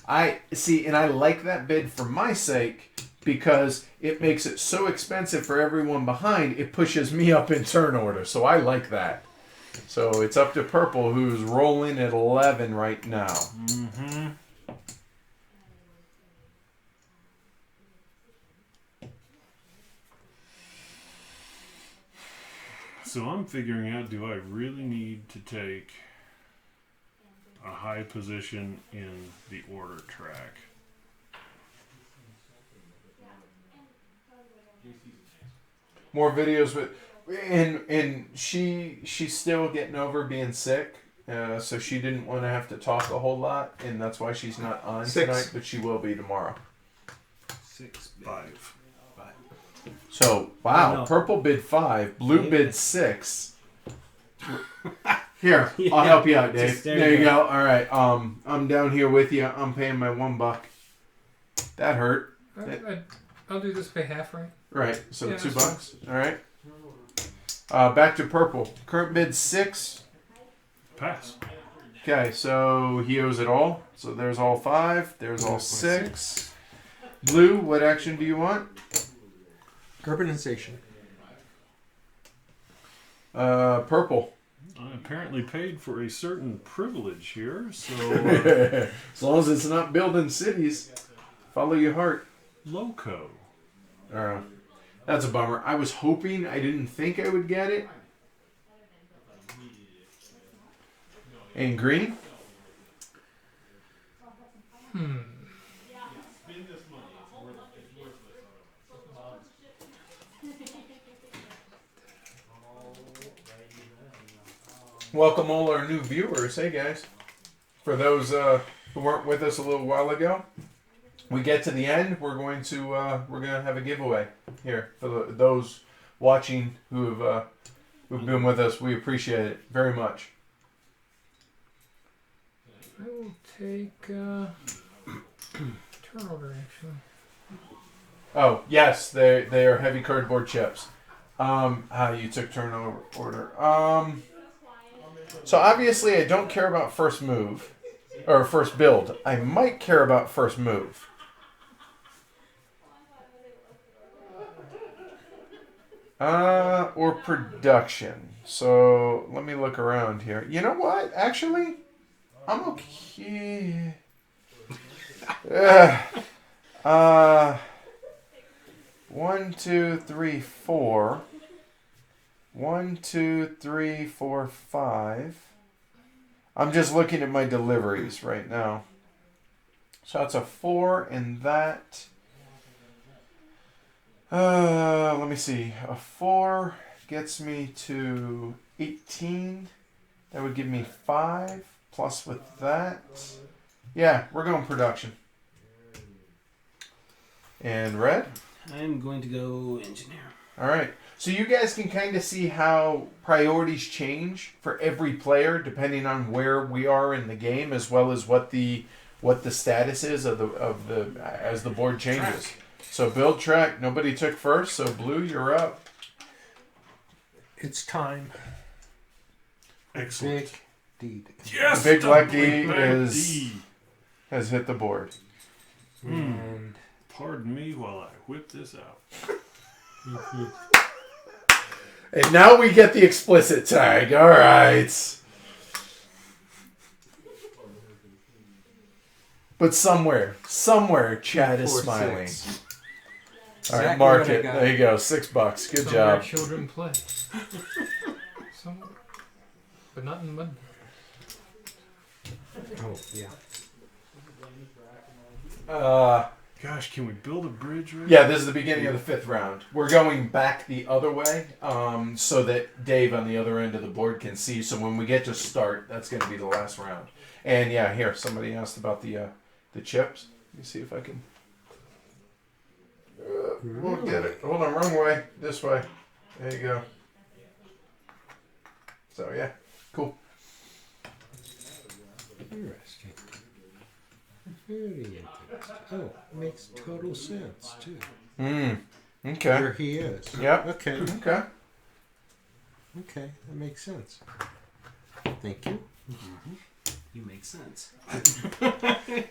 I see, and I like that bid for my sake because it makes it so expensive for everyone behind. It pushes me up in turn order, so I like that. So it's up to purple, who's rolling at 11 right now. Mm-hmm. So I'm figuring out, do I really need to take a high position in the order track? more videos with, and she's still getting over being sick, so she didn't want to have to talk a whole lot, and that's why she's not on 6. tonight, but she will be tomorrow. 6 bid. 5. So wow, No. purple bid 5, blue bid 6. Here, Yeah. I'll help you out, Dave. Just There you go. All right, I'm down here with you. I'm paying my $1. That hurt. I'll do this by half, right? Right, so Yeah, $2. All right. Back to purple. Current bid 6. Pass. Okay, so he owes it all. So there's all 5. There's all 6. Blue, what action do you want? Urbanization. Purple. I apparently paid for a certain privilege here, so As long as it's not building cities, follow your heart. loco. That's a bummer. I was hoping, I didn't think I would get it. And green? Welcome all our new viewers. Hey guys. For those who weren't with us a little while ago, we get to the end. We're going to have a giveaway here for those watching who've been with us. We appreciate it very much. I will take turn order actually. Oh yes, they are heavy cardboard chips. You took turn order. So obviously I don't care about first move or first build. I might care about first move. Or production. So let me look around here. You know what? Actually, I'm okay. 1, 2, 3, 4. 1, 2, 3, 4, 5. I'm just looking at my deliveries right now. So that's a 4 and that. Let me see. A 4 gets me to 18. That would give me 5 plus with that. Yeah, we're going production. And red? I'm going to go engineer. All right. So you guys can kind of see how priorities change for every player depending on where we are in the game, as well as what the status is of the as the board changes. So build track. Nobody took first. So blue, you're up. It's time. Excellent. Big D. Yes, The big black D big black is D. has hit the board. And Pardon me while I whip this out. And now we get the explicit tag. All right. But somewhere, Chad is 4, smiling. 6. All right, Exactly mark what I it. got. There you go. $6. Good Somewhere job. children play. Somewhere. But not in the mud. Oh, yeah. Gosh, can we build a bridge right Yeah, this is the beginning of the 5th round. We're going back the other way, so that Dave on the other end of the board can see. So when we get to start, that's going to be the last round. And yeah, here somebody asked about the chips. Let me see if I can. We'll get it. Hold on, wrong way. This way. There you go. So yeah, cool. Interesting. Very interesting. Oh, makes total sense, too. Okay. Where he is. Yep. Okay. Okay. Okay, that makes sense. Thank you. You make sense.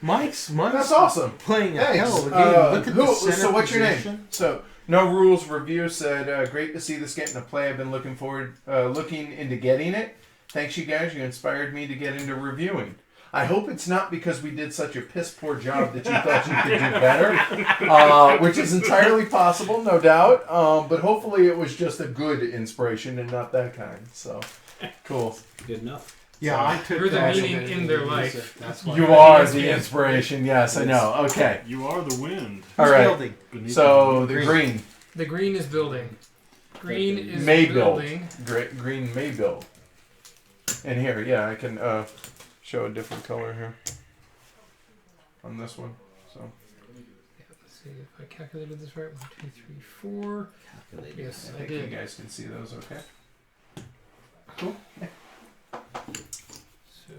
Mike's That's awesome. playing a Thanks. hell of a game. Look at the center So what's your position. name? So No Rules Review said, great to see this get into play. I've been looking into getting it. Thanks you guys. You inspired me to get into reviewing. I hope it's not because we did such a piss poor job that you thought you could do better, which is entirely possible, no doubt. But hopefully it was just a good inspiration and not that kind. So, cool. Good enough. Yeah, I took You're the that meaning and in their life. That's why. You are the inspiration. Yes, I know. Okay. You are the wind. All Who's right. building? Beneath So the green. The green is building. Green is may build. building. Green may build. And here, yeah, I can show a different color here on this one. So Yeah, let's see if I calculated this right. 1, 2, 3, 4. Yes, I I think did. you guys can see those okay. Cool. So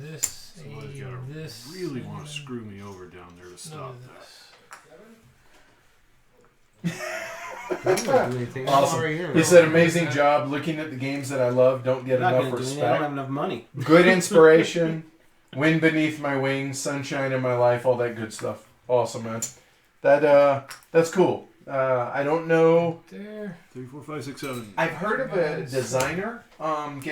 this, Somebody's gotta this. really want and to screw me over down there to none stop of that. this. I don't do anything. Awesome. Right here. He said, amazing job looking at the games that I love. Don't get I'm not enough gonna do it. I don't respect. have enough money. Good inspiration. Wind beneath my wings. Sunshine in my life. All that good stuff. Awesome, man. That's cool. I don't know. There. 3, 4, 5, 6, 7. I've heard of a designer wanting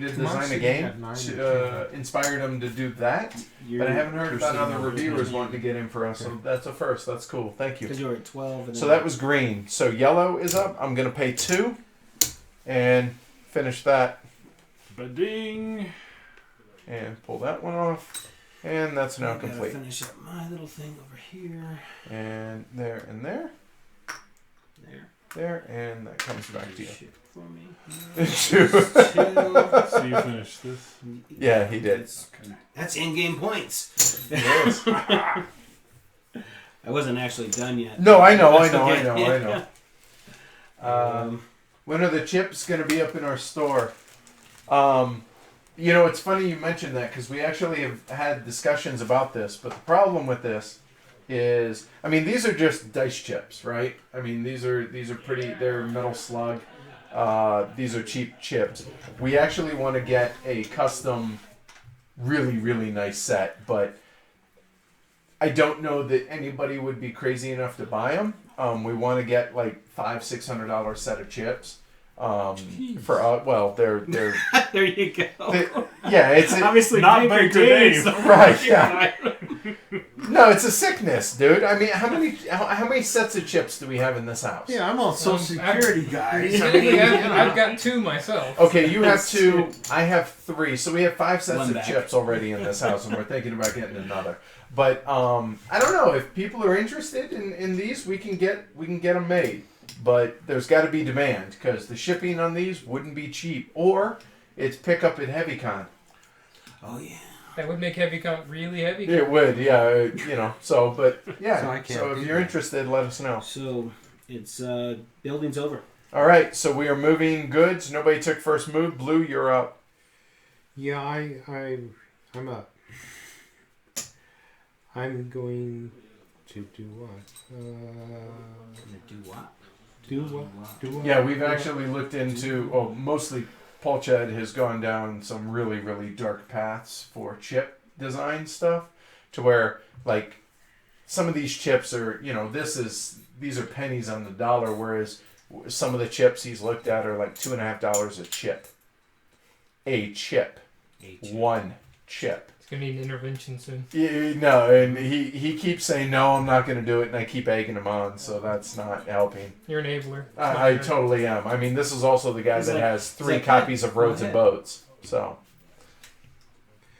to design a game to inspired him to do that, but I haven't heard about other reviewers wanting to get in for us. So that's a first. That's cool. Thank you. Because you were at 12. And So that was green. So yellow is up. I'm gonna pay 2, and finish that, Ba-ding! and pull that one off, and that's now I gotta complete. finish up my little thing over here. And there, and there, There. and that comes back to you. Shit for me. Two. So you finished this? Yeah, he did. That's in-game points. Yes. I wasn't actually done yet. No, I know. When are the chips going to be up in our store? It's funny you mentioned that because we actually have had discussions about this. But the problem with this is, these are just dice chips, right? These are pretty. They're metal slug. These are cheap chips. We actually want to get a custom, really, really nice set, but I don't know that anybody would be crazy enough to buy them. We want to get like $500-$600 set of chips. They're There you go. it's Obviously not Baker Baker Dave. Dave. right. Yeah. No, it's a sickness, dude. How many sets of chips do we have in this house? Yeah, I'm on Social Security, guys. Technically, I've got 2 myself. Okay, you have 2. I have 3. So we have 5 sets One of back. chips already in this house, and we're thinking about getting another. But I don't know if people are interested in these. We can get them made, but there's got to be demand because the shipping on these wouldn't be cheap, or it's pickup at HeavyCon. Oh, yeah. That would make HeavyCon really heavy. It would, yeah. So if do you're that. interested, let us know. So it's building's over. All right, so we are moving goods. Nobody took first move. Blue, you're up. Yeah, I'm up. I'm going to do what? Do what? Do what? Do what? Yeah, we've actually looked into. Mostly Paul Chad has gone down some really, really dark paths for chip design stuff, to where like some of these chips are, these are pennies on the dollar, whereas some of the chips he's looked at are like $2.50 a chip. A chip. One chip. It's going to need an intervention soon. No, and he keeps saying, no, I'm not going to do it, and I keep egging him on, so that's not helping. You're an enabler. I totally am. This is also the guy He's that like, has 3 like, copies of Roads and go ahead. Boats, so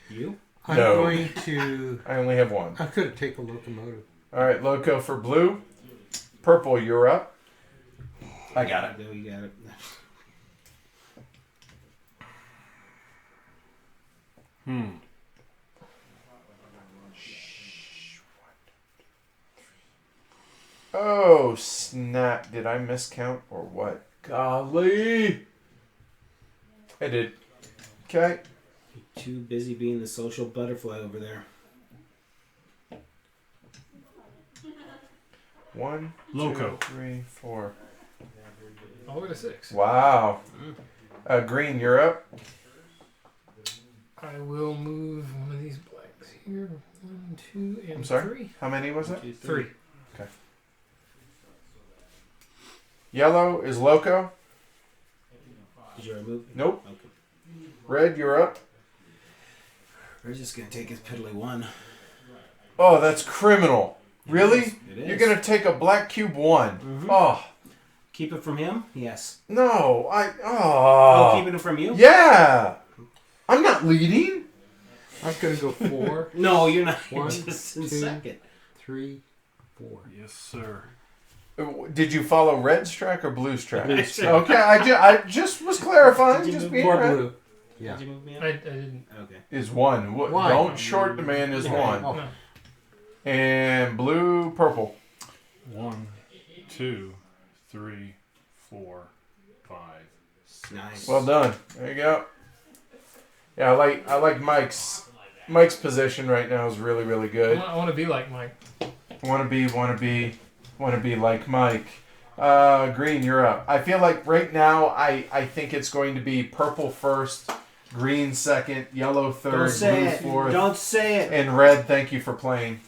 You? I'm No. going to. I only have 1. I'm going to take a locomotive. All right, Loco for blue. Purple, you're up. I got it. There you got it. Oh, snap. Did I miscount or what? Golly. I did. Okay. You're too busy being the social butterfly over there. 1, Loco. 2, 3, 4. All the way to 6. Wow. Green, you're up. I will move one of these blanks here. 1, 2, and I'm sorry? 3. How many was it? 3. Yellow is Loco. Did you remove? Nope. Okay. Red, you're up. We're just gonna take his piddly 1. Oh, that's criminal. Really? It is. You're going to take a black cube 1. Mhm. Oh, Keep it from him? Yes. no. Oh, keeping it from you? Yeah. I'm not leading. I'm going to go 4, No, you're not. 1, Just in 2, second. 3, 4. Yes, sir. Did you follow red's track or blue's track? Blue's track. Okay, I just was clarifying. Did you Just move being me? right. Blue. Yeah. Did you move me up? I didn't. Okay. Is one. One. Don't short the man is one. Oh. No. And blue, purple. 1, 2, 3, 4, 5, 6. Nice. Well done. There you go. Yeah, I like Mike's position right now is really, really good. I want to be like Mike. Want to be like Mike. Green, you're up. I feel like right now I think it's going to be purple first, green second, yellow third, Don't say blue it. fourth, Don't say it. and red. Thank you for playing.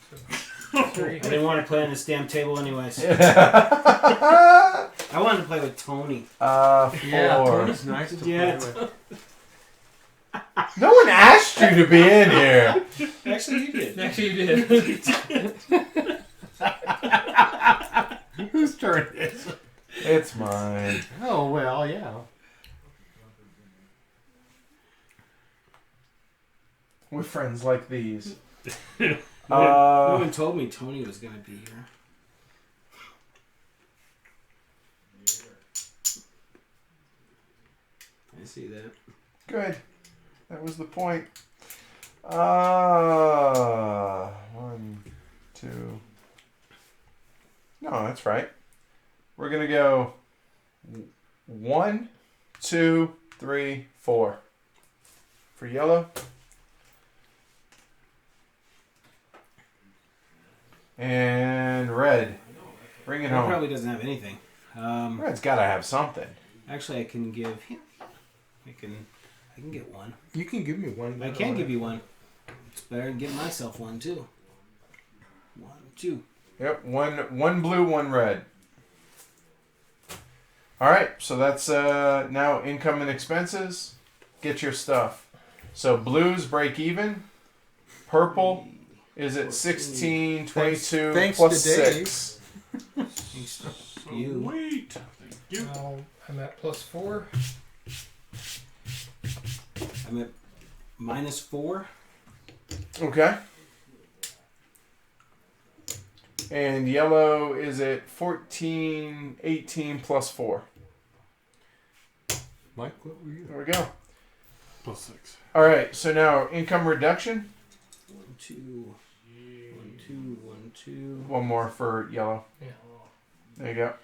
I didn't want to play on this damn table anyways. I I wanted to play with Tony. 4. Tony's nice to Yeah. play with. No one asked you to be in here. Actually, you did. Actually, you did. Whose turn is it? It's mine. Oh, well, yeah. With friends like these. No one told me Tony was going to be here. I see that. Good. That was the point. 1, 2. No, that's right. We're gonna go 1, 2, 3, 4 for yellow. And red. Bring it He home. probably doesn't have anything. Red's gotta have something. Actually, I can give him. I can get one. You can give me one. I can give you one. It's better than give myself one too. 1, 2. Yep, one blue, one red. All right, so that's now income and expenses. Get your stuff. So blues break even. Purple is at 16, 22 Thanks plus to Dave. 6. Thanks to you. Sweet. Thank you. I'm at +4. I'm at -4. Okay. And yellow is at 14, 18 plus 4. Mike, what were you? There we go. +6. All right, so now income reduction. 1, 2, 1, 2, 1, 2. One more for yellow. Yeah. There you go.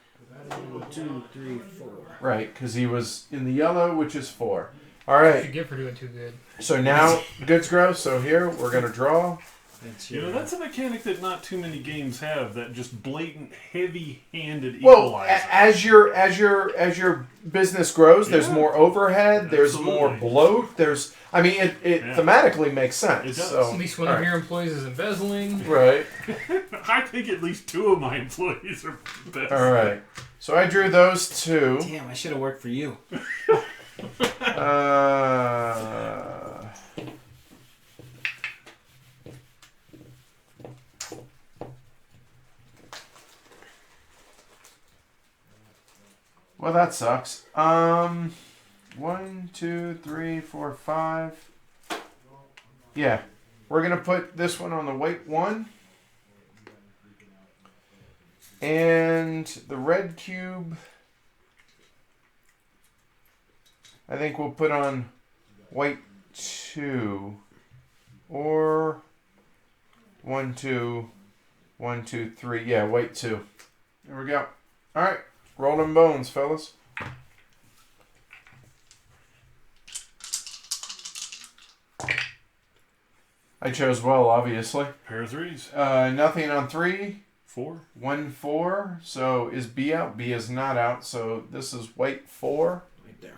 1, 2, 3, 4. Right, because he was in the yellow, which is 4. All What right, you get for doing too good? so now goods grow. So here we're gonna draw. That's You know, that's a mechanic that not too many games have. That just blatant, heavy-handed Well, equalizer. as your business grows, there's Yeah. more overhead. There's more Absolutely. bloat. I mean, it Yeah. thematically makes sense. It does. So, At least one all of right. your employees is embezzling. Right. I think at least 2 of my employees are best. All right. So I drew those 2. Damn, I should have worked for you. Well, that sucks. 1, 2, 3, 4, 5. Yeah. We're going to put this one on the white one. And the red cube, I think we'll put on white 2. Or 1, 2, 1, 2, 3. Yeah, white 2. There we go. All right. Roll them bones, fellas. I chose well, obviously. Pair of 3s. Nothing on 3. 4. 1, 4. So is B out? B is not out. So this is white 4. Right there.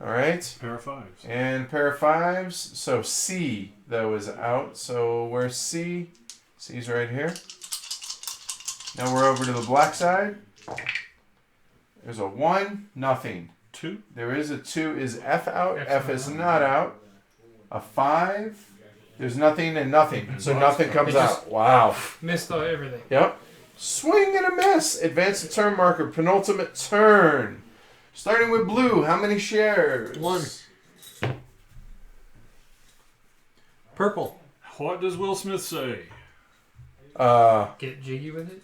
All right. Pair of 5s. And pair of 5s. So C, though, is out. So where's C? C's right here. Now we're over to the black side. There's a 1, nothing. 2. There is a 2. Is F out? F's F not is out. not out. A 5. There's nothing and nothing. So Box nothing comes It just- out. Wow. Missed everything. Yep. Swing and a miss. Advance the turn marker. Penultimate turn. Starting with blue. How many shares? 1. Purple. What does Will Smith say? Get jiggy with it.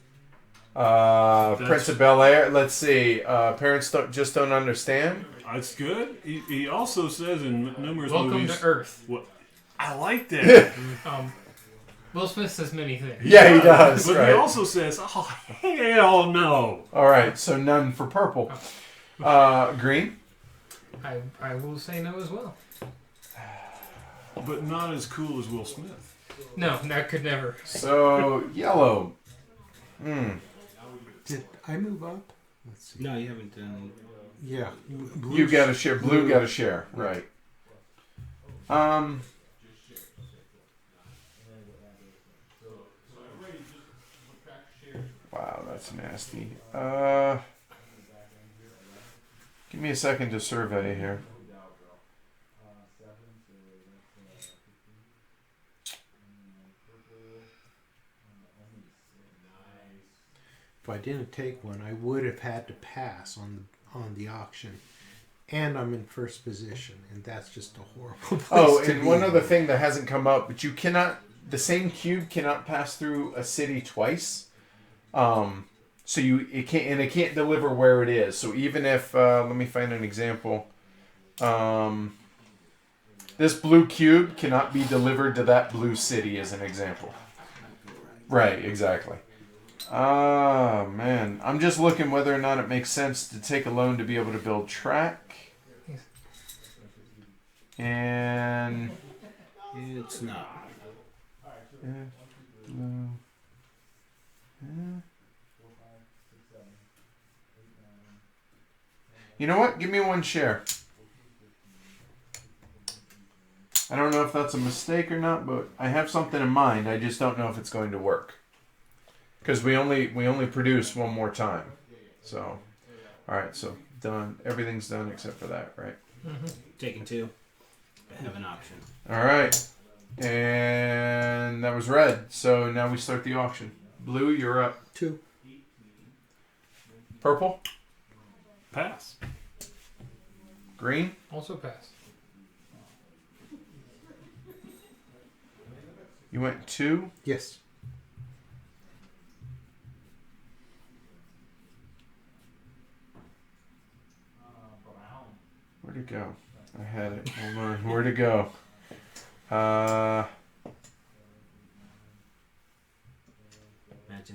Prince of Bel Air. Let's see. Parents just don't understand. That's good. He also says in numerous Welcome movies. to Earth. What? I like that. Will Smith says many things. Yeah, he does. But right. he also says, "Oh hell no." All right, so none for purple. Green. I will say no as well. But not as cool as Will Smith. No, that could never. So yellow. Did I move up? Let's see. No, you haven't done. Yeah. You got to share. Blue got to share. Right. Wow, that's nasty. Give me a second to survey here. If I didn't take one, I would have had to pass on the auction, and I'm in first position, and that's just a horrible place to and be. one other thing that hasn't come up, but you cannot. The same cube cannot pass through a city twice. So it can't deliver where it is. So even if let me find an example. This blue cube cannot be delivered to that blue city as an example. Right, exactly. Man. I'm just looking whether or not it makes sense to take a loan to be able to build track. And It's not. blue. You know what? Give me one share. I don't know if that's a mistake or not, but I have something in mind. I just don't know if it's going to work. Because we only produce one more time. So, all right. So done. Everything's done except for that, right? Mm-hmm. Taking two. I have an option. All right. And that was red. So now we start the auction. Blue, you're up. 2. Purple. Pass. Green. Also pass. You went 2. Yes. Where'd it go? I had it. Hold on. Where'd it go? Imagine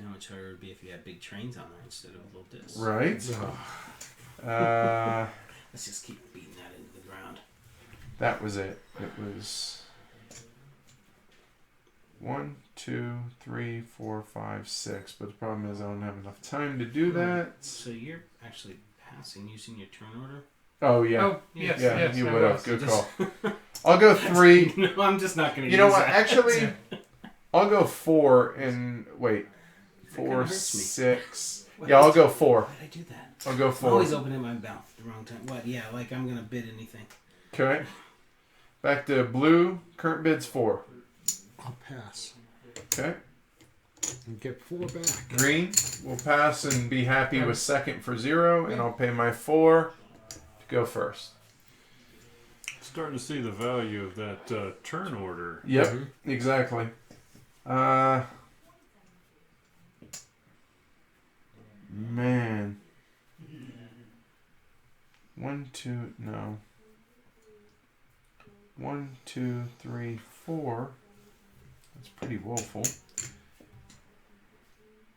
how much harder it would be if you had big trains on there instead of little discs. Right. Let's just keep beating that into the ground. That was it. It was 1, 2, 3, 4, 5, 6. But the problem is I don't have enough time to do that. So you're actually passing using your turn order? Oh yeah. Oh, yes, Yeah, yes. you I would have. was. Good call. I'll go 3. No, I'm just not going to You know what? Actually, I'll go 4 and wait. 4, kinda hurts me. 6. Yeah, I'll go 4. Why did I do that? I'll go I'm 4. always opening my mouth at the wrong time. What? Yeah, like I'm going to bid anything. Okay. Back to blue. Current bid's 4. I'll pass Okay. and get 4 back. Green will pass and be happy with second for 0, and I'll pay my 4 to go first. Starting to see the value of that turn order. Yep, exactly. Man. 1, 2, no. 1, 2, 3, 4. That's pretty woeful.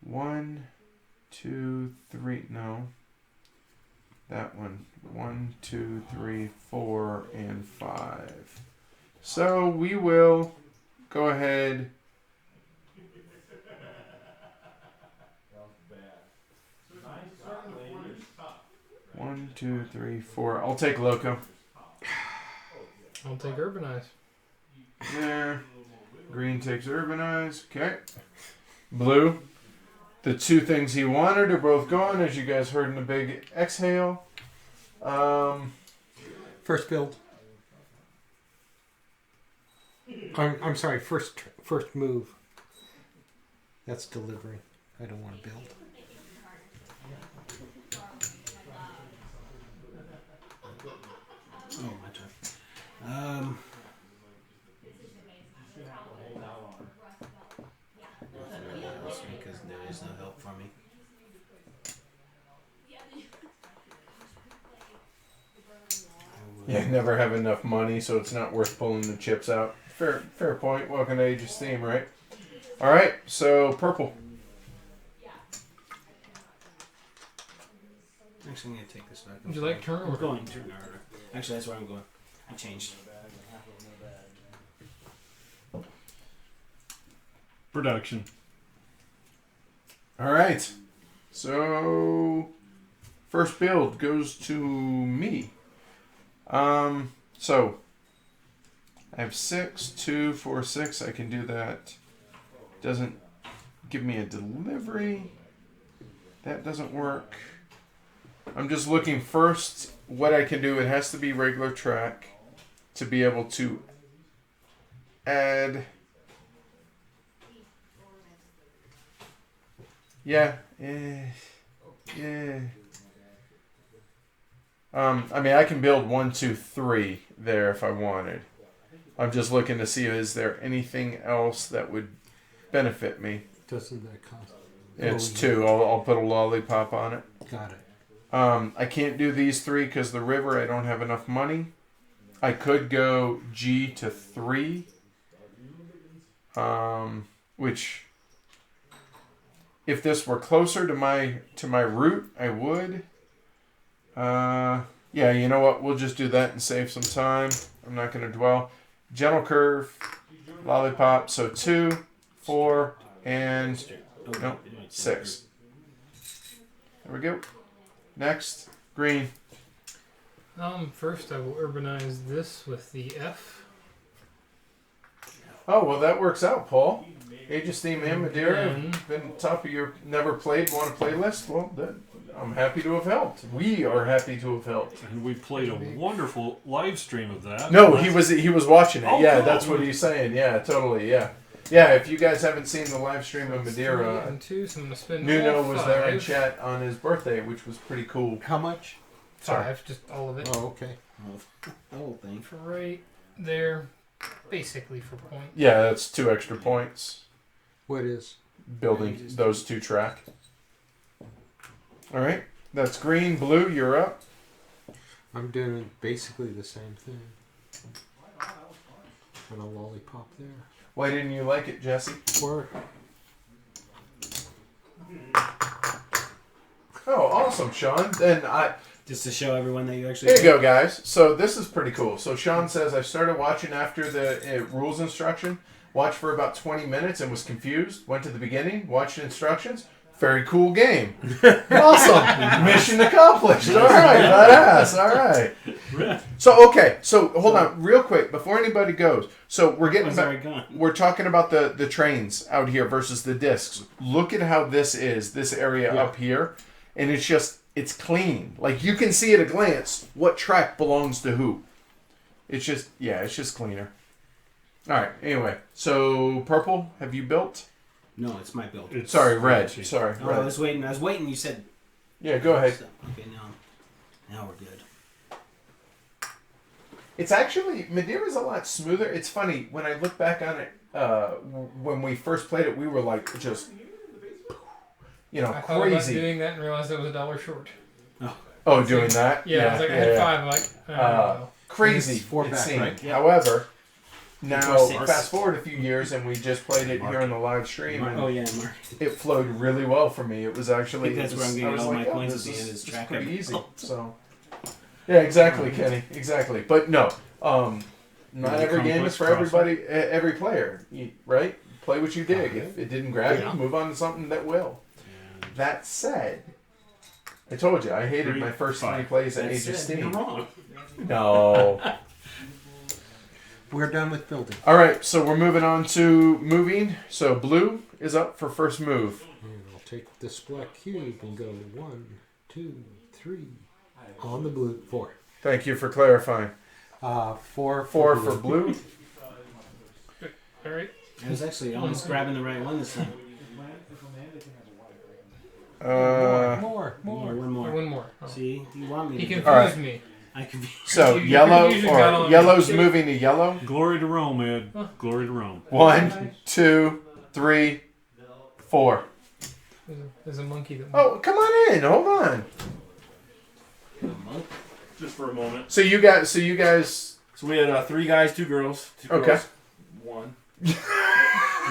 1, 2, 3, no. That one. 1, 2, 3, 4, and 5. So we will go ahead. One, 2, 3, 4. I'll take Loco. I'll take Urbanize. There. Green takes Urbanize. Okay. Blue. The 2 things he wanted are both gone, as you guys heard in the big exhale. First build. I'm sorry. First move. That's delivery. I don't want to build. Oh, my turn. Because there is no help for me. Yeah, never have enough money, so it's not worth pulling the chips out. Fair point. Welcome to Age of Steam, right? All right, so purple. Actually, I'm gonna take this back. Would you like turn I'm order? going turn order. Actually, that's where I'm going. I changed. Production. All right, so first build goes to me. So I have 6, 2, 4, 6. I can do that. Doesn't give me a delivery. That doesn't work. I'm just looking first what I can do. It has to be regular track to be able to add. Yeah. I mean, I can build 1, 2, 3 there if I wanted. I'm just looking to see is there anything else that would benefit me. Doesn't that cost? It's 2. I'll put a lollipop on it. Got it. I can't do these 3 because the river, I don't have enough money. I could go G to 3. Which, if this were closer to my route, I would. Yeah, you know what? We'll just do that and save some time. I'm not going to dwell. Gentle curve, lollipop. So 2, 4, and no, 6. There we go. Next, green. First I will urbanize this with the F. Oh, well, that works out, Paul. Age of Steam and Madeira Then- have been top of your never played, want to play list. Well, I'm happy to have helped. We are happy to have helped. And we played a wonderful live stream of that. No, he was watching it. Oh, Yeah, cool. that's what he's saying. Yeah, totally. Yeah, yeah. If you guys haven't seen the live stream of 3 Madeira, and 2, so I'm gonna spend Nuno all was there in 5. chat on his birthday, which was pretty cool. How much? 5, just all of it. Oh, okay. The whole thing. Right there, basically for point. Yeah, that's 2 extra points. What is? Building those 2 track. All right, that's green, blue. You're up. I'm doing basically the same thing. And a lollipop there. Why didn't you like it, Jesse? Or Oh, awesome, Sean. Then Just to show everyone that you actually. There you go, guys. So this is pretty cool. So Sean says, I started watching after the rules instruction, watched for about 20 minutes and was confused, went to the beginning, watched instructions. Very cool game. Awesome. Mission accomplished. All right, badass. All right. So, okay. So, hold on real quick before anybody goes. So, we're getting back. We're talking about the trains out here versus the discs. Look at how this area up here. And it's clean. Like, you can see at a glance what track belongs to who. It's just cleaner. All right. Anyway, so purple, have you built? No, it's my build. Sorry, red. Sorry, Oh, red. I was waiting. You said. Yeah, go ahead. Okay, now we're good. It's actually, Madeira's a lot smoother. It's funny, when I look back on it, when we first played it, we were like, just, I thought about crazy. doing that and realized it was $1 short. Oh, doing that? Yeah, I was like, I had 5. I'm like, oh, Crazy, It's 4 it back, seemed. right? However, now, 6. fast forward a few years, and we just played it here on the live stream, and Oh yeah, Mark. it flowed really well for me. It was actually... I think that's it where was, I'm getting I was all like, my points this at the end is is track pretty I easy. built. So, yeah, exactly, Kenny. Exactly. But no, not every game is for everybody, every player, right? Play what you dig. If it didn't grab you, move on to something that will. That said, I told you, I hated my first 3 plays at Age of Steam. You're wrong. No. we're done with building. All right, so we're moving on to moving. So blue is up for first move. And I'll take this black cube and go 1, 2, 3 on the blue. 4. Thank you for clarifying. 4 4 for blue. all right. I was actually almost grabbing the right one this time. More. One more. One more. Oh. See, you want me He to do it. confused All right. me. I can. So You yellow usually got or on yellow's two. moving to yellow. Glory to Rome, Ed. Glory to Rome. 1, 2, 3, 4. There's a monkey that. Oh, come on in. Hold on. Just for a moment. So you guys. So we had 3 guys, 2 girls. 2 Okay. girls, 1.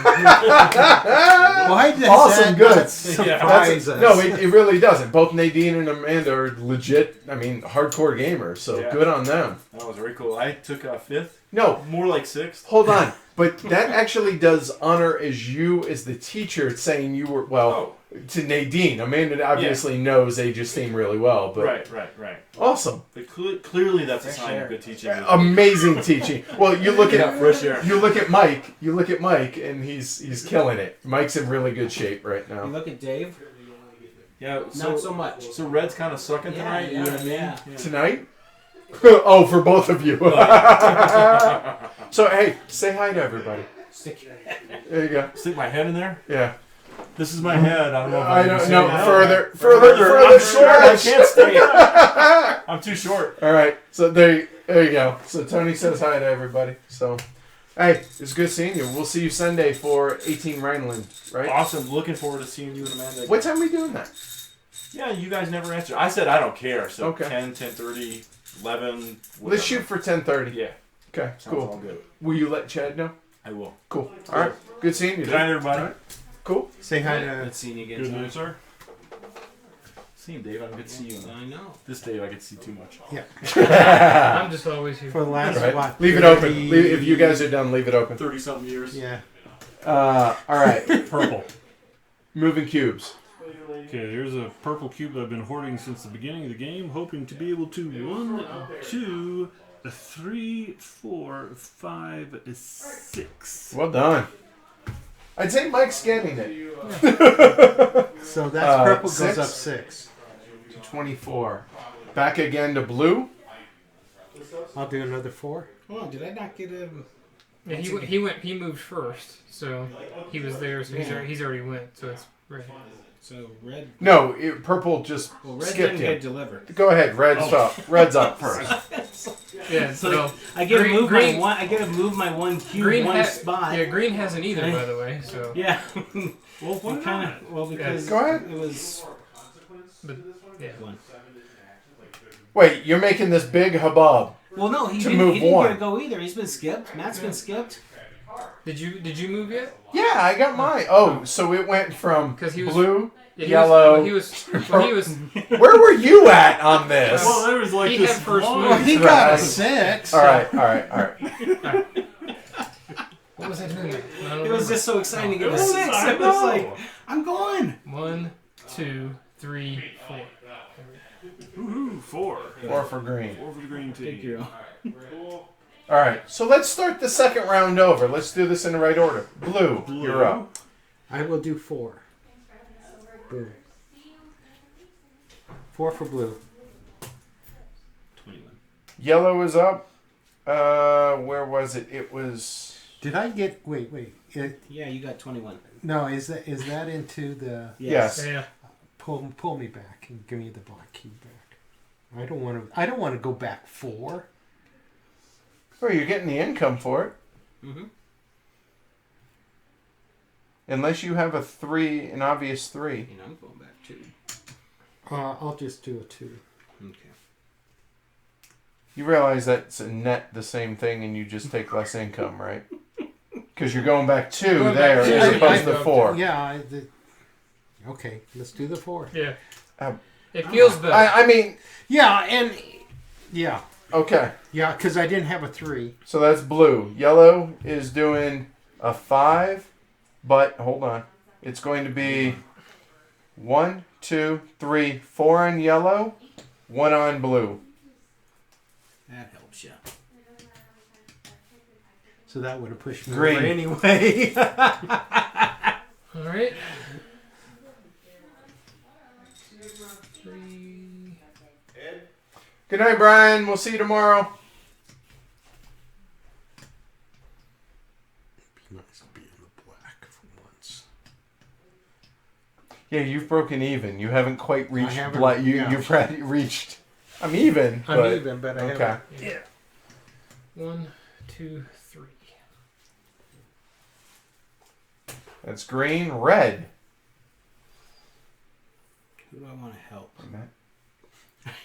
Why does Awesome, that good. not surprise us? No, it really doesn't. Both Nadine and Amanda are legit, hardcore gamers, so Yeah. good on them. That was very cool. I took 5th. No, More like 6th. hold on. But that actually does honor as you as the teacher saying you were, to Nadine. Amanda obviously knows Age's theme really well, but Right. awesome. But clearly that's a sign of good teaching. Amazing teaching. Well, you look at fresh air. You look at Mike, and he's killing it. Mike's in really good shape right You now. look at Dave. Yeah, Not so much. So Red's kind of sucking tonight. You know what I mean? Yeah. Tonight? Oh, for both of you. So hey, say hi to everybody. There you go. Stick my head in there. Yeah. This is my head. I don't know if I can don't see know. it. Further. I'm short. I can't stay. I'm too short. All right. So there you go. So Tony says hi to everybody. So, hey, it's good seeing you. We'll see you Sunday for 18 Rhineland, right? Awesome. Looking forward to seeing you and Amanda. What time are we doing that? Yeah, you guys never answered. I said I don't care. So Okay. 10, 10:30, 11. Whatever. Let's shoot for 10:30. Yeah. Okay. Sounds all Cool. good. Will you let Chad know? I will. Cool. All right. Good seeing you. Good night, dude. everybody. All right. Cool. Say hi to. Good seeing you again. Good Tom. night, sir. See you, Dave. I don't get to see you. I know. This Dave, I get to see too much. I'm just always here. For the last Right. what? Leave it open. If you guys are done, leave it open. 30-something years. Yeah. All right. Purple. Moving cubes. Okay, there's a purple cube I've been hoarding since the beginning of the game, hoping to be able to 1, 2, 3, 4, 5, 6. Well done. I'd say Mike's getting it. So that's purple 6? goes up 6. To 24. Back again to blue. I'll do another 4. Oh, did I not get him? Yeah, he moved first, so he was there. So he's already went. So it's red. So red. No, purple just Well, red skipped didn't get him. delivered. Go ahead, red's up. Red's up first. Yeah. So I get to move green- my one. I get to move my one cube green one ha- spot. Yeah, green hasn't either, by the way. So Yeah. Well, why kind not? of. Well, because Go ahead. it was but yeah. one. Wait, you're making this big hubbub. Well, no, he To didn't, move he didn't one. get to go either. He's been skipped. Matt's been skipped. Did you move yet? Yeah, I got mine. Oh, so it went from 'Cause he was- blue, Yeah, yellow. He was. Where were you at on this? Well, there was like He this had first long- move. Well, he Right. got a 6. All right. What was I doing? There? I don't It was remember. just so exciting to get a It was, 6. I It was know. like, I'm going. 1, 2, 3, 4. Woohoo, 4. 4 for green. 4 for the green Thank team. you. All right, so let's start the second round over. Let's do this in the right order. Blue, Blue. you're up. I will do 4. Boom. 4 for blue. 21. Yellow is up. Where was it? It was. Did I get? Wait. Yeah, you got 21. No, is that into the? Yes. Yeah. Pull me back and give me the black cube back. I don't want to go back 4. Oh, you're getting the income for it. Mm-hmm. Unless you have an obvious 3. You know, I'm going back 2. I'll just do a 2. Okay. You realize that's a net the same thing, and you just take less income, right? Because you're going back 2 Going there back 2, as yeah, opposed I to go 4. Yeah. Okay, let's do the 4. Yeah. Um, It feels better. I mean, Yeah, and yeah, okay. because I didn't have a 3. So that's blue. Yellow is doing a 5, but hold on. It's going to be 1, 2, 3, 4 on yellow, 1 on blue. That helps you. So that would have pushed me Green. over anyway. All right. 3. Good night, Brian. We'll see you tomorrow. Nice to be in the black for once. Yeah, you've broken even. You haven't quite reached haven't, black. yeah. You've reached. I'm even. I'm but, even, but I okay. haven't. Yeah. 1, 2, 3. That's green. Red. Who do I want to help? Matt,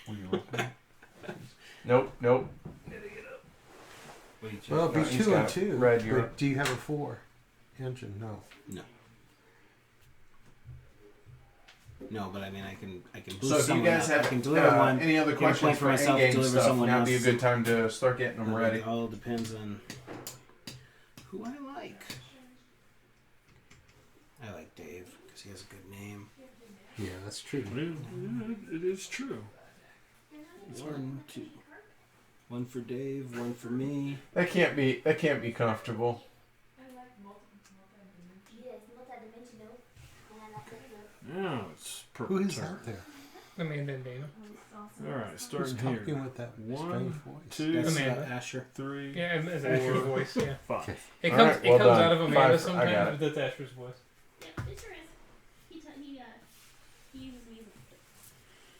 will you open it? Nope. Well, it'd be he's 2 got and it. 2. Red, you're But up. do you have a 4 engine? No. No, but I mean, I can boost So if you someone guys up. have I can deliver one. any other get a point questions for for myself, in-game deliver stuff, someone now'd be a else. good time to start getting them ready. It all depends on who I like. I like Dave because he has a good name. Yeah, that's true. It is true. 1, 2. 1 for Dave, 1 for me. That can't be comfortable. Yeah, it's purple. Who is turn. out there? Amanda and Dana. All right, Who's starting talking here. with that 1, strange voice? 2, That's Amanda. Asher. 3, Yeah, it's Asher's voice. Yeah, 5. it All comes right, well it comes done. out of Amanda 5, I got sometimes, it. but that's Asher's voice. Yeah, it sure is. He uses music.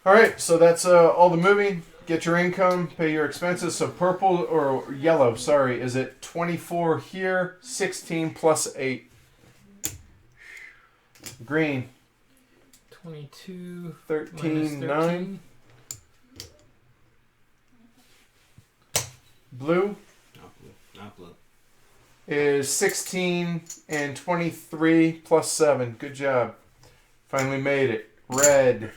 All right, so that's all the moving. Get your income, pay your expenses. So purple or yellow, sorry, is it 24 here, 16 plus 8. Green, 22 13, minus 9. 13. Blue Not blue. is 16 and 23 plus 7. Good job. Finally made it. Red,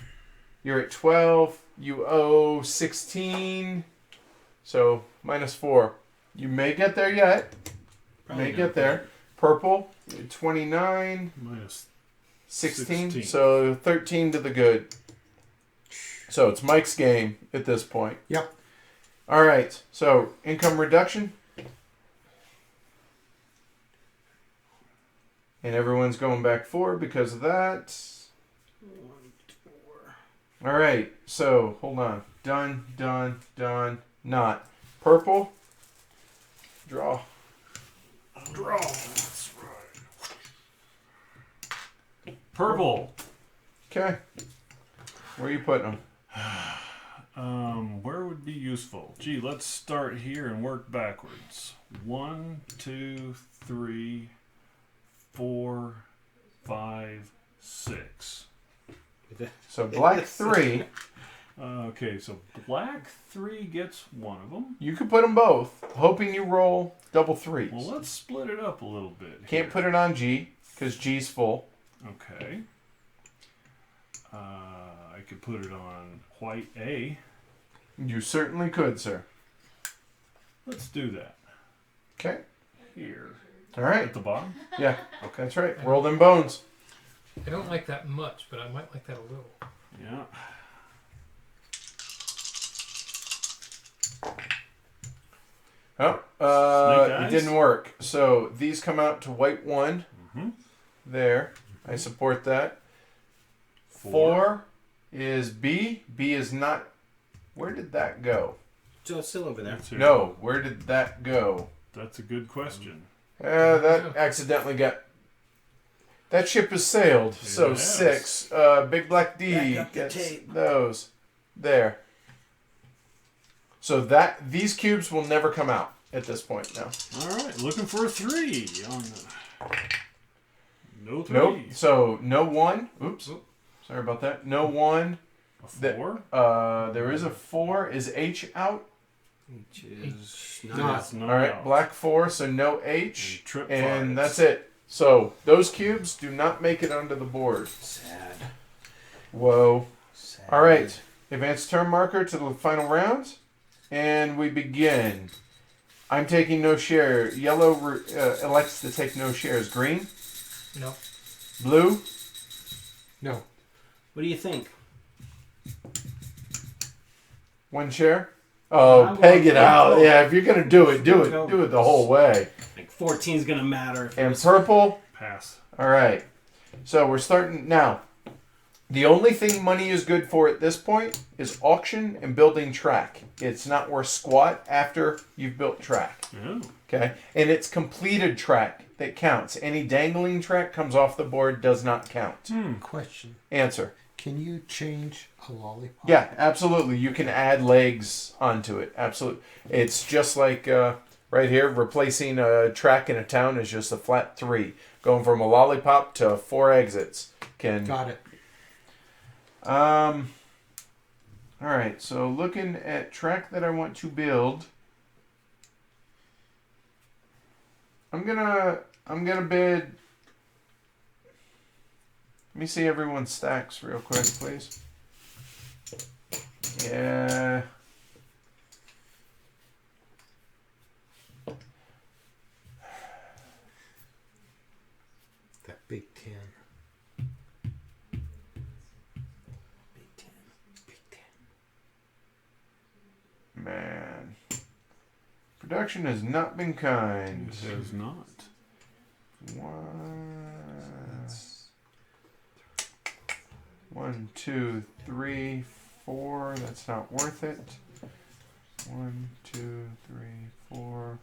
you're at 12. You owe 16. So minus 4. You may get there yet. Probably May not. get there. Purple, 29. Minus 16. 16. So 13 to the good. So it's Mike's game at this point. Yep. All right. So income reduction. And everyone's going back 4 because of that. 1, 4. All right. So hold on. Done. Not. Purple. Draw. Purple. Okay. Where are you putting them? Where would be useful? Gee, let's start here and work backwards. 1, 2, 3, 4, 5, 6. So black 3. Okay, so black 3 gets one of them. You could put them both, hoping you roll double 3s. Well, let's split it up a little bit. Can't put it on G because G's full. Okay. I could put it on white A. You certainly could, sir. Let's do that. Okay. Here. All right. At the bottom? Yeah. Okay. That's right. Roll them bones. I don't like that much, but I might like that a little. Yeah. Oh, Snake it eyes? didn't work. So these come out to white 1. Mm-hmm. There. I support that. 4 is B. B is not. Where did that go? So it's still over there. That's here. No. Where did that go? That's a good question. That accidentally got. That ship has sailed. So Yes. 6. Big Black D Back up the gets tape. those. There. So these cubes will never come out at this point now. All right, looking for a 3 on the. No 3. Nope. So no 1. Oops. Sorry about that. No 1. A 4. There is a 4. Is H out? Which is No, not. it's not All right. out. Black 4. So no H. And trip And 5s. that's it. So those cubes do not make it onto the board. Sad. Whoa. Sad. All right. Advanced turn marker to the final round. And we begin. I'm taking no share. Yellow elects to take no shares. Green? No. Blue? No. What do you think? 1 share? Oh, I'm peg going it out. purple. Yeah, if you're going to do it, do Go. it. Do it the whole way. Like 14's gonna matter. If it And was- purple? Pass. All right. So we're starting now. The only thing money is good for at this point is auction and building track. It's not worth squat after you've built track. Oh. Okay? And it's completed track that counts. Any dangling track comes off the board, does not count. Question. Answer. Can you change a lollipop? Yeah, absolutely. You can add legs onto it. Absolutely. It's just like right here, replacing a track in a town is just a flat 3. Going from a lollipop to 4 exits can. Got it. All Alright, so looking at track that I want to build, I'm gonna bid. Let me see everyone's stacks real quick, please. Yeah. That Big Ten. Big Ten. Man. Production has not been kind. It has not. One, two, three, four. That's not worth it. 1, 2, 3, 4.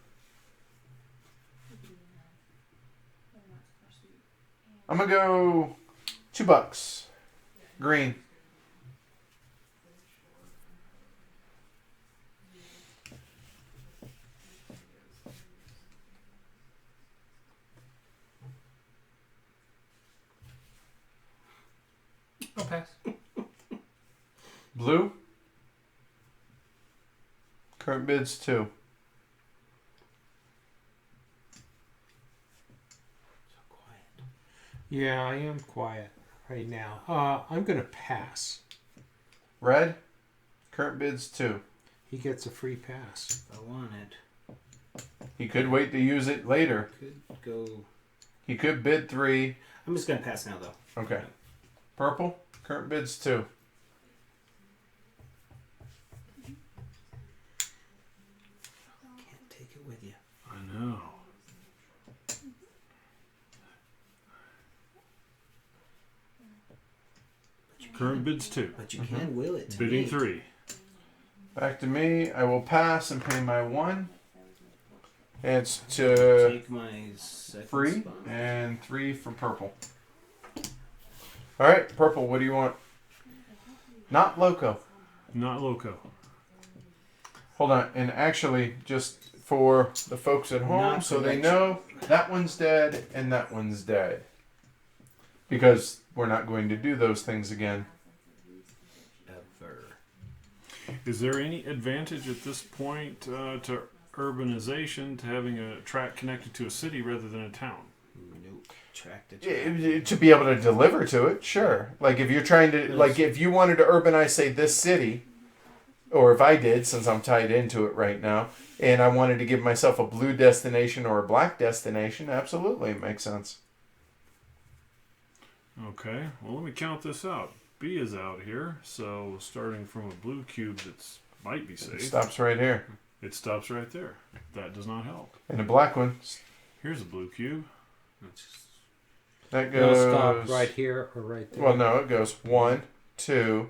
I'm gonna go $2. Green. I'll pass. Blue. Current bid's 2. So quiet. Yeah, I am quiet right now. I'm going to pass. Red. Current bid's 2. He gets a free pass. If I want it, He could wait to use it later. could go. He could bid 3. I'm just gonna pass now, though. Okay. Purple. Current bid's 2. Can't take it with you. I know. Current bid's 2. But you can will it. To Bidding me. 3. Back to me. I will pass and pay my 1. It's to Take my second free spot. and 3 for purple. Alright, purple, what do you want? Not loco. Not loco. Hold on, and actually, just for the folks at home, Not so they production. know, that one's dead and that one's dead. Because we're not going to do those things again. Ever. Is there any advantage at this point to urbanization to having a track connected to a city rather than a town? Nope. Track the To be able to deliver to it, sure. Like if you're trying to, like if you wanted to urbanize, say, this city, or if I did, since I'm tied into it right now, and I wanted to give myself a blue destination or a black destination, absolutely, it makes sense. Okay, well let me count this out. B is out here, so starting from a blue cube that's might be It safe, stops right here. it stops right there. That does not help. And the black one, Here's a blue cube. that It'll goes... stop right here or right there. Well, no, it goes 1, 2,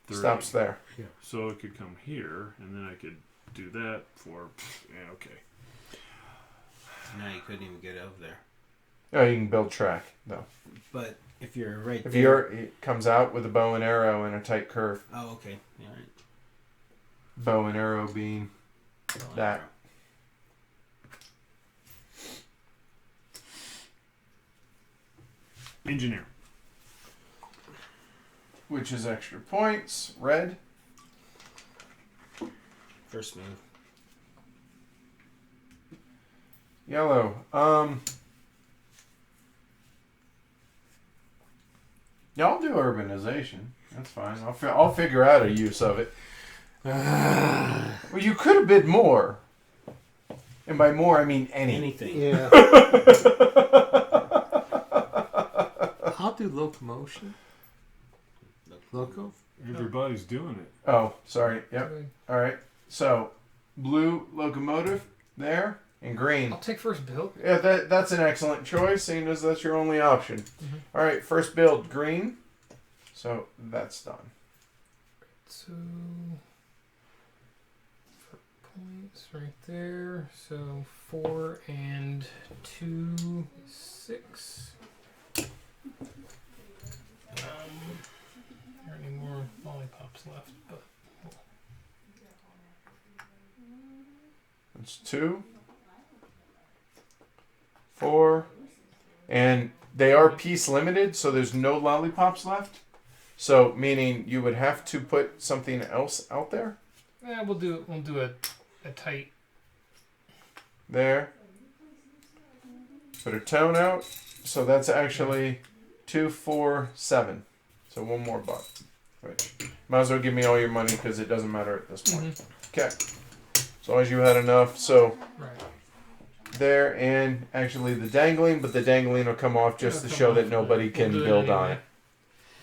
3. stops there. So it could come here, and then I could do that for... Yeah, okay. Now you couldn't even get over there. Oh, you can build track, though. But if you're right If there. it comes out with a bow and arrow and a tight curve. Oh, okay. All right. Bow and arrow being that. Engineer. Which is extra points. Red. First move. Yellow. Yeah, I'll do urbanization. That's fine. I'll figure out a use of it. Well, you could have bid more. And by more, I mean any. Anything. Yeah. I'll do locomotion. Loco? Everybody's doing it. Oh, sorry. Yep. All right. So, blue locomotive there, and green. I'll take first build. Yeah, that's an excellent choice, seeing as that's your only option. Mm-hmm. All right, first build green. So that's done. So for points right there. So 4 and 2, 6. There are any more lollipops left, but That's 2, 4, and they are piece limited, so there's no lollipops left. So, meaning you would have to put something else out there? Yeah, we'll do a tight. There. Put a tone out. So that's actually 2, 4, 7. So one more buck. Which, might as well give me all your money because it doesn't matter at this point. Okay. As long as you had enough. So Right. there, and actually the dangling, but the dangling will come off just to show that nobody can do it build on anyway. it.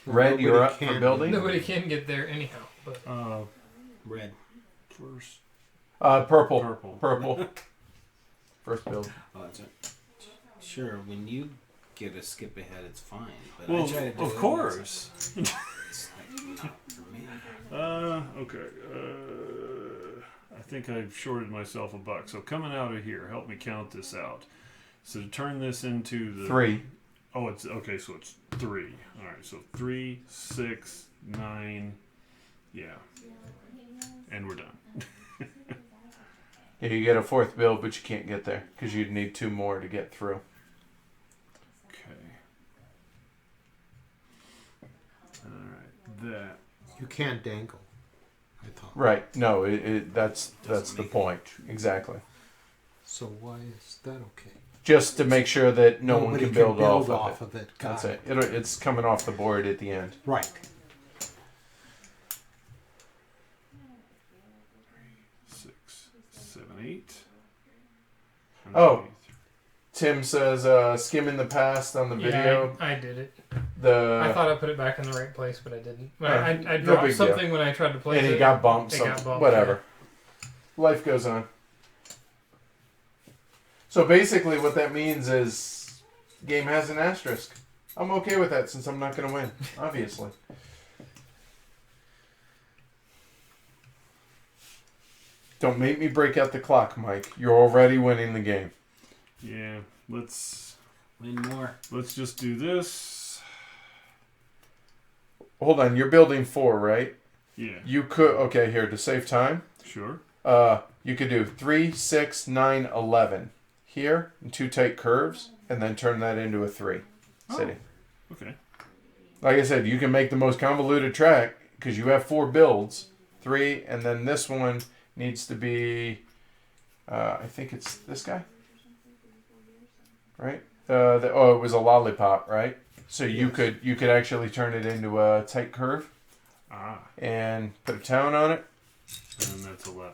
Red, you're up for can building? Nobody can get there anyhow. But Red. First. Purple. Purple. Purple. First build. Oh, that's it. Sure, when you get a skip ahead, it's fine. But Well, I try to do of it, course. It's like, not for me. Okay. I think I've shorted myself a buck. So coming out of here, help me count this out. So to turn this into the 3. Oh, it's okay. So it's 3. All right. So 3, 6, 9. Yeah. And we're done. Yeah, you get a 4th build, but you can't get there because you'd need 2 more to get through. Okay. All right. That. You can't dangle. I thought. Right. No, that's the make point. Exactly. So why is that okay? Just to make sure that no one Nobody can build off off of it. of it. That's Got it. It's coming off the board at the end. Right. 6, 7, 8. Oh. Tim says, skimming the past on the video. Yeah, I did it. The I thought I put it back in the right place, but I didn't. I no dropped big something when I tried to place and it. he got bumped. It So got bumped, whatever. Life goes on. So basically, what that means is, game has an asterisk. I'm okay with that since I'm not going to win, obviously. Don't make me break out the clock, Mike. You're already winning the game. Yeah. Let's Win more. just do this. Hold on, you're building 4, right? Yeah. You could, okay, here, to save time, Sure. you could do 3, 6, 9, 11 here, and 2 tight curves, and then turn that into a 3 city. Okay. Like I said, you can make the most convoluted track, because you have 4 builds, 3, and then this one needs to be, I think it's this guy, right? It was a lollipop, right? So you could actually turn it into a tight curve Ah. and put a town on it, And that's 11.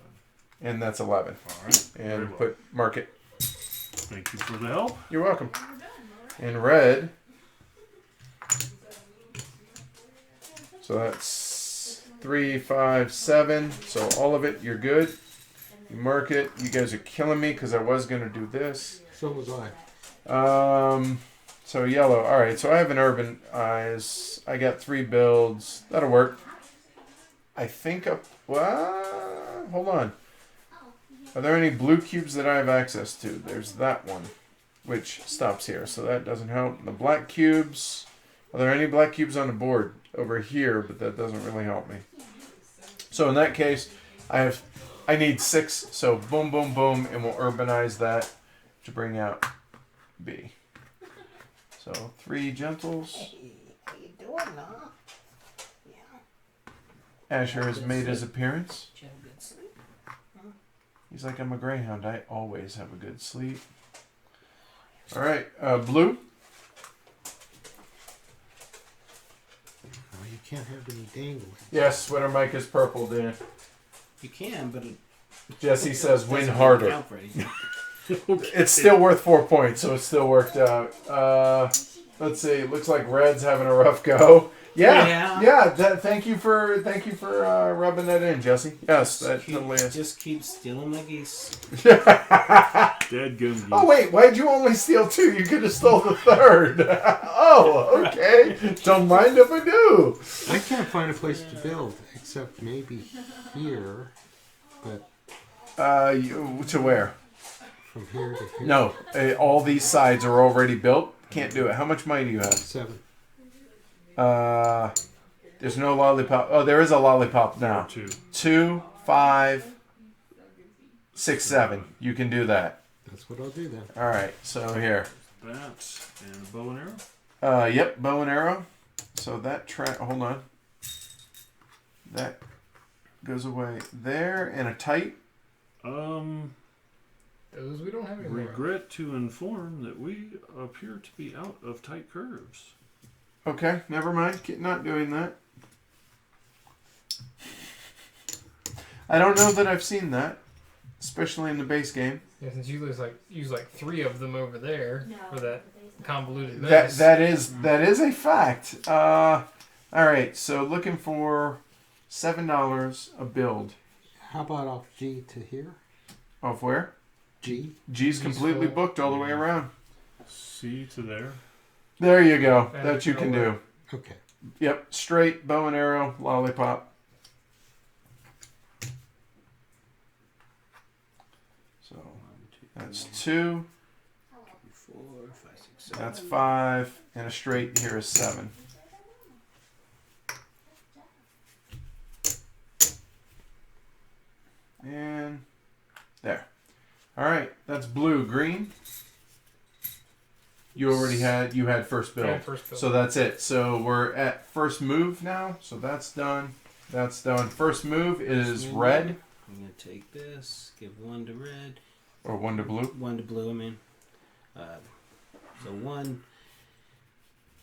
and that's 11. All right. Very And well. mark it. Thank you for the help. You're welcome. In red, so that's 3, 5, 7. So all of it, you're good. You mark it. You guys are killing me because I was gonna do this. So was I. So yellow. All right. So I have an urban eyes. I got 3 builds. That'll work. I think. Well, hold on. Are there any blue cubes that I have access to? There's that one, which stops here, so that doesn't help. The black cubes. Are there any black cubes on the board over here? But that doesn't really help me. So in that case, I need 6. So boom, boom, boom, and we'll urbanize that to bring out B. So 3 gentles. Hey, how you doing now? Yeah. Asher has made his appearance. Did you have a good sleep? He's like, I'm a greyhound. I always have a good sleep. All right, blue. Oh, you can't have any dangling. Yes, Sweater Mike is purple, Dan. You can, but it Jesse says win doesn't harder. count for anything. It's still worth 4 points, so it still worked out. Let's see. Looks like Red's having a rough go. Yeah. Thank you for rubbing that in, Jesse. Yes, that totally is. Just keep stealing my geese. Dead gum. Oh wait, why'd you only steal 2? You could have stole the 3rd. Oh, okay. Don't mind if I do. I can't find a place to build except maybe here, but To where? from here to here. No, all these sides are already built. Can't do it. How much money do you have? 7. There's no lollipop. Oh, there is a lollipop now. 2. 2, 5, 6, 7. You can do that. That's what I'll do then. All right. So here. That and a bow and arrow. Yep. Bow and arrow. So that hold on. That goes away there, and a tight. Those we don't have anymore. Regret to inform that we appear to be out of tight curves. Okay, never mind. Not doing that. I don't know that I've seen that, especially in the base game. Yeah, since you use like 3 of them over there for that convoluted That mess. that is a fact. All right, so looking for $7 a build. How about off G to here? Off where? G. G's completely full. booked all the way around. C to there. There you go. And That you can do. Okay. Yep, straight bow and arrow, lollipop. So that's 2. 4, 5, 6, 7. That's 5, and a straight here is 7. And there. All right, that's blue. Green. You had first build. Yeah, first build. So that's it. So we're at first move now. So that's done. That's done. First move is red. I'm going to take this, give 1 to red. Or 1 to blue. 1 to blue, I mean. So 1.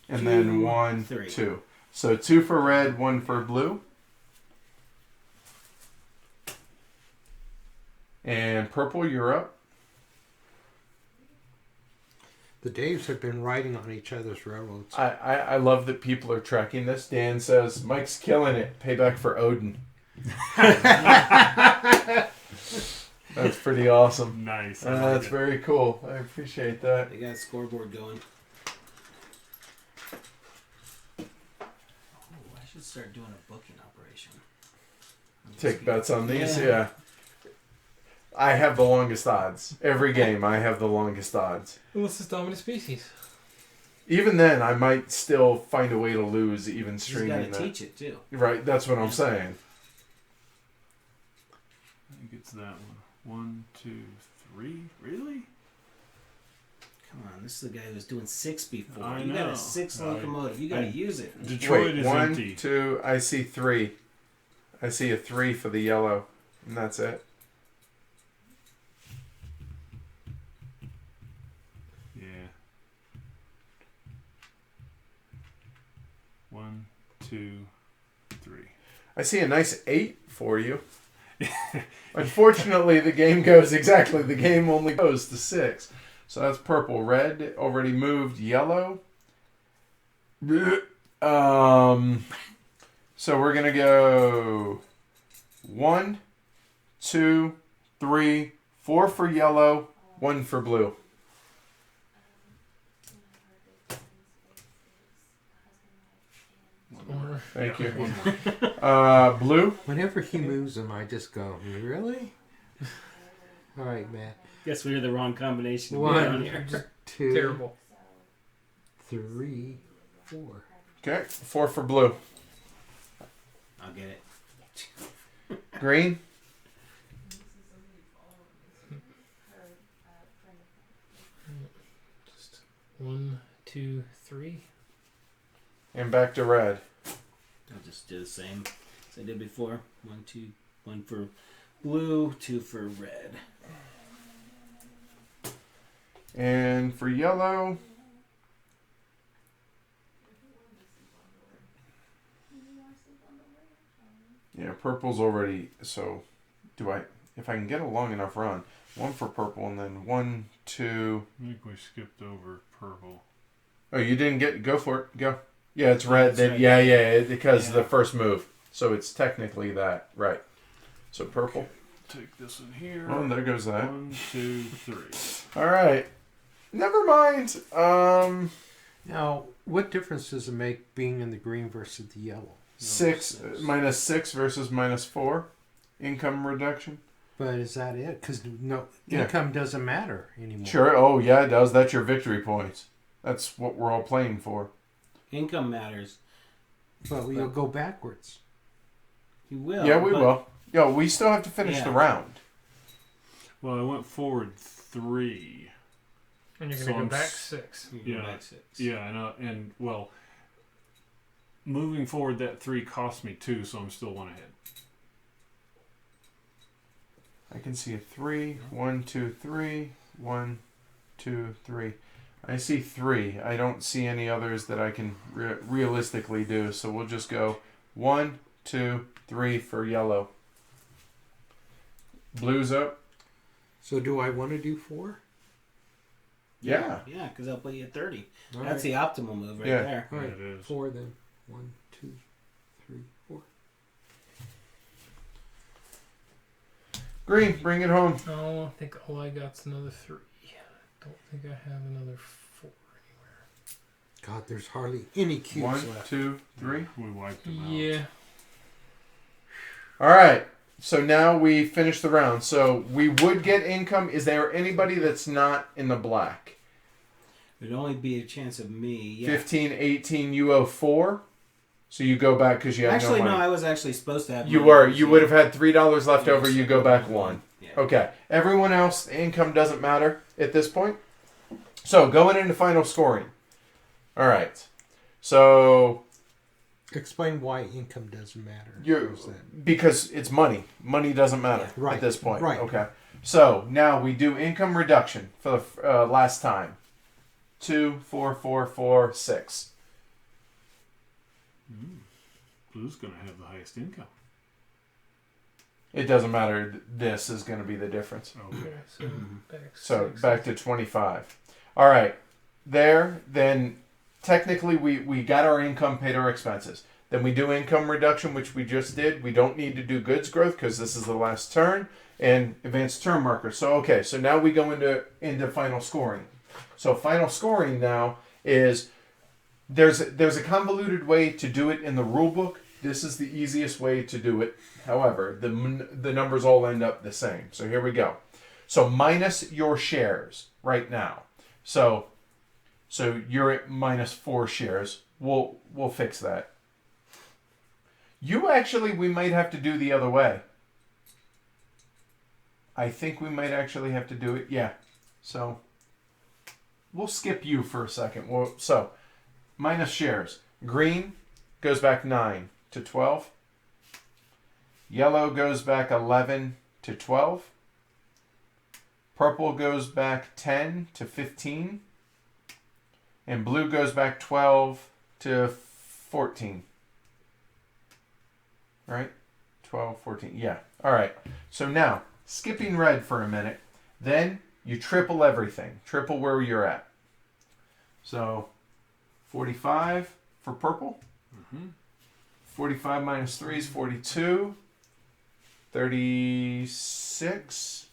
And 2, then 1, 3. 2. So 2 for red, 1 for blue. And purple, you're up. The Daves have been riding on each other's railroads. I love that people are tracking this. Dan says, Mike's killing it. Payback for Odin. That's pretty awesome. Nice. That's very cool. I appreciate that. They got a scoreboard going. Oh, I should start doing a booking operation. Take bets on these? Yeah. I have the longest odds. Every game, I have the longest odds. Unless it's dominant species. Even then, I might still find a way to lose, even streaming You got to that. teach it, too. Right, that's what I'm saying. I think it's that one. 1, 2, 3. Really? Come on, this is the guy who was doing 6 before. I You got know. a 6 locomotive. You got to use it. Detroit Wait, is 1, empty. 2, I see 3. I see a 3 for the yellow, and that's it. Yeah. 1, 2, 3. I see a nice 8 for you. Unfortunately, the game only goes to 6. So that's purple. Red already moved. Yellow. So we're gonna go 1, 2, 3, 4 for yellow, 1 for blue. Thank you. Blue. Whenever he moves them, I just go, really? All right, man. Guess we are the wrong combination. to be 1, on here. 2, Terrible. 3, 4. Okay, 4 for blue. I'll get it. Green. Just 1, 2, 3. And back to red. I'll just do the same as I did before. 1, 2, 1 for blue, 2 for red. And for yellow. Yeah, purple's already. So, if I can get a long enough run, 1 for purple, and then 1, 2. I think we skipped over purple. Oh, you didn't go for it. Go. Yeah, it's red. That's right. Yeah, because Yeah. the first move. So it's technically that, right? So purple. Take this one here. Oh, and there goes that. 1, 2, 3. All right. Never mind. Now, what difference does it make being in the green versus the yellow? 6 minus 6 versus minus 4. Income reduction. But is that it? Because Yeah. income doesn't matter anymore. Sure. Oh, yeah, it does. That's your victory points. That's what we're all playing for. Income matters. But we'll go backwards. You will. Yeah, we but- will. Yo, we still have to finish Yeah. the round. Well, I went forward 3. And you're So going to I'm go back s- 6. You go Yeah. back 6. Yeah, I know. And, well, moving forward, that 3 cost me 2, so I'm still 1 ahead. I can see a 3. 1, 2, 3. 1, 2, 3. I see 3. I don't see any others that I can realistically do. So we'll just go 1, 2, 3 for yellow. Blue's up. So do I want to do 4? Yeah. Yeah, because I'll put you at 30. All That's right. the optimal move right Yeah. there. All right, Yeah, it is. 4 then. 1, 2, 3, 4. Green, bring it home. Oh, I think all I got's another 3. I don't think I have another 4 anywhere. God, there's hardly any cubes 1, left. 2, 3. We wiped them out. Yeah. All right. So now we finish the round. So we would get income. Is there anybody that's not in the black? There'd only be a chance of me. Yeah. 15, 18, you owe 4. So you go back because you have Actually, no money. I was actually supposed to have. You money were. this You year. would have had $3 left Yeah, over. You go back 1. Yeah. Okay. Everyone else, income doesn't matter at this point. So going into final scoring. All right. So Explain why income doesn't matter. you're What's that? because it's money. Money doesn't matter Yeah, right, at this point. right. Okay. So now we do income reduction for the last time. 2, 4, 4, 4, 6. Blue's going to have the highest income. It doesn't matter. This is going to be the difference. Okay. Okay, so back So 6. back to 25. All right. There, then technically we got our income, paid our expenses. Then we do income reduction, which we just did. We don't need to do goods growth because this is the last turn, and advanced turn marker. So okay, so now we go into final scoring. So final scoring now is there's a convoluted way to do it in the rule book. This is the easiest way to do it. However, the numbers all end up the same. So here we go. So minus your shares right now. So you're at minus 4 shares. We'll fix that. We might have to do the other way. I think we might actually have to do it. Yeah. So we'll skip you for a second. So minus shares. Green goes back 9 to 12. Yellow goes back 11 to 12. Purple goes back 10 to 15. And blue goes back 12 to 14. Right? 12, 14. Yeah. All right. So now, skipping red for a minute. Then you triple everything. Triple where you're at. So 45 for purple. 45 minus 3 is 42. 36.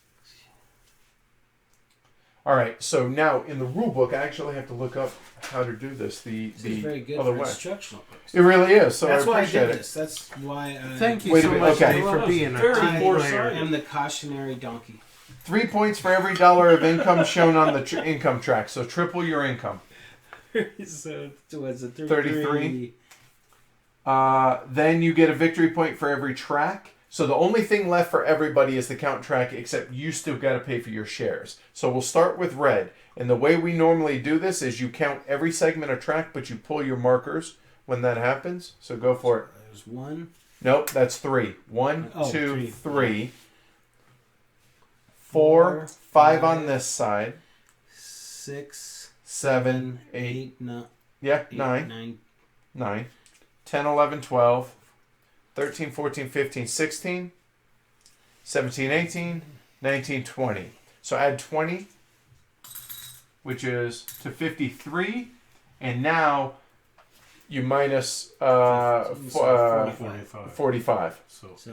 All right, so now in the rule book, I actually have to look up how to do this This is very good other for way. instructional purposes. It really is, so That's I why I appreciate did it. this. That's why I Thank you Wait a so minute, much, okay. Dave, for being a Very team I player. am the cautionary donkey. 3 points for every dollar of income shown on the income track, so triple your income. So it's a 33. Then you get a victory point for every track. So the only thing left for everybody is the count track, except you still got to pay for your shares. So we'll start with red. And the way we normally do this is you count every segment of track, but you pull your markers when that happens. So go for it. There's 1. Nope, that's 3. 1, Oh, 2, 3. 3. 4, 5 on this side. 6, 7, 8. 8, no, Yeah, 8 9. 9. 10, 11, 12. 13, 14, 15, 16. 17, 18. 19, 20. So add 20, which is to 53. And now you minus 45. 45. So, So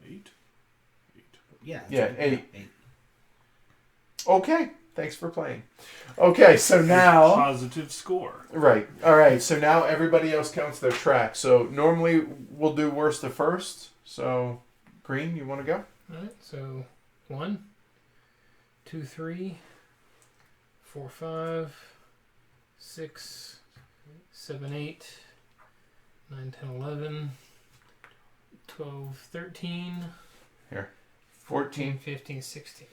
8. yeah. Yeah, it's 8. 8. Okay, thanks for playing. Okay, so now... Positive score. Right. All right, so now everybody else counts their track. So normally we'll do worst to first. So, Green, you want to go? Alright, so 1, 2, 3, 4, 5, 6, 7, 8, 9, 10, 11, 12, 13, 14. 15, 16.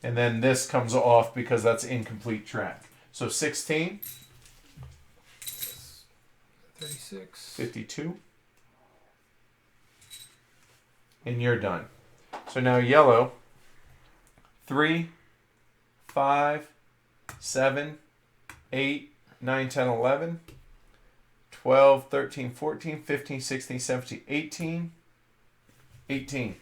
And then this comes off because that's incomplete track. So 16. 36. 52. And you're done. So now yellow. 3, 5, 7, 8, 9, 10, 11, 12, 13, 14, 15, 16, 17, 18. 18.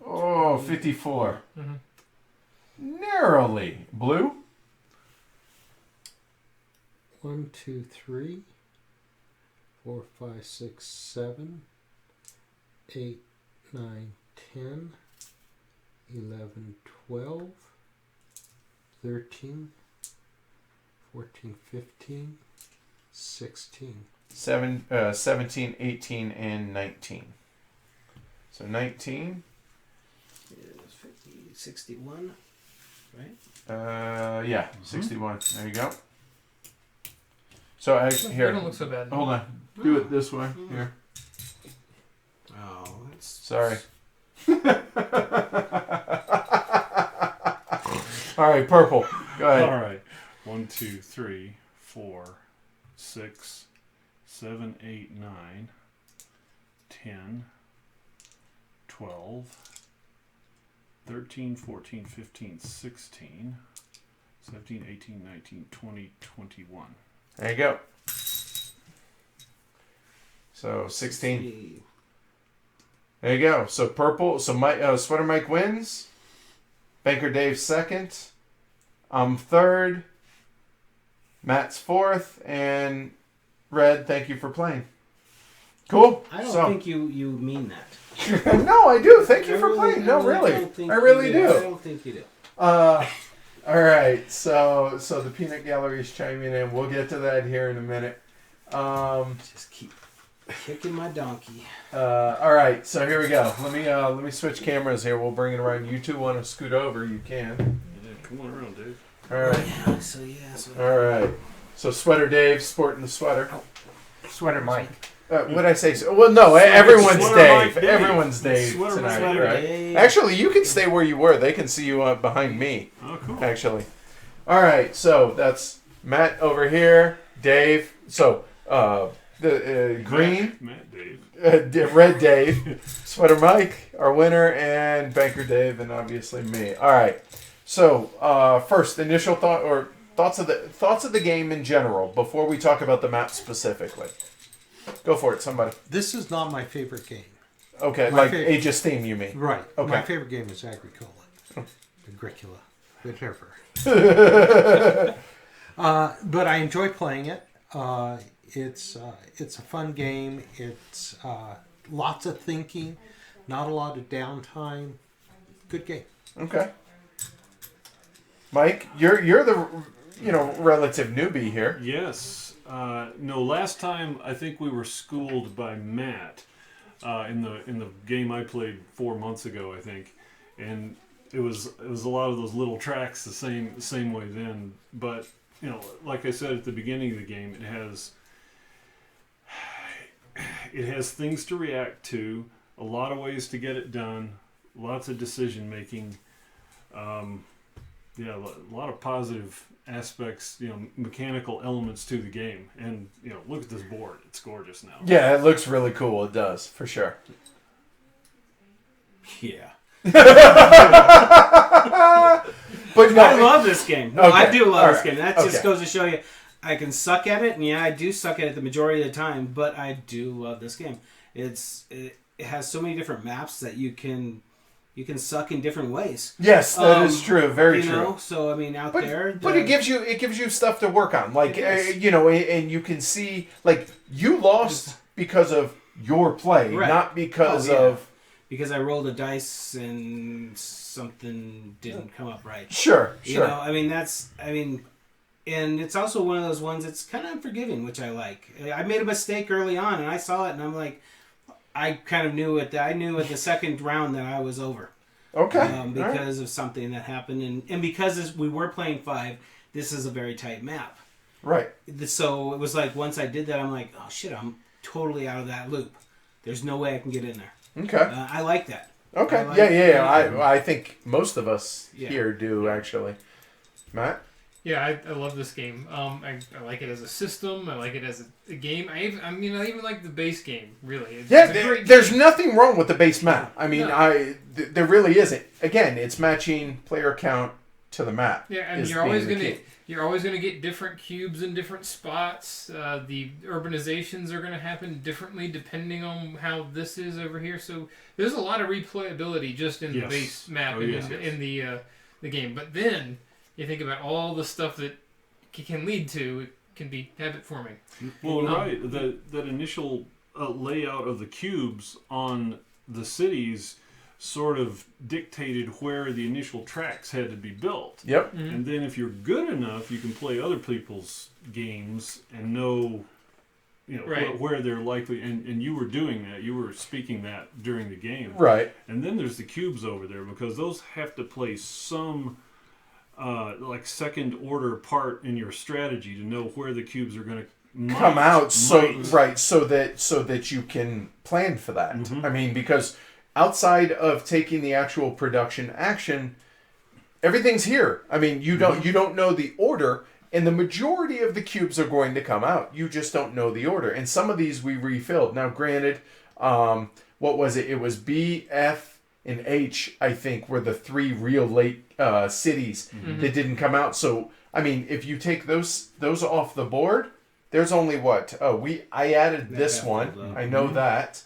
Oh, 54. Mm-hmm. Narrowly. Blue. 1, 2, 3, 4, 5, 6, 7, 8, 9, 10, 11, 12, 13, 14, 15, 16. 17, 18, and 19. So 19. Is 50, 61, right? Yeah, 61. There you go. So They here. don't look so bad. Hold on. Do it this way. Here. Oh, that's... Sorry. All right, purple. Go ahead. All right. 1, 2, 3, 4, 6, 7, 8, 9, 10, 12, 13, 14, 15, 16, 17, 18, 19, 20, 21. There you go. So 16. There you go. So purple. So Sweater Mike wins. Banker Dave's second. I'm third. Matt's fourth. And Red, thank you for playing. Cool. I don't think you mean that. No, I do. Thank you for playing. No, really. I really do. I don't think you do. All right. So the peanut gallery's chiming in. We'll get to that here in a minute. Just keep kicking my donkey. All right. So here we go. Let me switch cameras here. We'll bring it around. You two want to scoot over? You can. Yeah, come on around, Dave. All right. Yeah, so All right. So Sweater Dave sporting the sweater. Sweater Mike. What did I say? Well, no. Everyone's Sweater Dave. Mike Dave. Everyone's Dave Sweater tonight, Mike right? Dave. Actually, you can stay where you were. They can see you behind me. Oh, cool. Actually. All right, so that's Matt over here, Dave. So the green, Matt Dave. red Dave, Sweater Mike, our winner, and Banker Dave, and obviously me. All right. So first, initial thoughts of the game in general before we talk about the map specifically. Go for it, somebody. This is not my favorite game. Okay, My like favorite- Aegis theme, you mean? Right. Okay. My favorite game is Agricola. Agricola. Whatever. But I enjoy playing it. It's a fun game. It's lots of thinking, not a lot of downtime. Good game. Okay. Mike, you're the relative newbie here. Yes. No, last time I think we were schooled by Matt in the game I played 4 months ago, I think, and it was a lot of those little tracks the same way then. But like I said at the beginning of the game, it has things to react to, a lot of ways to get it done, lots of decision making. A lot of positive aspects, mechanical elements to the game. And, look at this board. It's gorgeous now. Yeah, it looks really cool. It does, for sure. Yeah. But no, I love this game. No, Okay. I do love All this right. game. That just goes to show you, I can suck at it, and yeah, I do suck at it the majority of the time, but I do love this game. It has so many different maps that you can suck in different ways. Yes, that is true. Very true. So I mean, But it gives you stuff to work on, like and you can see like you lost because of your play, Right. not because of because I rolled a dice and something didn't come up right. Sure. And it's also one of those ones that's kind of unforgiving, which I like. I made a mistake early on, and I saw it, and I'm like, I kind of knew it. I knew at the second round that I was over. Okay. Because of something that happened, and because we were playing 5, this is a very tight map. Right. So it was like once I did that, I'm like, oh shit, I'm totally out of that loop. There's no way I can get in there. Okay. I like that. Okay. I like Yeah. I think most of us here do actually. Matt. Yeah, I love this game. I like it as a system. I like it as a game. I even like the base game. Really, it's a great there's game. nothing wrong with the base map. I mean, No. there really isn't. Again, it's matching player count to the map. Yeah, and is you're always being the gonna key. you're always gonna get different cubes in different spots. The urbanizations are gonna happen differently depending on how this is over here. So there's a lot of replayability just in the Yes. base map Oh, and yes, in the game. But then you think about all the stuff that can lead to it can be habit forming. Well, right. That initial layout of the cubes on the cities sort of dictated where the initial tracks had to be built. Yep. And then if you're good enough, you can play other people's games and know, Right. where they're likely. And you were doing that. You were speaking that during the game. Right. And then there's the cubes over there because those have to play some like second order part in your strategy to know where the cubes are going to Come out so that you can plan for that. Mhm. I mean, because outside of taking the actual production action, everything's here. I mean, you don't know the order, and the majority of the cubes are going to come out. You just don't know the order. And some of these we refilled. Now, granted, what was it? It was B, F, and H, I think, were the three real late cities that didn't come out. So, I mean, if you take those off the board, there's only what? I added this one. I know that.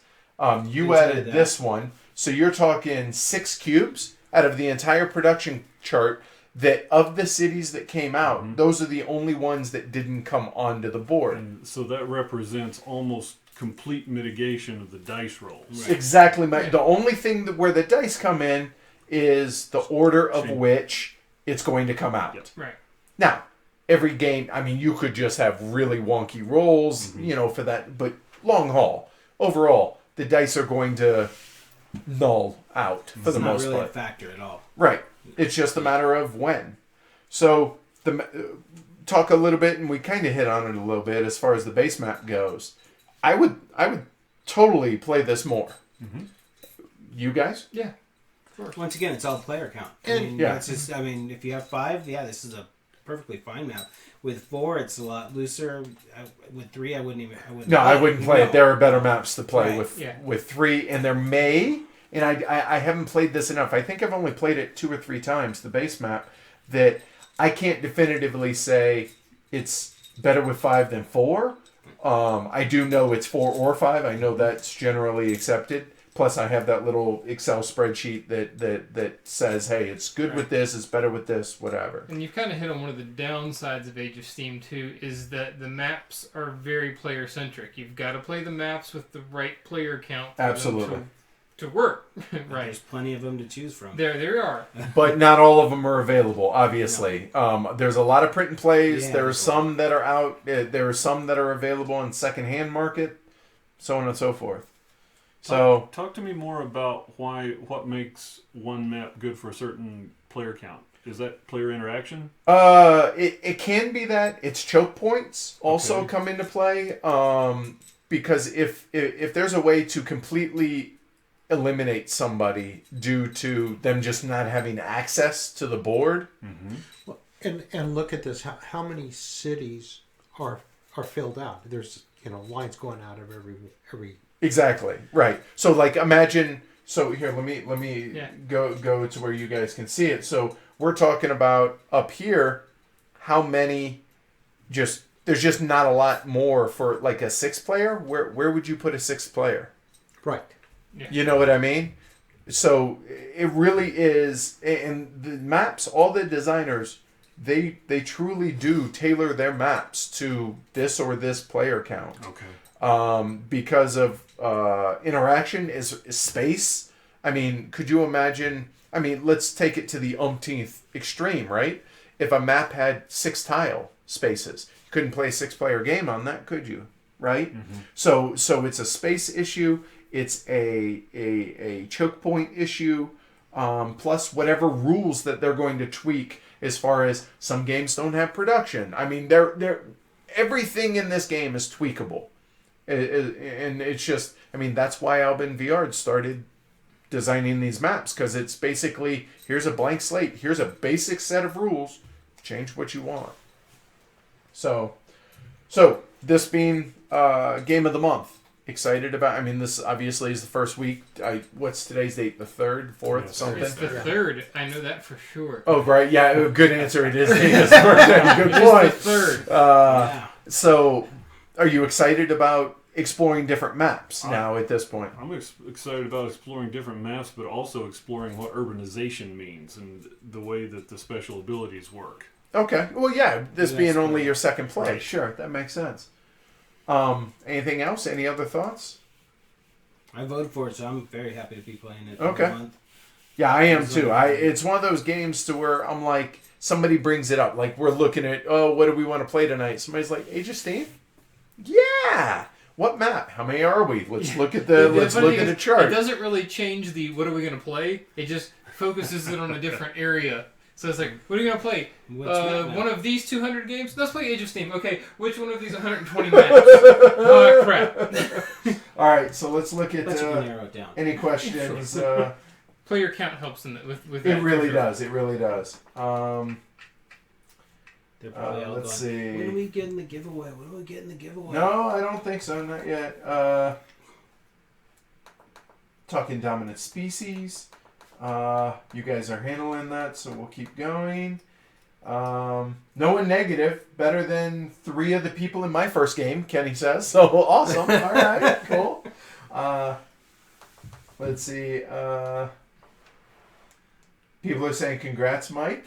You added this one. So you're talking 6 cubes out of the entire production chart that of the cities that came out, those are the only ones that didn't come onto the board. And so that represents almost complete mitigation of the dice rolls. Exactly. The only thing where the dice come in is the order of which it's going to come out. Yep. Right. Now, every game, I mean, you could just have really wonky rolls, for that, but long haul, overall, the dice are going to null out for the most It's not really part. a factor at all. Right. It's just a matter of when. So, talk a little bit, and we kind of hit on it a little bit as far as the base map goes. I would totally play this more. You guys? Yeah. Once again, it's all player count. And- That's just, if you have 5, this is a perfectly fine map. With 4, it's a lot looser. With 3, I wouldn't. No, I wouldn't play No. it. There are better maps to play Right. with 3, and there may, and I haven't played this enough. I think I've only played it 2 or 3 times, the base map, that I can't definitively say it's better with 5 than 4. I do know it's 4 or 5. I know that's generally accepted. Plus, I have that little Excel spreadsheet that says, hey, it's good with this, it's better with this, whatever. And you've kind of hit on one of the downsides of Age of Steam too, is that the maps are very player centric. You've got to play the maps with the right player count for Absolutely. them to work. Right. There's plenty of them to choose from. There are. But not all of them are available, obviously. There's a lot of print and plays. Yeah, there are there's some that are out. There are some that are available on secondhand market, so on and so forth. So Talk to me more about what makes one map good for a certain player count. Is that player interaction? it can be that. It's choke points also Okay. come into play. Because if there's a way to completely eliminate somebody due to them just not having access to the board, And look at this. How many cities are filled out? There's lines going out of every. exactly right. So like imagine. So here, let me Yeah. go to where you guys can see it. So we're talking about up here, how many? There's just not a lot more for like a 6-player. Where would you put a 6th player? Right. You know what I mean? So it really is, and the maps, all the designers, they truly do tailor their maps to this or this player count. Okay. Because of interaction is space. I mean, could you imagine? I mean, let's take it to the umpteenth extreme, right? If a map had 6 tile spaces, you couldn't play a 6-player game on that, could you? Right? So it's a space issue. It's a choke point issue. Plus whatever rules that they're going to tweak as far as some games don't have production. I mean, everything in this game is tweakable. And it's just, I mean, that's why Albin Viard started designing these maps, because it's basically, here's a blank slate, here's a basic set of rules, change what you want. So this being game of the month. Excited about? I mean, this obviously is the first week. What's today's date? The 3rd, 4th, something. It's the 3rd. I know that for sure. Oh, right. Yeah. Good answer. It is Dana's birthday. Good point. It's the 3rd. So, are you excited about exploring different maps now at this point? I'm excited about exploring different maps, but also exploring what urbanization means and the way that the special abilities work. Okay. Well, yeah. This being only your second play, sure, that makes sense. Anything else? Any other thoughts? I voted for it, so I'm very happy to be playing it. Okay. Every month. Yeah, I am too. It's one of those games to where I'm like, somebody brings it up. Like, we're looking at, what do we want to play tonight? Somebody's like, Age of Steam? Yeah! What map? How many are we? Let's look at the chart. It doesn't really change the what are we going to play. It just focuses it on a different area. So it's like, what are you going to play? One of these 200 games? Let's play Age of Steam. Okay, which one of these 120 maps? Oh, crap. All right, so let's look at narrow it down. Any questions. Player count helps with that. It really does. It really does. They're probably all let's going, see. When do we get in the giveaway? When do we get in the giveaway? No, I don't think so. Not yet. Talking dominant species. You guys are handling that, so we'll keep going. No one negative. Better than 3 of the people in my first game, Kenny says. So awesome. All right, cool. Let's see. People are saying congrats, Mike.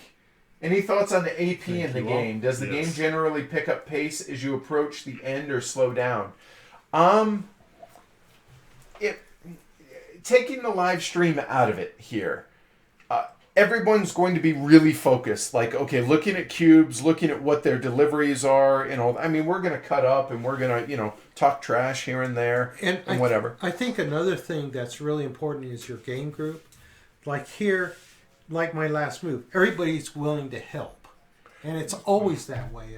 Any thoughts on the AP in the game? Does the game generally pick up pace as you approach the end or slow down? Taking the live stream out of it here, everyone's going to be really focused. Like, okay, looking at cubes, looking at what their deliveries are, and all. I mean, we're going to cut up and we're going to, talk trash here and there and whatever. I think another thing that's really important is your game group. Like here, like my last move, everybody's willing to help, and it's always that way.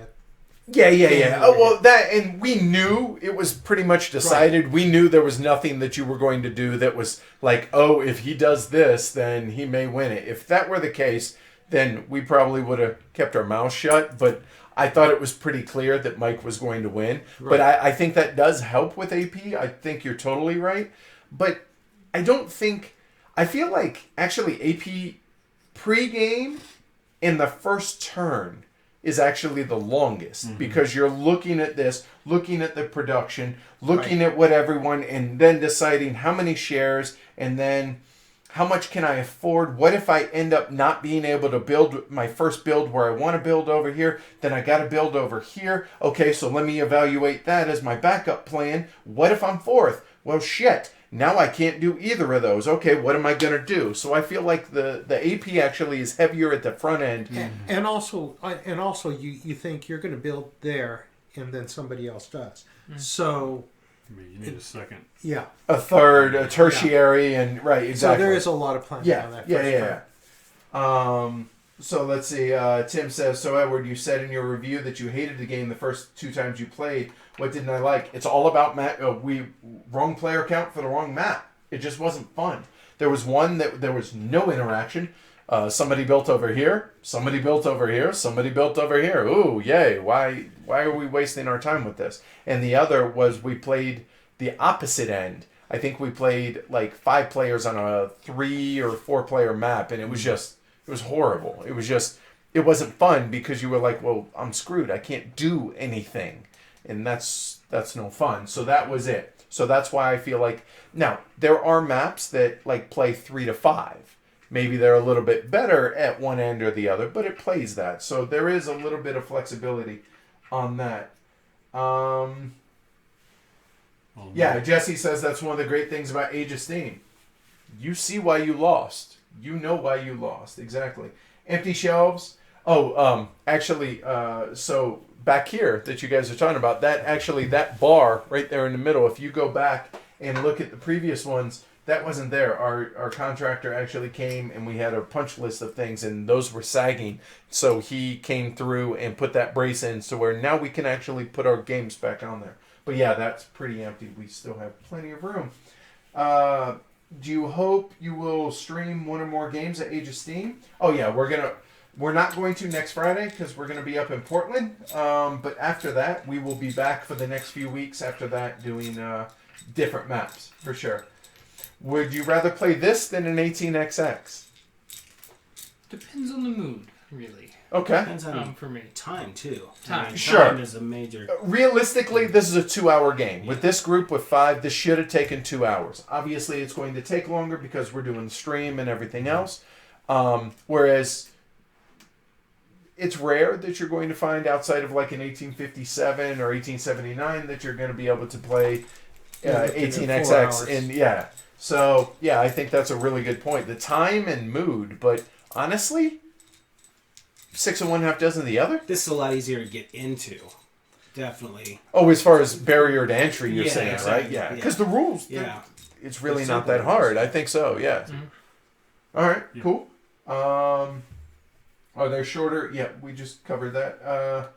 Yeah. Oh, well, and we knew it was pretty much decided. Right. We knew there was nothing that you were going to do that was like, oh, if he does this, then he may win it. If that were the case, then we probably would have kept our mouths shut. But I thought it was pretty clear that Mike was going to win. Right. But I think that does help with AP. I think you're totally right. But I feel like actually AP pre-game in the first turn is actually the longest because you're looking at this, looking at the production, looking at what everyone, and then deciding how many shares, and then how much can I afford? What if I end up not being able to build my first build where I want to build over here? Then I got to build over here. Okay, so let me evaluate that as my backup plan. What if I'm 4th? Well, shit. Now I can't do either of those. Okay, what am I going to do? So I feel like the AP actually is heavier at the front end. And also you think you're going to build there, and then somebody else does. So you need a second. Yeah. A third, a tertiary, and right, exactly. So there is a lot of planning on that. Yeah. So let's see. Tim says, so Edward, you said in your review that you hated the game the first 2 times you played. What didn't I like? It's all about map. Wrong player count for the wrong map. It just wasn't fun. There was one that there was no interaction. Somebody built over here. Somebody built over here. Somebody built over here. Ooh, yay. Why are we wasting our time with this? And the other was we played the opposite end. I think we played like 5 players on a 3 or 4 player map, and it was horrible. It wasn't fun because you were like, well, I'm screwed. I can't do anything. And that's no fun. So that was it. So that's why I feel like now there are maps that like play 3 to 5. Maybe they're a little bit better at one end or the other, but it plays that. So there is a little bit of flexibility on that. Yeah, Jesse says that's one of the great things about Age of Steam. You see why you lost. You know why you lost. Exactly. Empty shelves. Oh, actually, so back here that you guys are talking about, that bar right there in the middle, if you go back and look at the previous ones, that wasn't there. Our contractor actually came and we had a punch list of things and those were sagging. So he came through and put that brace in so where now we can actually put our games back on there. But yeah, that's pretty empty. We still have plenty of room. Do you hope you will stream 1 or more games at Age of Steam? Oh yeah, we're going to... we're not going to next Friday because we're going to be up in Portland. But after that, we will be back for the next few weeks after that doing different maps, for sure. Would you rather play this than an 18XX? Depends on the mood, really. Okay. Depends on For me. time, too. Time. Sure. Time is a major... Realistically, this is a 2-hour game. With this group, with 5, this should have taken 2 hours. Obviously, it's going to take longer because we're doing the stream and everything else. Whereas, it's rare that you're going to find outside of like an 1857 or 1879 that you're going to be able to play 18XX. And yeah. So, yeah, I think that's a really good point. The time and mood, but honestly, 6 of one, half dozen of the other? This is a lot easier to get into. Definitely. Oh, as far as barrier to entry, you're saying, exactly. right? Yeah. Because the rules, Yeah. it's really It's not simple. that hard. I think so, yeah. Mm-hmm. All right, Yeah. cool. Are they shorter? Yeah, we just covered that.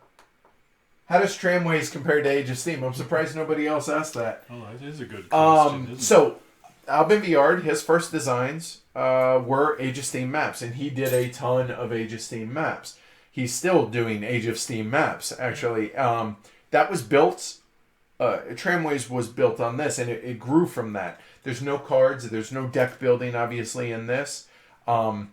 How does tramways compare to Age of Steam? I'm surprised nobody else asked that. Oh, that is a good question. Isn't So, Albin Viard, his first designs were Age of Steam maps, and he did a ton of Age of Steam maps. He's still doing Age of Steam maps, actually. That was built, Tramways was built on this, and it grew from that. There's no cards, there's no deck building, obviously, in this. Let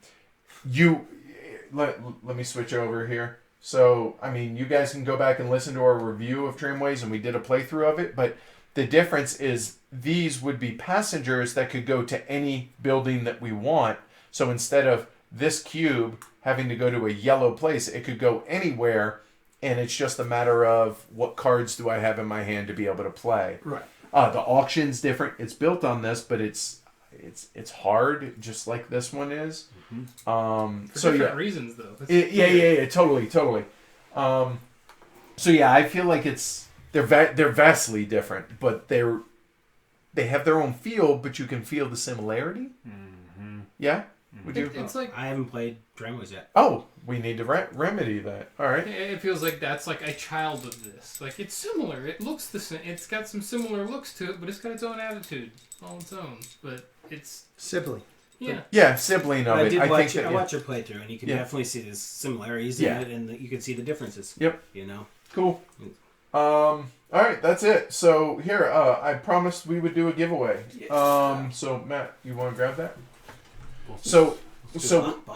me switch over here. So, I mean, you guys can go back and listen to our review of Tramways, and we did a playthrough of it, but the difference is these would be passengers that could go to any building that we want. So instead of this cube having to go to a yellow place, it could go anywhere, and it's just a matter of what cards do I have in my hand to be able to play. Right. The auction's different. It's built on this, but it's hard, just like this one is. For So different yeah, reasons, though. yeah, totally. So yeah, I feel like they're vastly different, but they have their own feel, but you can feel the similarity. Mm-hmm. Yeah, would you? It's like I haven't played Tramways yet. Oh, we need to remedy that. All right. it feels like that's like a child of this. Like it's similar. It looks the same. It's got some similar looks to it, but it's got its own attitude, all its own. But it's Sibling. yeah. Yeah, sibling of I it. did I watch think I that, watched your playthrough, and you can Yeah. definitely see the similarities Yeah. in it, and you can see the differences. Yep. You know? Cool. All right, that's it. So here, I promised we would do a giveaway. So Matt, you want to grab that? So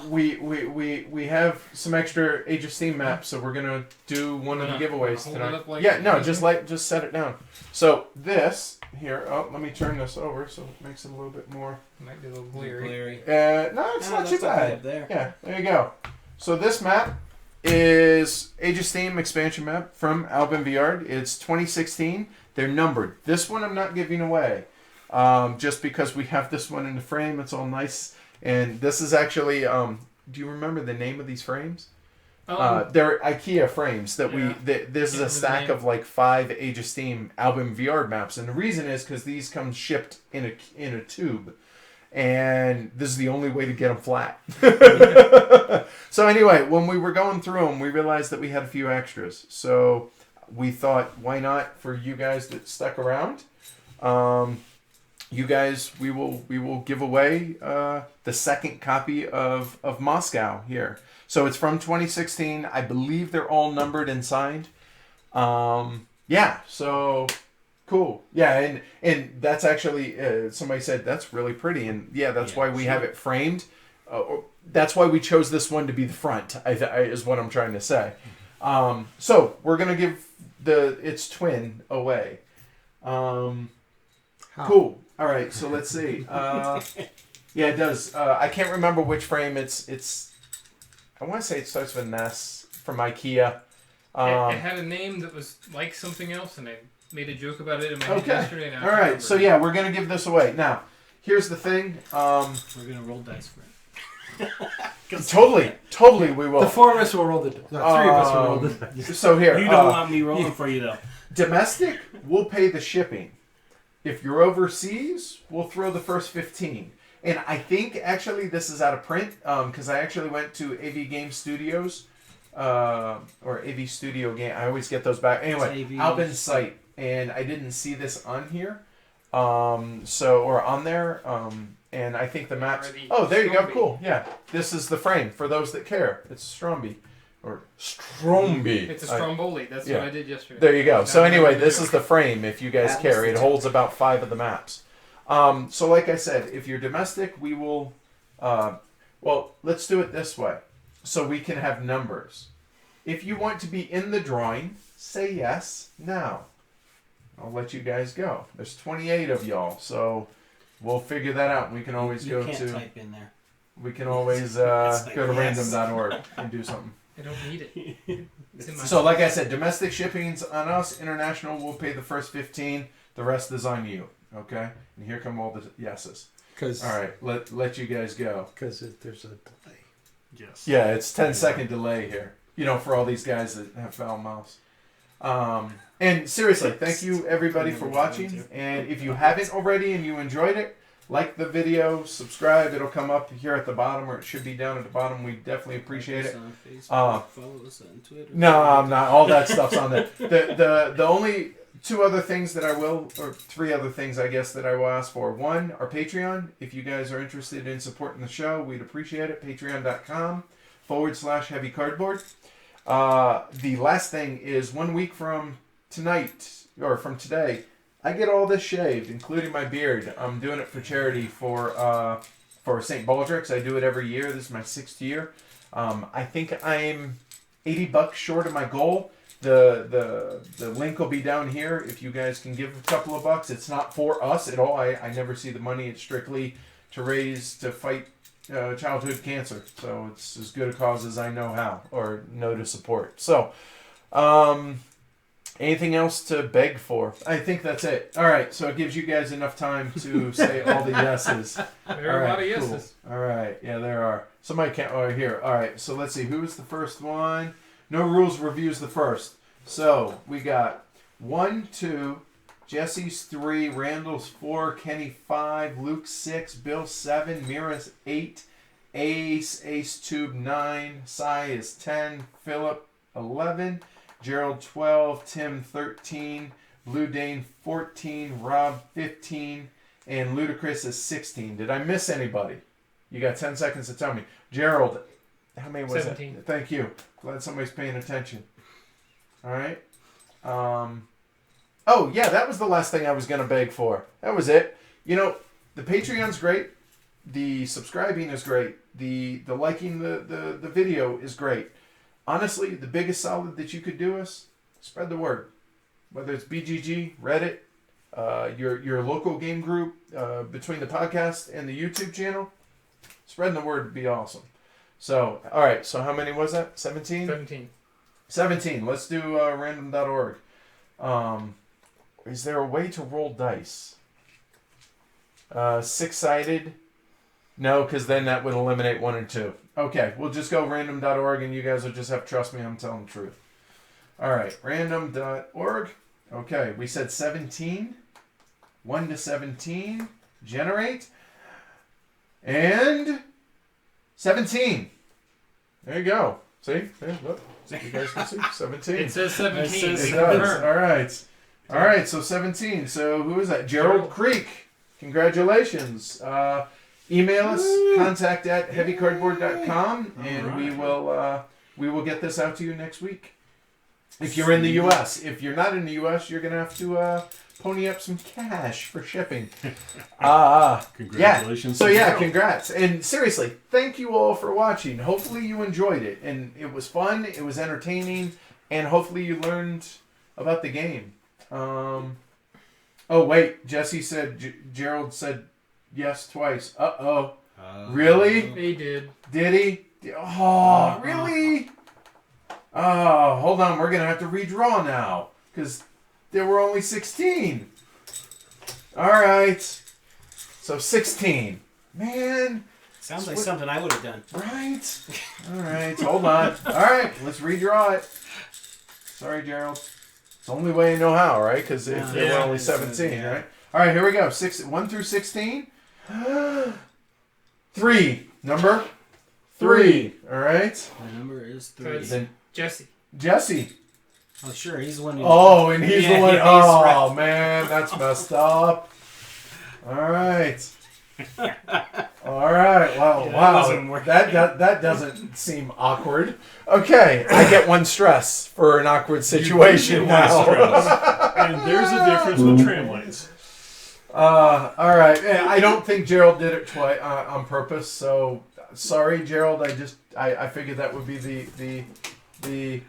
we have some extra Age of Steam maps, so we're gonna do one of the giveaways hold it tonight. up like Yeah, no, that? just set it down. So this here. Oh, let me turn this over so it makes it a little bit more. Might be a little glary. No, it's not too bad. Up there. Yeah, there you go. So this map is Age of Steam expansion map from Albin Viard. It's 2016. They're numbered. This one I'm not giving away, just because we have this one in the frame. It's all nice. And this is actually, do you remember the name of these frames? They're IKEA frames that Yeah. this is a stack of like 5 Age of Steam Album VR maps. And the reason is because these come shipped in a tube. And this is the only way to get them flat. So anyway, when we were going through them, we realized that we had a few extras. So we thought, why not for you guys that stuck around? You guys, we will give away the second copy of Moscow here. So it's from 2016. I believe they're all numbered and signed. Yeah, so cool. Yeah, and that's actually somebody said that's really pretty, and yeah, that's why we have it framed. That's why we chose this one to be the front. Is what I'm trying to say. So we're gonna give its twin away. Cool. All right, so let's see. Yeah, it does. I can't remember which frame it's. I want to say it starts with an S from IKEA. It had a name that was like something else, and I made a joke about it in my head yesterday. All right, so yeah, we're gonna give this away. Now, here's the thing. We're gonna roll dice for it. Totally, we will. The 4 of us will roll the dice. 3 of us will roll the dice. So here, You don't want me rolling for you though. domestic, we'll pay the shipping. If you're overseas, we'll throw the first 15. And I think actually this is out of print because I actually went to AV Game Studios or AV Studio Game. I always get those back. Anyway, AV. Albin's site, and I didn't see this on here. or on there. And I think the maps. Oh, there you go. Cool. Yeah, this is the frame for those that care. It's Stromby. Or Stromby. It's a Stromboli. That's what I did yesterday. There you go. So anyway, this is the frame if you guys care. It holds about 5 of the maps. So like I said, if you're domestic, we will... well, let's do it this way. So we can have numbers. If you want to be in the drawing, say yes now. I'll let you guys go. There's 28 of y'all, so we'll figure that out. We can always you go can't to... type in there. We can always go to random.org and do something. I don't need it. So, like I said, domestic shipping's on us. International, we'll pay the first 15. The rest is on you. Okay? And here come all the yeses. All right, let you guys go. Because there's a delay. Yes. Yeah, it's 10-second delay here. You know, for all these guys that have foul mouths. And seriously, thank you everybody for watching. And if you haven't already and you enjoyed it, like the video, subscribe. It'll come up here at the bottom, or it should be down at the bottom. We definitely appreciate it. Follow us on Twitter. No, I'm not. All that stuff's on there. The only 2 other things that I will, or 3 other things I guess that I will ask for. 1, our Patreon. If you guys are interested in supporting the show, we'd appreciate it. Patreon.com/Heavy Cardboard. The last thing is 1 week from tonight, or from today, I get all this shaved, including my beard. I'm doing it for charity for St. Baldrick's. I do it every year. This is my 6th year. I think I'm $80 short of my goal. The link will be down here if you guys can give a couple of bucks. It's not for us at all. I never see the money. It's strictly to fight childhood cancer. So it's as good a cause as I know how or know to support. So, anything else to beg for? I think that's it. All right, so it gives you guys enough time to say all the yeses. There are a lot of yeses. Cool. All right, yeah, there are. Somebody can't. Oh, here. All right, so let's see. Who's the first one? No Rules Review's the first. So we got 1, 2, Jesse's 3, Randall's 4, Kenny 5, Luke 6, Bill 7, Mira's 8, Ace Tube 9, Cy is 10, Philip 11, Gerald 12, Tim 13, Blue Dane 14, Rob 15, and Ludacris is 16. Did I miss anybody? You got 10 seconds to tell me. Gerald, how many was 17. that? Thank you. Glad somebody's paying attention. All right. Oh, yeah, that was the last thing I was going to beg for. That was it. You know, the Patreon's great. The subscribing is great. The liking the video is great. Honestly, the biggest solid that you could do is spread the word. Whether it's BGG, Reddit, your local game group, between the podcast and the YouTube channel, spreading the word would be awesome. So, all right. So how many was that? 17? 17. Let's do random.org. Is there a way to roll dice? 6-sided? No, because then that would eliminate 1 and 2. Okay, we'll just go random.org, and you guys will just have to trust me. I'm telling the truth. All right, random.org. Okay, we said 17. 1 to 17. Generate. And 17. There you go. See? Yeah, look. You guys can see? 17. It says 17. It does. All right. All right, so 17. So who is that? Gerald Creek. Congratulations. Email us, contact@heavycardboard.com, and we will get this out to you next week. If you're in the U.S. If you're not in the U.S., you're going to have to pony up some cash for shipping. Congratulations. Yeah. So yeah, congrats. And seriously, thank you all for watching. Hopefully you enjoyed it. And it was fun, it was entertaining, and hopefully you learned about the game. Oh, wait. Jesse said, Gerald said yes twice. Uh-oh. Really? He did. Did he? Oh, really? Oh, hold on. We're going to have to redraw now. Because there were only 16. All right. So 16. Man. Sounds like something I would have done. Right? All right. Hold on. All right. Let's redraw it. Sorry, Gerald. It's the only way I know how, right? Because if there were only 17, right? All right. Here we go. 1 through 16. 3. Number 3. All right. My number is 3. Then Jesse. Oh, sure. He's the one who... Oh, and he's the one... He's Oh, right. man. That's messed up. All right. All right. Well, Yeah, that wow. doesn't work. That doesn't seem awkward. Okay, I get 1 stress for an awkward situation now. And there's a difference with tram lanes. All right. I don't think Gerald did it twice on purpose. So sorry, Gerald. I figured that would be the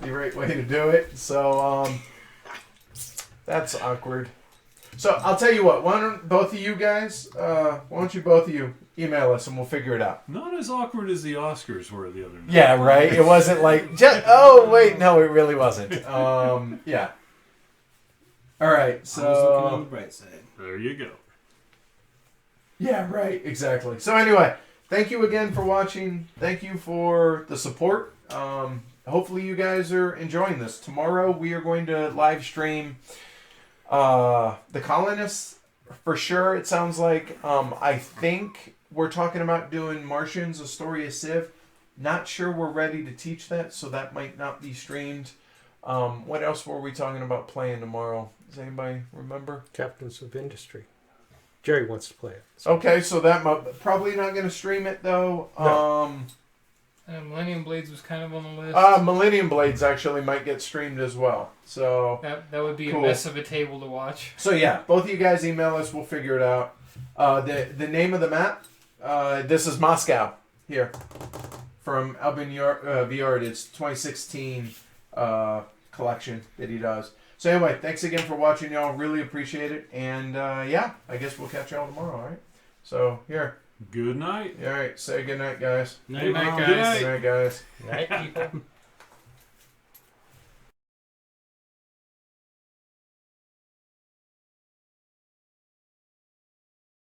right way to do it. So that's awkward. So I'll tell you what. Why don't both of you guys? Why don't you both of you email us and we'll figure it out. Not as awkward as the Oscars were the other night. Yeah. Right. It wasn't like. Oh wait, no, it really wasn't. Yeah. All right. So. I was looking on the bright side. There you go. Yeah, right, exactly. So anyway, thank you again for watching. Thank you for the support. Hopefully you guys are enjoying this. Tomorrow we are going to live stream The Colonists for sure, it sounds like. I think we're talking about doing Martians, A Story of Civ. Not sure we're ready to teach that, so that might not be streamed. What else were we talking about playing tomorrow? Does anybody remember? Captains of Industry. Jerry wants to play it. Okay, so that probably not going to stream it though. No. Millennium Blades was kind of on the list. Millennium Blades actually might get streamed as well. So that would be cool. a mess of a table to watch. So yeah, both of you guys email us. We'll figure it out. The name of the map. This is Moscow here from Albin Viard. It's 2016 collection that he does. So anyway, thanks again for watching, y'all. Really appreciate it. And yeah, I guess we'll catch y'all tomorrow. All right. So here. Good night. All right. Say good night, guys. Night, Good night, Mom. guys. Good night, guys. Night, people.